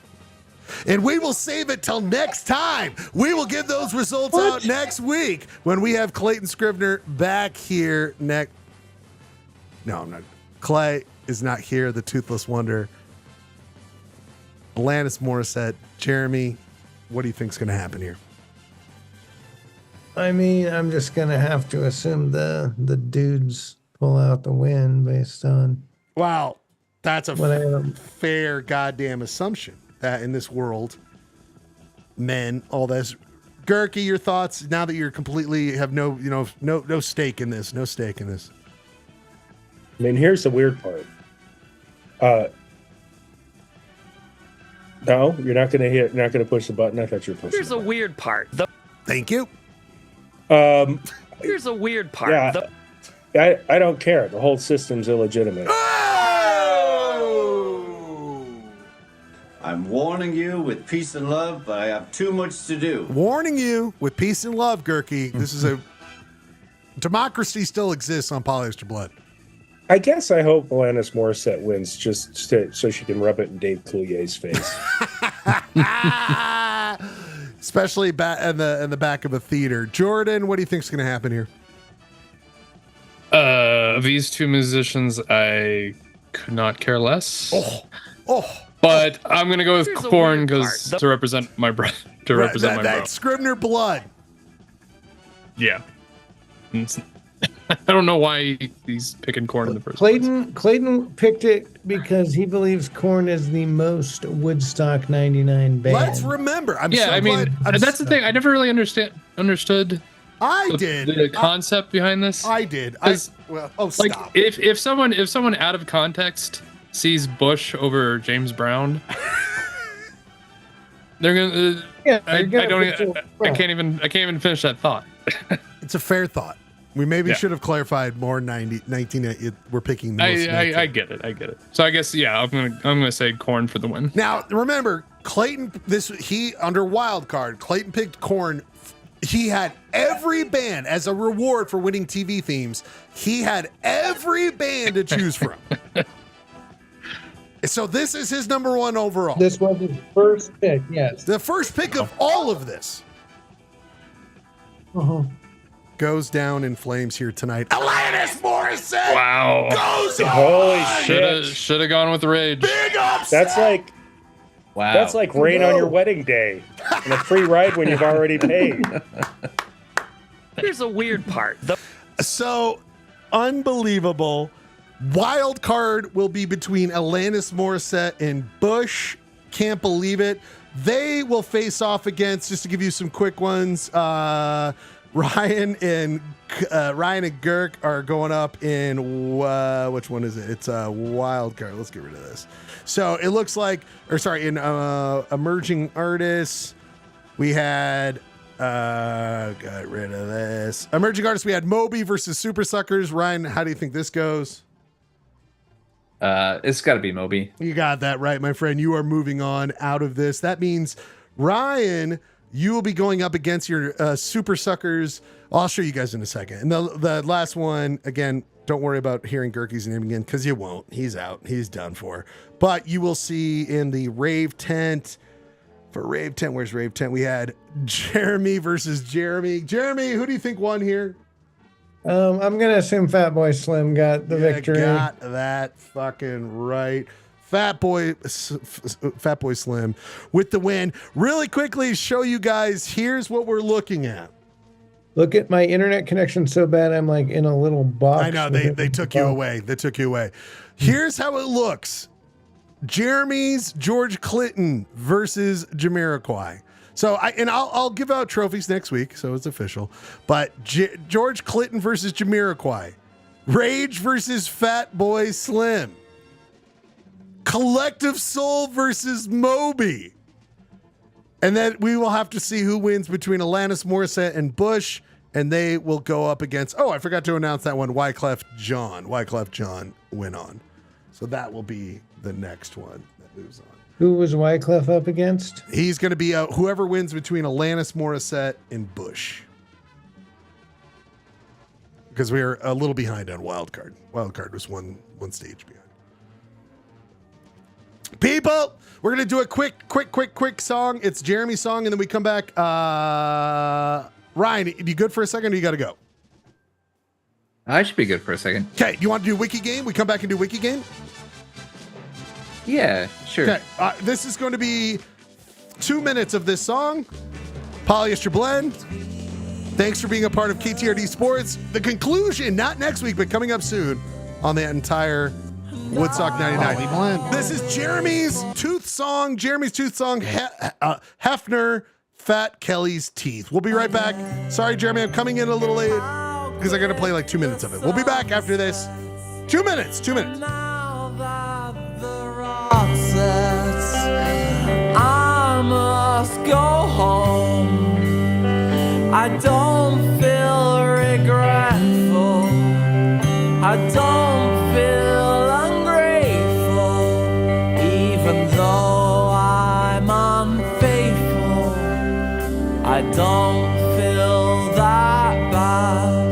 And we will save it till next time. We will give those results out next week when we have Clayton Scrivener back here next. No, I'm not. Clay is not here, the Toothless Wonder. Alanis Morissette. Jeremy, what do you think's going to happen here? I mean, I'm just gonna have to assume the dudes pull out the win based on. Wow, that's a fair goddamn assumption that in this world, men, all this. Gurky, your thoughts now that you're completely have no stake in this, no stake in this. I mean, here's the weird part. No, you're not gonna hit. You're not gonna push the button. I thought you were pushing. Here's a weird part. Thank you. Here's a weird part. Yeah, I don't care. The whole system's illegitimate. I'm warning you with peace and love, but I have too much to do. Warning you with peace and love, Gurky. This is a democracy still exists on Polyester Blood. I guess I hope Alanis Morissette wins just so she can rub it in Dave Coulier's face. Especially in the back of a theater. Jordan, what do you think's going to happen here? These two musicians, I could not care less. But I'm gonna go with Korn because to represent my brother. To represent my brother. Scrivener blood. Yeah. I don't know why he's picking Korn in the first Clayton picked it because he believes Korn is the most Woodstock 99 band. Let's remember. That's the thing. I never really understood. I did the concept behind this. I did. Stop. If someone out of context sees Bush over James Brown, they're gonna. I can't even finish that thought. It's a fair thought. We maybe should have clarified more. 19. We're picking. The most I get it. So I guess I'm gonna say Korn for the win. Now remember, Clayton. Under wild card, Clayton picked Korn. He had every band as a reward for winning TV themes. He had every band to choose from. So this is his number one overall. This was his first pick, yes. The first pick of all of this. Goes down in flames here tonight. Alanis Morissette! Wow. Goes on! Holy shit. Should have gone with Rage. Big upset! That's like... Wow. That's like rain on your wedding day and a free ride when you've already paid. Here's a weird part. So unbelievable. Wild card will be between Alanis Morissette and Bush. Can't believe it. They will face off against, just to give you some quick ones, Ryan and Gurk are going up in which one is it? It's a wild card. Let's get rid of this. So it looks like, in emerging artists, we had got rid of this. Emerging artists, we had Moby versus Super Suckers. Ryan, how do you think this goes? It's got to be Moby. You got that right, my friend. You are moving on out of this. That means Ryan, you will be going up against your Super Suckers. I'll show you guys in a second. And the last one, again, don't worry about hearing Gurky's name again because you won't. He's out. He's done for. But you will see in the Rave Tent. For Rave Tent, where's Rave Tent? We had Jeremy versus Jeremy. Jeremy, who do you think won here? I'm gonna assume Fatboy Slim got the victory. Got that fucking right. Fatboy Slim with the win. Really quickly show you guys. Here's what we're looking at. Look at my internet connection so bad I'm like in a little box. I know they took you away. They took you away. Here's how it looks. Jeremy's George Clinton versus Jamiroquai. So I'll give out trophies next week, so it's official. But George Clinton versus Jamiroquai, Rage versus Fatboy Slim, Collective Soul versus Moby, and then we will have to see who wins between Alanis Morissette and Bush, and they will go up against. Oh, I forgot to announce that one. Wyclef John. Wyclef John went on, so that will be the next one that moves on. Who was Wyclef up against? He's going to be whoever wins between Alanis Morissette and Bush. Because we are a little behind on Wildcard. Wildcard was one stage behind. People, we're going to do a quick song. It's Jeremy's song, and then we come back. Ryan, you good for a second, or you got to go? I should be good for a second. Okay, you want to do Wiki Game? We come back and do Wiki Game? Yeah, sure. Okay, this is going to be 2 minutes of this song. Polyester Blend. Thanks for being a part of KTRD Sports. The conclusion, not next week, but coming up soon on the entire Woodstock 99. This is Jeremy's Tooth Song. Hefner, Fat Kelly's Teeth. We'll be right back. Sorry, Jeremy, I'm coming in a little late because I got to play like 2 minutes of it. We'll be back after this. 2 minutes. I must go home. I don't feel regretful. I don't feel ungrateful, even though I'm unfaithful. I don't feel that bad.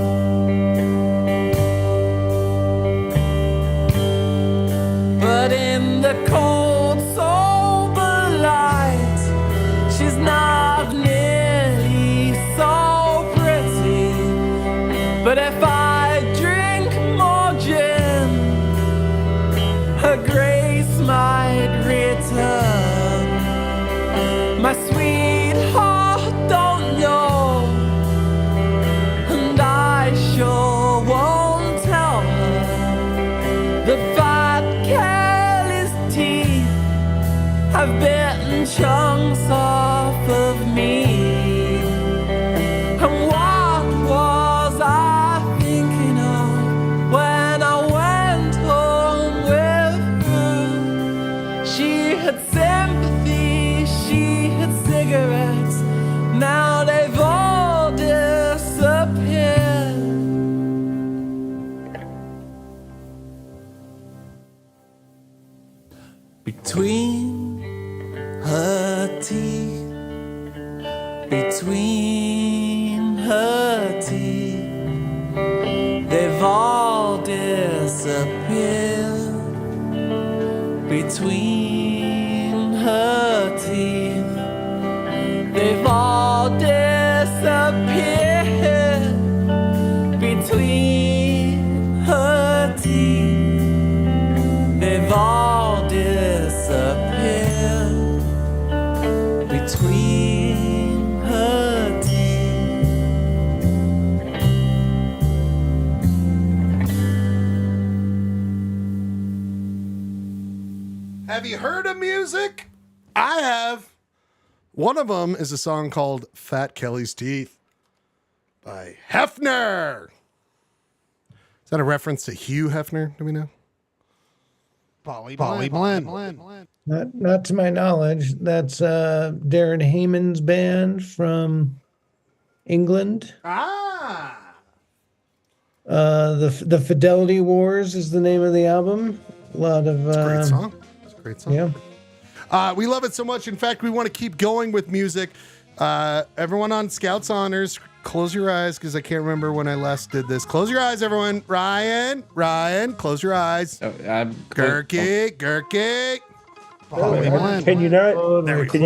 But in the cold, sober light, she's not nearly so pretty. But if I drink more gin, her grace might return. My sweetheart don't know, and I sure won't tell her. The fat Kelly's teeth have bitten chunks off of me. And what was I thinking of when I went home with her? She had sympathy, she had cigarettes, now they've all disappeared. Between her teeth, between her teeth, they've all disappeared. Between her teeth, they've all disappeared. Between her teeth, they've all disappeared. Between her teeth. Have you heard of music? I have. One of them is a song called Fat Kelly's Teeth by Hefner. Is that a reference to Hugh Hefner? Do we know? Poly Blend. Not to my knowledge. That's Darren Hayman's band from England. The Fidelity Wars is the name of the album. A lot of great song. It's a great song. Yeah. We love it so much. In fact, we want to keep going with music. Everyone on Scouts Honors, close your eyes because I can't remember when I last did this. Close your eyes, everyone. Ryan, close your eyes. Gurky. Can you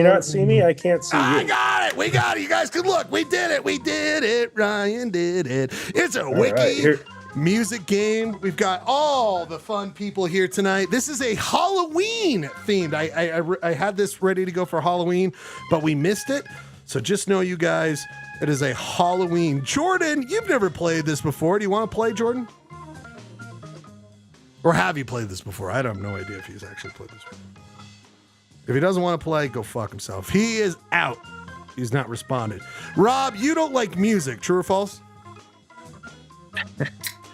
not see me? I can't see you. I got it. We got it. You guys can look. We did it. Ryan did it. It's a Wiki music game. We've got all the fun people here tonight. This is a Halloween themed. I had this ready to go for Halloween, but we missed it. So just know, you guys, it is a Halloween. Jordan, you've never played this before. Do you want to play, Jordan? Or have you played this before? I have no idea if he's actually played this before. If he doesn't want to play, go fuck himself. He is out. He's not responded. Rob, you don't like music, true or false?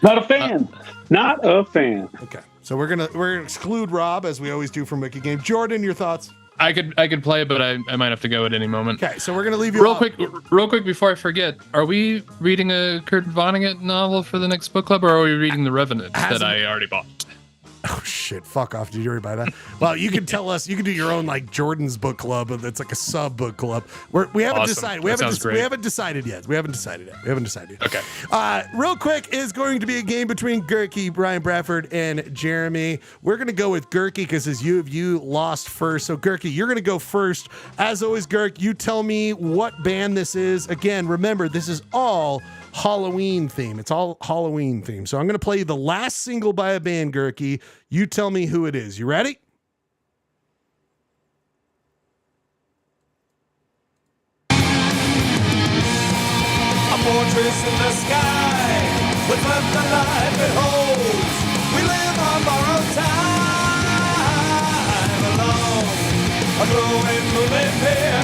Not a fan. Not a fan. Okay. So we're gonna exclude Rob, as we always do from Wiki Game. Jordan, your thoughts? I could play it, but I might have to go at any moment. Okay, so we're gonna leave you real quick before I forget. Are we reading a Kurt Vonnegut novel for the next book club, or are we reading The Revenant that I already bought? Oh shit! Fuck off! Did you already buy that? Well, you can tell us. You can do your own like Jordan's book club. That's like a sub book club. We haven't decided. We haven't decided yet. We haven't decided yet. Okay. Real quick is going to be a game between Gerke, Ryan Bradford, and Jeremy. We're gonna go with Gerke because as you lost first. So Gerke, you're gonna go first. As always, Gerke, you tell me what band this is. Again, remember this is all Halloween theme. It's all Halloween theme. So I'm going to play you the last single by a band, Gerke. You tell me who it is. You ready? A fortress in the sky with left the life it holds. We live on borrowed time alone. A glowing moving here.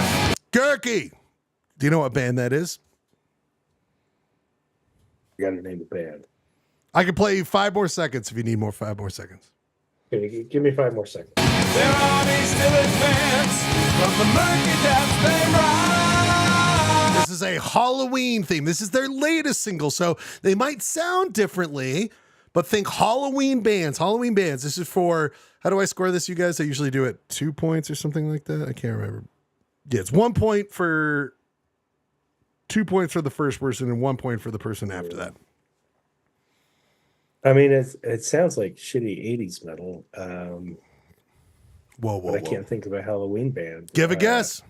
Gerke, do you know what band that is? You got to name the band. I can play you 5 more seconds if you need 5 more seconds. Okay, give me 5 more seconds. Their armies still advance from the murky depths they rise. This is a Halloween theme. This is their latest single, so they might sound differently, but think Halloween bands. Halloween bands. This is for, how do I score this, you guys? I usually do it 2 points or something like that. I can't remember. Yeah, it's 1 point for 2 points for the first person and 1 point for the person after that. I mean, it sounds like shitty 80s metal. Whoa. I can't think of a Halloween band. Give a guess.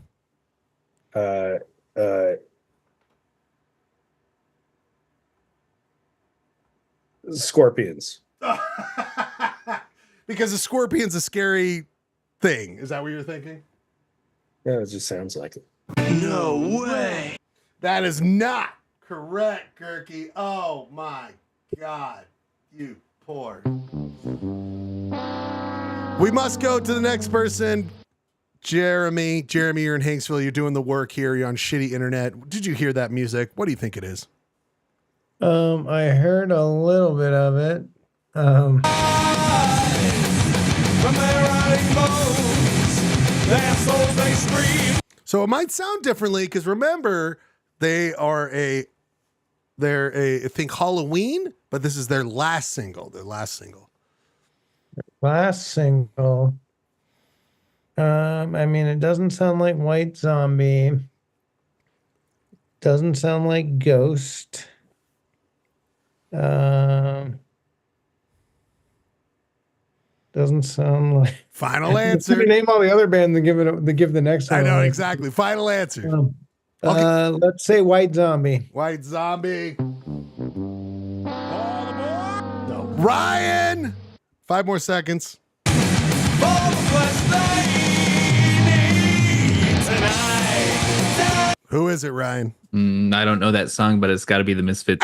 Scorpions. Because the Scorpion's a scary thing. Is that what you're thinking? Yeah, it just sounds like it. No way. That is not correct, Gerke. Oh my God. You poor. We must go to the next person. Jeremy, you're in Hanksville. You're doing the work here. You're on shitty internet. Did you hear that music? What do you think it is? I heard a little bit of it. From their rotting bones, their souls they scream. So it might sound differently because remember, they're I think Halloween, but this is their last single. Last single. I mean, it doesn't sound like White Zombie. Doesn't sound like Ghost. Doesn't sound like. Final answer. Name all the other bands and give the next one. I know exactly. Final answer. Okay. Let's say White Zombie. White Zombie. No. Ryan. 5 more seconds. Who is it, Ryan? I don't know that song, but it's got to be the Misfits.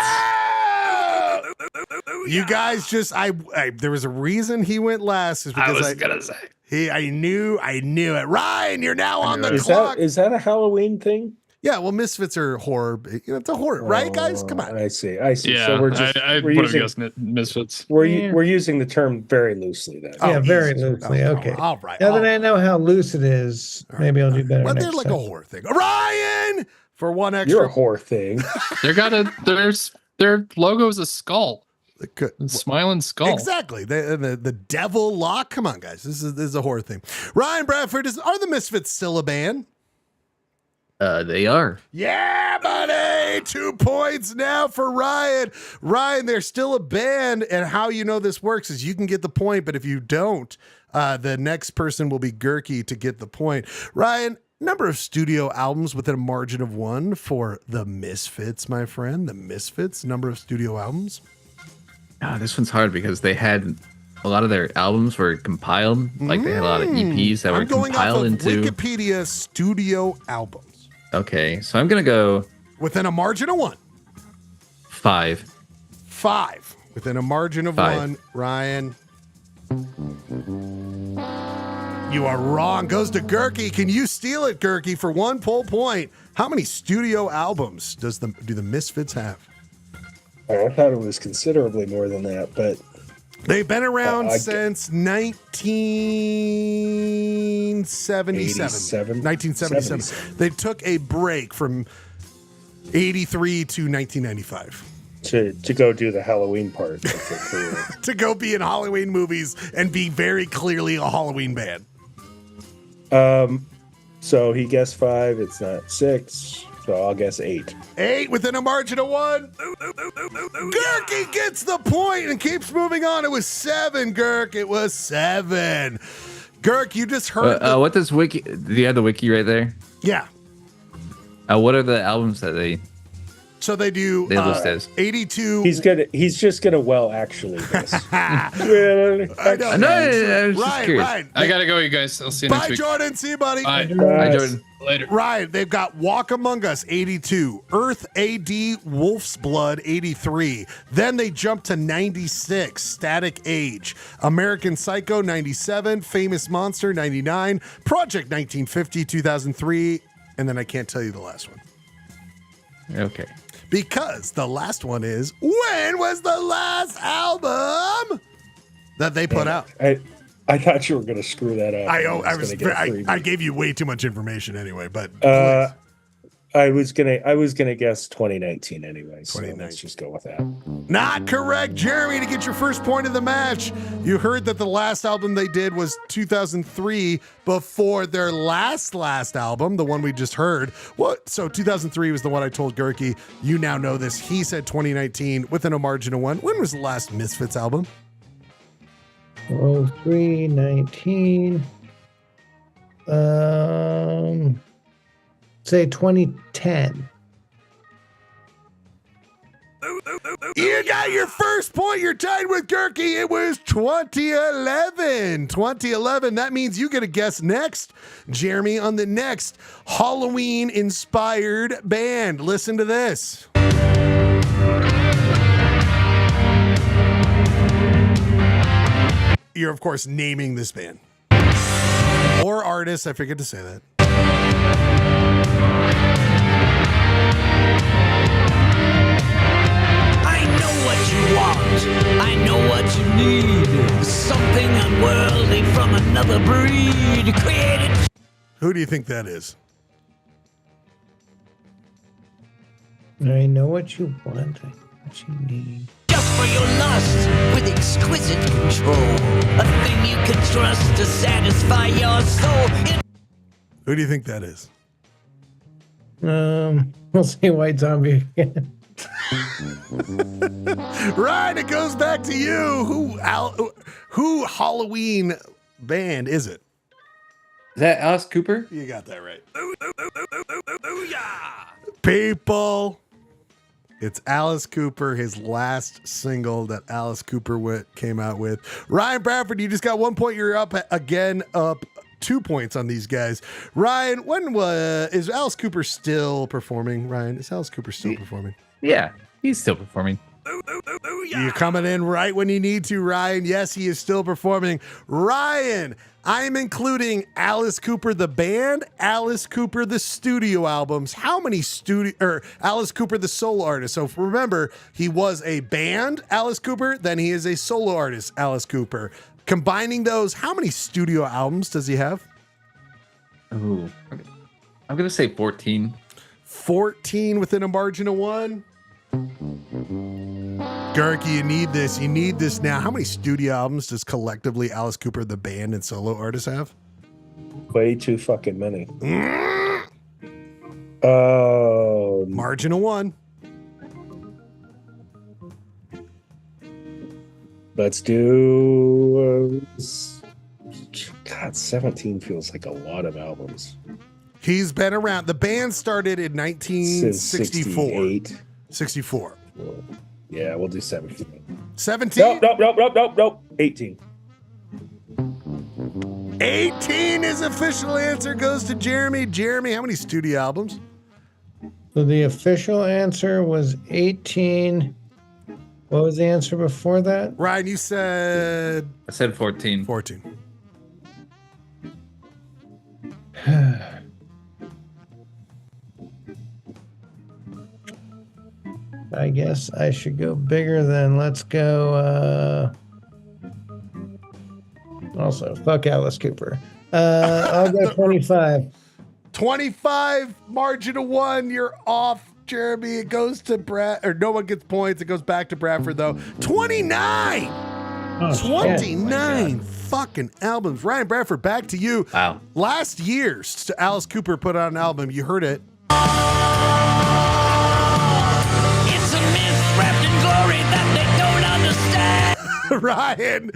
You guys just there was a reason he went last. Is because I was gonna say I knew it. Ryan, you're now on the clock. Is that a Halloween thing? Yeah, well, Misfits are horror. It's a horror, right, guys? Come on. I see. Yeah, so we're just I we're would have using, guessed Misfits. we're using the term very loosely then. Yeah, very loosely. Okay. All right. Now that I know how loose it is, maybe I'll do better. Well, they're next like time. a horror thing. Ryan, for one extra. You're a whore thing. Their logo is a skull. A smiling skull. Exactly. The devil lock. Come on, guys. This is a horror thing. Ryan Bradford, are the Misfits still a band? They are. Yeah, buddy. 2 points now for Ryan. Ryan, they're still a band, and how you know this works is you can get the point, but if you don't, the next person will be Gerke to get the point. Ryan, number of studio albums within a margin of 1 for the Misfits, my friend. The Misfits, number of studio albums. Oh, this one's hard because they had a lot of their albums were compiled. Like they had a lot of EPs that were compiled into Wikipedia studio albums. Okay, so I'm gonna go within a margin of 1. 5. 5 within a margin of 1. Ryan, you are wrong. Goes to Gerke. Can you steal it, Gerke, for 1 full point? How many studio albums do the Misfits have? I thought it was considerably more than that, but They've been around since 1977. 1977. They took a break from 83 to 1995. To go do the Halloween part of their career. To go be in Halloween movies and be very clearly a Halloween band. So he guessed 5. It's not 6. So I'll guess 8. 8 within a margin of 1. Gurky gets the point and keeps moving on. It was 7, Gurk. It was 7. Gurk, you just heard. What does Wiki? Do you have the Wiki right there? Yeah. What are the albums that they? So they do. They list as 82. He's just gonna actually this. I know. No, Ryan. I gotta go, you guys. I'll see you Bye, next week. Jordan. See you, buddy. Bye. Bye, Jordan. Later. Ryan, they've got Walk Among Us 82, Earth AD Wolf's Blood 83. Then they jump to 96, Static Age, American Psycho 97, Famous Monster 99, Project 1950 2003, and then I can't tell you the last one. Okay. Because the last one is, when was the last album that they put out? I thought you were going to screw that up. I gave you way too much information anyway, but I was gonna guess 2019 anyway. So let's just go with that. Not correct, Jeremy, to get your first point of the match. You heard that the last album they did was 2003 before their last album, the one we just heard. What? So 2003 was the one I told Gurky. You now know this. He said 2019 within a margin of 1. When was the last Misfits album? 0319. Say 2010. You got your first point. You're tied with Gurky. It was 2011. 2011. That means you get a guess next, Jeremy, on the next Halloween-inspired band. Listen to this. You're, of course, naming this band. Or artist. I forget to say that. I know what you want. I know what you need. Something unworldly from another breed. Created. Who do you think that is? I know what you want. I know what you need. Just for your lust, with exquisite control. A thing you can trust to satisfy your soul. Who do you think that is? We'll say White Zombie again. Right, it goes back to you. Who Halloween band is it? Is that Alice Cooper? You got that right. People. It's Alice Cooper, his last single that Alice Cooper came out with. Ryan Bradford, you just got 1 point. You're up 2 points on these guys. Ryan, is Alice Cooper still performing? Ryan, is Alice Cooper still performing? Yeah, he's still performing. You're coming in right when you need to, Ryan. Yes, he is still performing. Ryan, I'm including Alice Cooper the band, Alice Cooper the studio albums. How many Alice Cooper the solo artist? So remember, he was a band, Alice Cooper, then he is a solo artist, Alice Cooper. Combining those, how many studio albums does he have? Ooh, I'm gonna say 14. 14 within a margin of 1. Gurky, you need this. You need this now. How many studio albums does collectively Alice Cooper, the band and solo artist, have? Way too fucking many. Oh, margin of 1. Let's do. God, 17 feels like a lot of albums. He's been around. The band started in 1964. 64. Yeah, we'll do 17. 17? Nope. 18. 18 is official answer. Goes to Jeremy. Jeremy, how many studio albums? So the official answer was 18. What was the answer before that? Ryan, you said... I said 14. 14. I guess I should go bigger then. Let's go Also, fuck Alice Cooper. I'll go 25. 25, margin of 1. You're off, Jeremy. It goes to Brad, or no one gets points. It goes back to Bradford, though. 29. Oh, 29 fucking albums. Ryan Bradford, back to you. Wow. Last year, Alice Cooper put out an album. You heard it. It's a myth wrapped in glory that they don't understand. Ryan.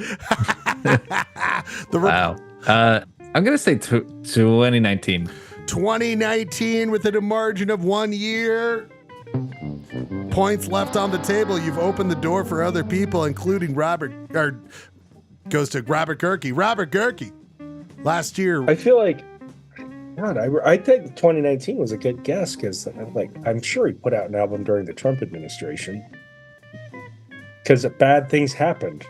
Wow. I'm going to say 2019. 2019 within a margin of 1 year. Points left on the table. You've opened the door for other people, including Robert, or goes to Robert Gerke. Robert Gerke. Last year. I feel like, God, I think 2019 was a good guess because I'm sure he put out an album during the Trump administration because bad things happened.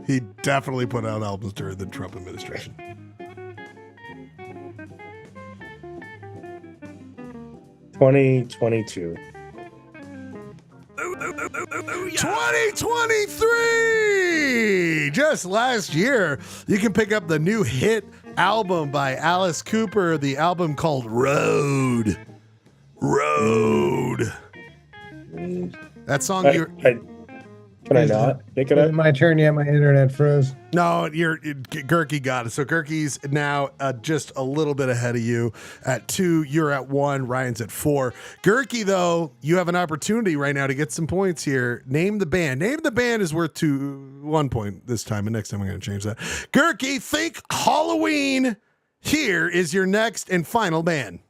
He definitely put out albums during the Trump administration. 2022. 2023! Just last year, you can pick up the new hit album by Alice Cooper, the album called Road. Road. That song Can I not pick it up? My turn yet? My internet froze. No, Gerke got it. So Gerke's now just a little bit ahead of you at 2. You're at 1. Ryan's at 4. Gerke, though, you have an opportunity right now to get some points here. Name the band. Name the band is worth 1 point this time, and next time I'm going to change that. Gerke, think Halloween. Here is your next and final band.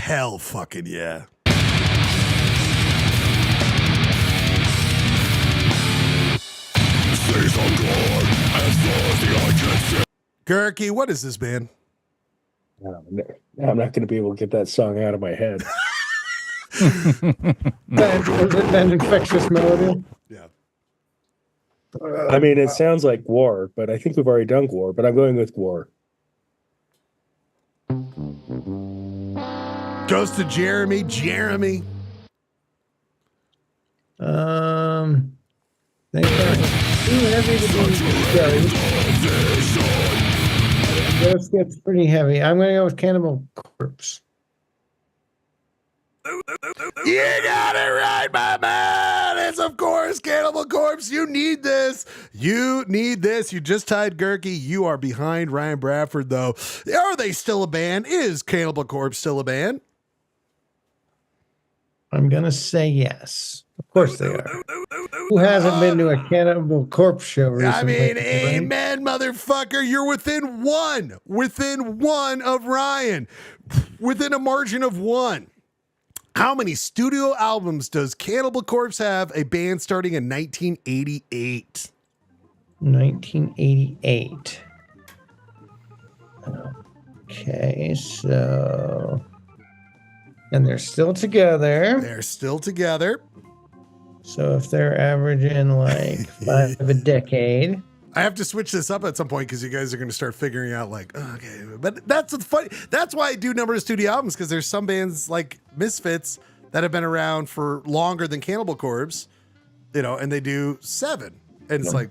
Hell fucking yeah. Gerke, what is this band? I'm not going to be able to get that song out of my head. Is it an infectious melody? Yeah. I mean, it sounds like War, but I think we've already done War, but I'm going with War. Goes to Jeremy. Jeremy. They are too heavy to be This gets pretty heavy. I'm going to go with Cannibal Corpse. You got it right, my man. It's, of course, Cannibal Corpse. You need this. You need this. You just tied Gerke. You are behind Ryan Bradford, though. Are they still a band? Is Cannibal Corpse still a band? I'm going to say yes. Of course they are. Who hasn't been to a Cannibal Corpse show recently? I mean, amen, motherfucker. You're within one. Within one of Ryan. Within a margin of 1. How many studio albums does Cannibal Corpse have? A band starting in 1988. 1988. Okay, so... And they're still together. They're still together. So if they're averaging like 5 a decade. I have to switch this up at some point because you guys are going to start figuring out like, okay, but that's what's funny. That's why I do number of studio albums, because there's some bands like Misfits that have been around for longer than Cannibal Corpse, you know, and they do 7. And it's like,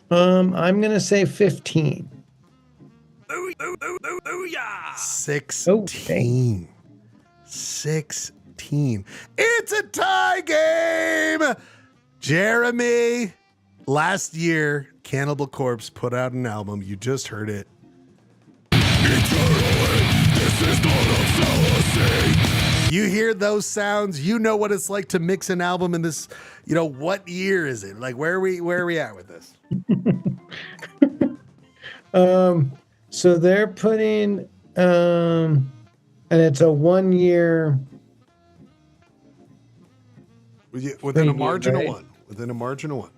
I'm going to say 15. Yeah. 16. 16. It's a tie game. Jeremy, last year, Cannibal Corpse put out an album. You just heard it. This is not a fallacy. You hear those sounds, you know what it's like to mix an album in this, you know, what year is it? Like, where are we at with this? So they're putting, and it's a 1 year. Within a margin of 1. Within a margin of 1.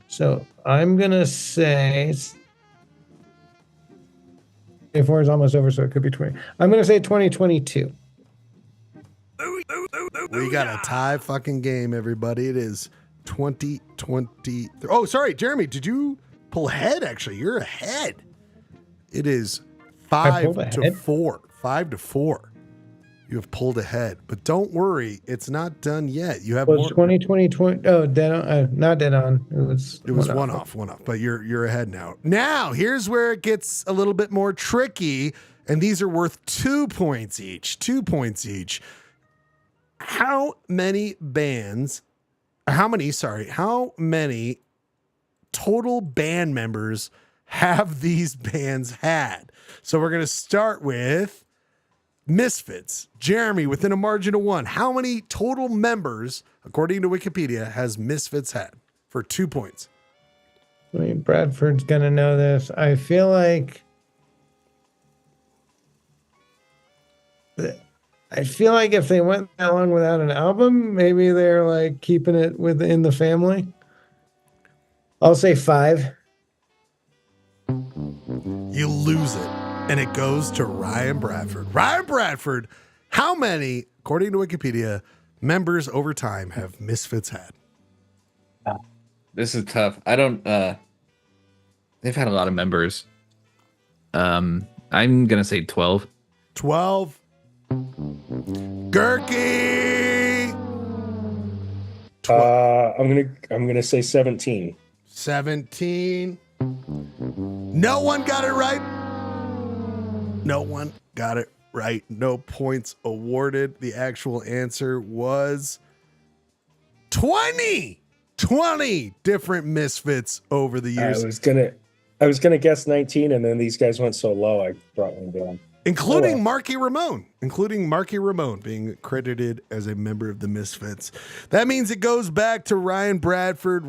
So I'm going to say 2024 is almost over, so it could be 20. I'm going to say 2022. We got a tie fucking game, everybody. It is 2020. Oh, sorry, Jeremy. Did you pull ahead? Actually, you're ahead. It is 5-4. 5-4. You have pulled ahead, but don't worry, it's not done yet. You have more. 2020. Oh, dead on. Not dead on. It was one off. But you're ahead now. Now, here's where it gets a little bit more tricky, and these are worth 2 points each. 2 points each. How many total band members have these bands had? So we're going to start with Misfits. Jeremy, within a margin of 1, how many total members, according to Wikipedia, has Misfits had for 2 points? I mean, Bradford's going to know this. I feel like if they went that long without an album, maybe they're like keeping it within the family. I'll say 5. You lose it, and it goes to Ryan Bradford. Ryan Bradford, how many, according to Wikipedia, members over time have Misfits had? This is tough. I don't. They've had a lot of members. I'm gonna say 12. 12. Gurky. I'm gonna say 17. 17. No one got it right. No one got it right. No points awarded. The actual answer was 20. 20 different Misfits over the years. I was gonna guess 19, and then these guys went so low, I brought one down. Including Marky Ramone being credited as a member of the Misfits. That means it goes back to Ryan Bradford,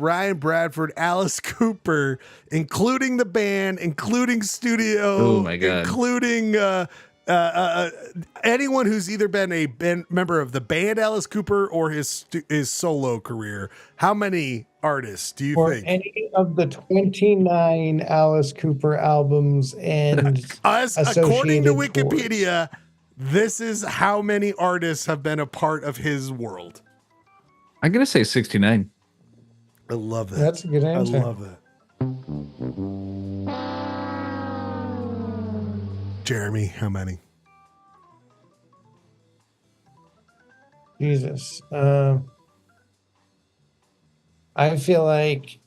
Alice Cooper, including the band, including studio, oh my God, including anyone who's either been a member of the band Alice Cooper or his solo career. How many artists do you think? Any of the 29 Alice Cooper albums and according to Wikipedia, this is how many artists have been a part of his world. I'm gonna say 69. I love that. That's a good answer. I love that. Jeremy, how many? Jesus. I feel like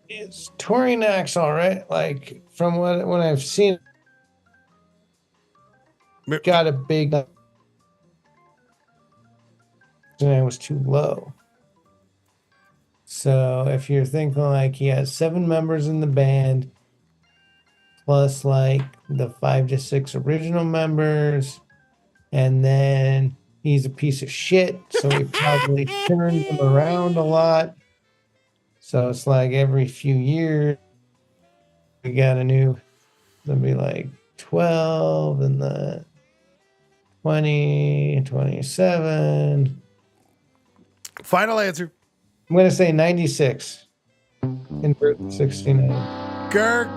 it's touring acts, all right. Like from what I've seen, got a big. And I was too low. So if you're thinking like he has 7 members in the band, plus like the 5 to 6 original members, and then he's a piece of shit, so he probably turned them around a lot. So it's like every few years we got a new, there'll be like 12 and the 20, 27. Final answer. I'm going to say 96. Invert 69. Girk.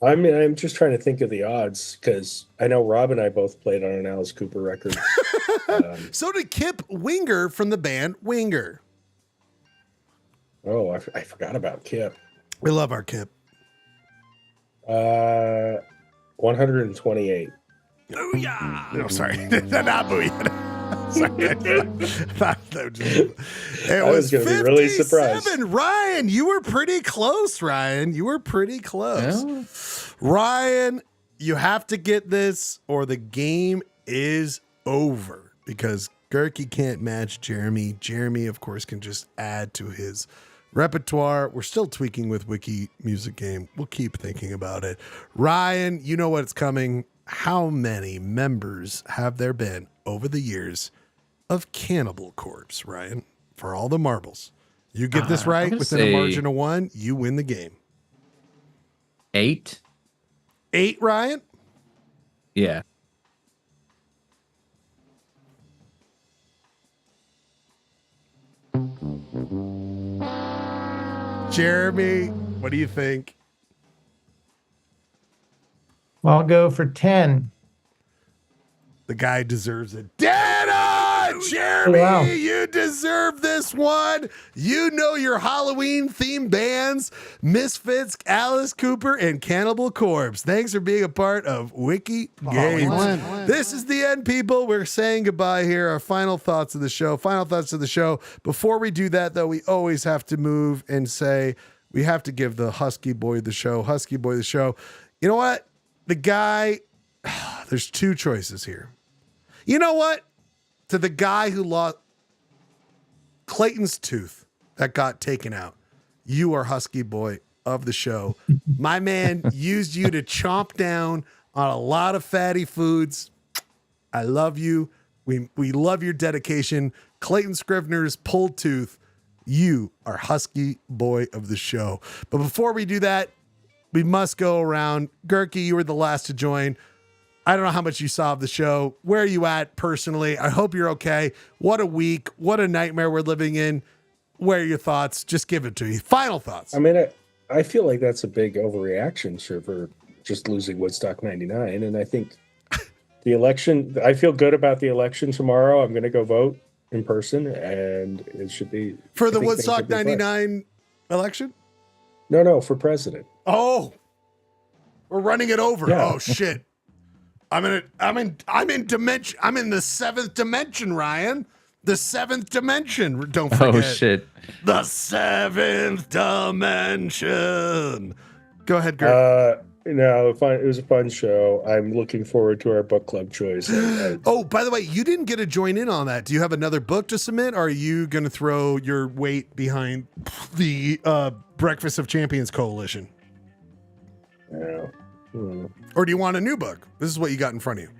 I mean, I'm just trying to think of the odds because I know Rob and I both played on an Alice Cooper record. So did Kip Winger from the band Winger. Oh, I forgot about Kip. We love our Kip. 128. Booyah! No, sorry. Not booyah. Sorry. It was going to be really surprised. Ryan, you were pretty close, You were pretty close. Yeah. Ryan, you have to get this or the game is over because Gurky can't match Jeremy. Jeremy, of course, can just add to his repertoire. We're still tweaking with Wiki Music Game. We'll keep thinking about it. Ryan, you know what's coming. How many members have there been over the years of Cannibal Corpse, Ryan? For all the marbles. You get this right within a margin of 1, you win the game. 8. 8, Ryan? Yeah. Jeremy, What do you think? I'll go for 10. The guy deserves it. Dana! Jeremy, Wow. you deserve this one. You know your Halloween themed bands, Misfits, Alice Cooper, and Cannibal Corpse. Thanks for being a part of Wiki Games. This is the end, people. We're saying goodbye here. Our final thoughts of the show. Before we do that, though, we always have to move and say we have to give the Husky Boy the show. You know what? The guy, there's two choices here. You know what? To the guy who lost Clayton's tooth that got taken out, you are Husky Boy of the show. My man used you to chomp down on a lot of fatty foods. I love you. We love your dedication. Clayton Scrivener's pulled tooth. You are Husky Boy of the show. But before we do that, we must go around. Gurky, you were the last to join. I don't know how much you saw of the show. Where are you at personally? I hope you're okay. What a week. What a nightmare we're living in. Where are your thoughts? Just give it to you. Final thoughts. I mean, I feel like that's a big overreaction for just losing Woodstock 99. And I think the election, I feel good about the election tomorrow. I'm going to go vote in person, and it should be. For the Woodstock 99 election? No, for president. Oh, we're running it over. Yeah. Oh, shit. I'm in dimension. I'm in the seventh dimension, Ryan. The seventh dimension. Don't forget. Oh, shit. The seventh dimension. Go ahead, Gert. No, it was a fun show. I'm looking forward to our book club choice. Oh, by the way, you didn't get to join in on that. Do you have another book to submit? Or are you going to throw your weight behind the Breakfast of Champions Coalition? Yeah. Or do you want a new book? This is what you got in front of you.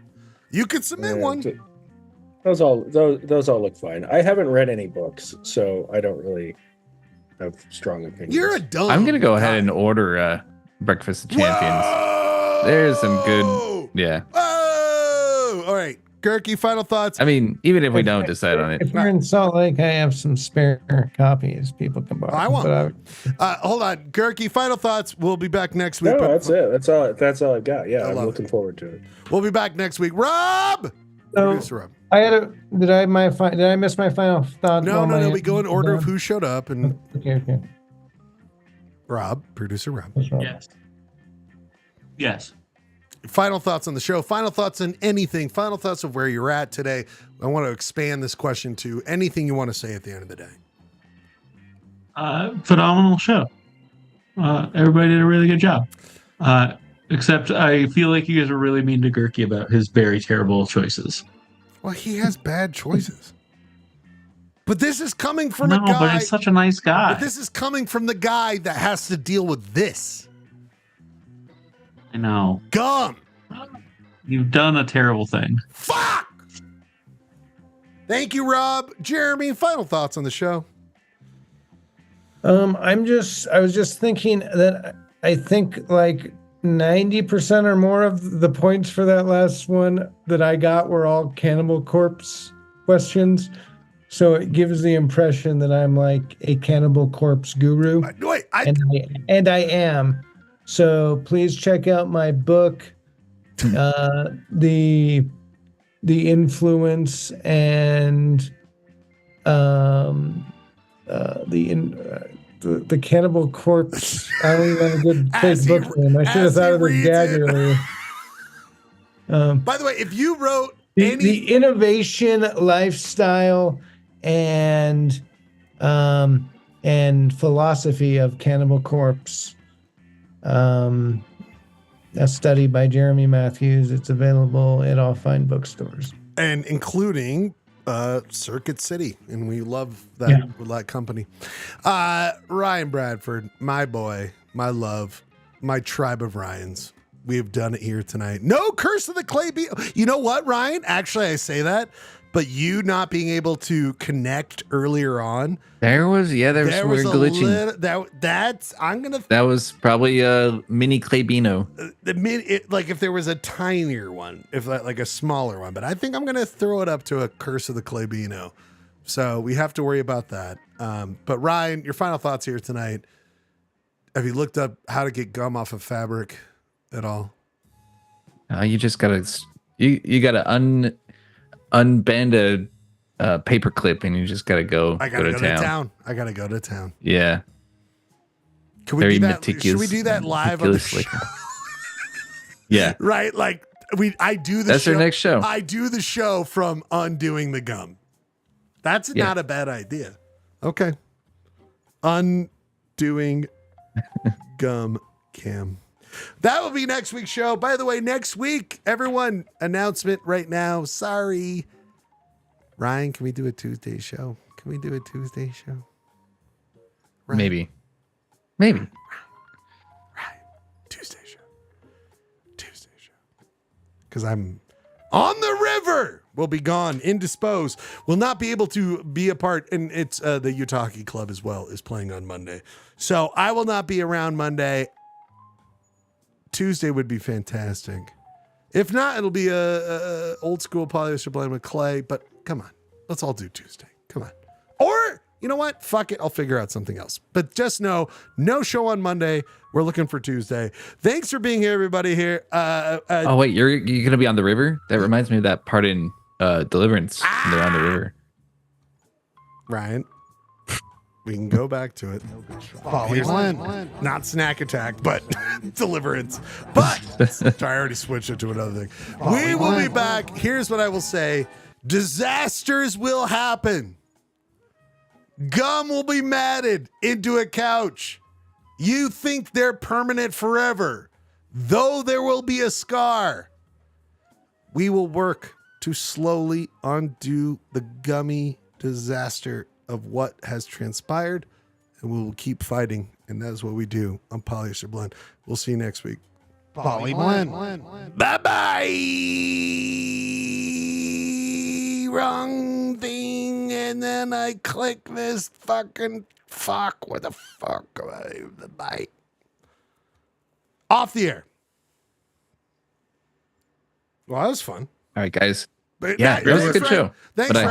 You could submit one. Those all look fine. I haven't read any books, so I don't really have strong opinions. You're a dumb. I'm gonna go ahead and order Breakfast of Champions. There's some good. Yeah. Whoa! All right, Gurky, final thoughts. I mean, even if we don't decide on it. If you're in Salt Lake, I have some spare copies people can buy. I want. Hold on, Gurky, final thoughts. We'll be back next week. No, that's it. That's all I've got. Yeah, I'm looking forward to it. We'll be back next week. Rob. Producer Rob. Did I miss my final thought? No. We go in order of who showed up and. Okay. Rob, producer Rob. Yes. Final thoughts on the show. Final thoughts on anything. Final thoughts of where you're at today. I want to expand this question to anything you want to say at the end of the day. Phenomenal show. Everybody did a really good job. Except I feel like you guys were really mean to Gurky about his very terrible choices. Well, he has bad choices. But this is coming from a guy. No, but he's such a nice guy. But this is coming from the guy that has to deal with this. I know. Gum. You've done a terrible thing. Fuck! Thank you, Rob. Jeremy, final thoughts on the show. I was just thinking that I think like 90% or more of the points for that last one that I got were all Cannibal Corpse questions. So it gives the impression that I'm like a Cannibal Corpse guru. And I am. So please check out my book, the influence and the Cannibal Corpse. I don't even have a good fake book name. I should have thought of this gag earlier. By the way, if you wrote the innovation, lifestyle, and philosophy of Cannibal Corpse, a study by Jeremy Matthews. It's available at all fine bookstores, and including Circuit City, and we love that with that company. Ryan Bradford, my boy, my love, my tribe of Ryans. We have done it here tonight. No Curse of the Clay Beat. You know what, Ryan? Actually, I say that, but you not being able to connect earlier on. There was weird glitching. That was probably a mini Claybino. Like if there was a tinier one, if like a smaller one, but I think I'm gonna throw it up to a Curse of the Claybino. So we have to worry about that. But Ryan, your final thoughts here tonight. Have you looked up how to get gum off of fabric at all? You just gotta you gotta unbend a paper clip, and you just gotta go. I gotta go to town. I gotta go to town. Yeah. Can we do that? Should we do that live on the show? Yeah. Right? Like I do the That's show. our next show. I do the show from undoing the gum. That's not a bad idea. Okay. Undoing gum cam. That will be next week's show. By the way, next week, everyone, announcement right now. Sorry. Ryan, can we do a Tuesday show? Can we do a Tuesday show? Ryan. Maybe. Ryan. Tuesday show. Because I'm on the river. We'll be gone, indisposed. Will not be able to be a part. And it's the Utaki Club as well is playing on Monday. So I will not be around Monday. Tuesday would be fantastic. If not, it'll be a old school polyester blend with Clay. But come on, let's all do Tuesday. Come on. Or you know what? Fuck it. I'll figure out something else. But just know, no show on Monday. We're looking for Tuesday. Thanks for being here, everybody. Here. Oh wait, you're gonna be on the river? That reminds me of that part in Deliverance. They're on the river. Ryan, we can go back to it. Not Snack Attack, but Deliverance. But I already switched it to another thing. We will be back. Here's what I will say: disasters will happen. Gum will be matted into a couch. You think they're permanent forever, though there will be a scar. We will work to slowly undo the gummy disaster of what has transpired, and we will keep fighting, and that is what we do on Polyester Blend. We'll see you next week. Poly Blend. Bye-bye. Wrong thing, and then I click this fucking fuck. Where the fuck am I? The bite. Off the air. Well, that was fun. All right, guys. But yeah, it was a good show. Thanks, Ryan.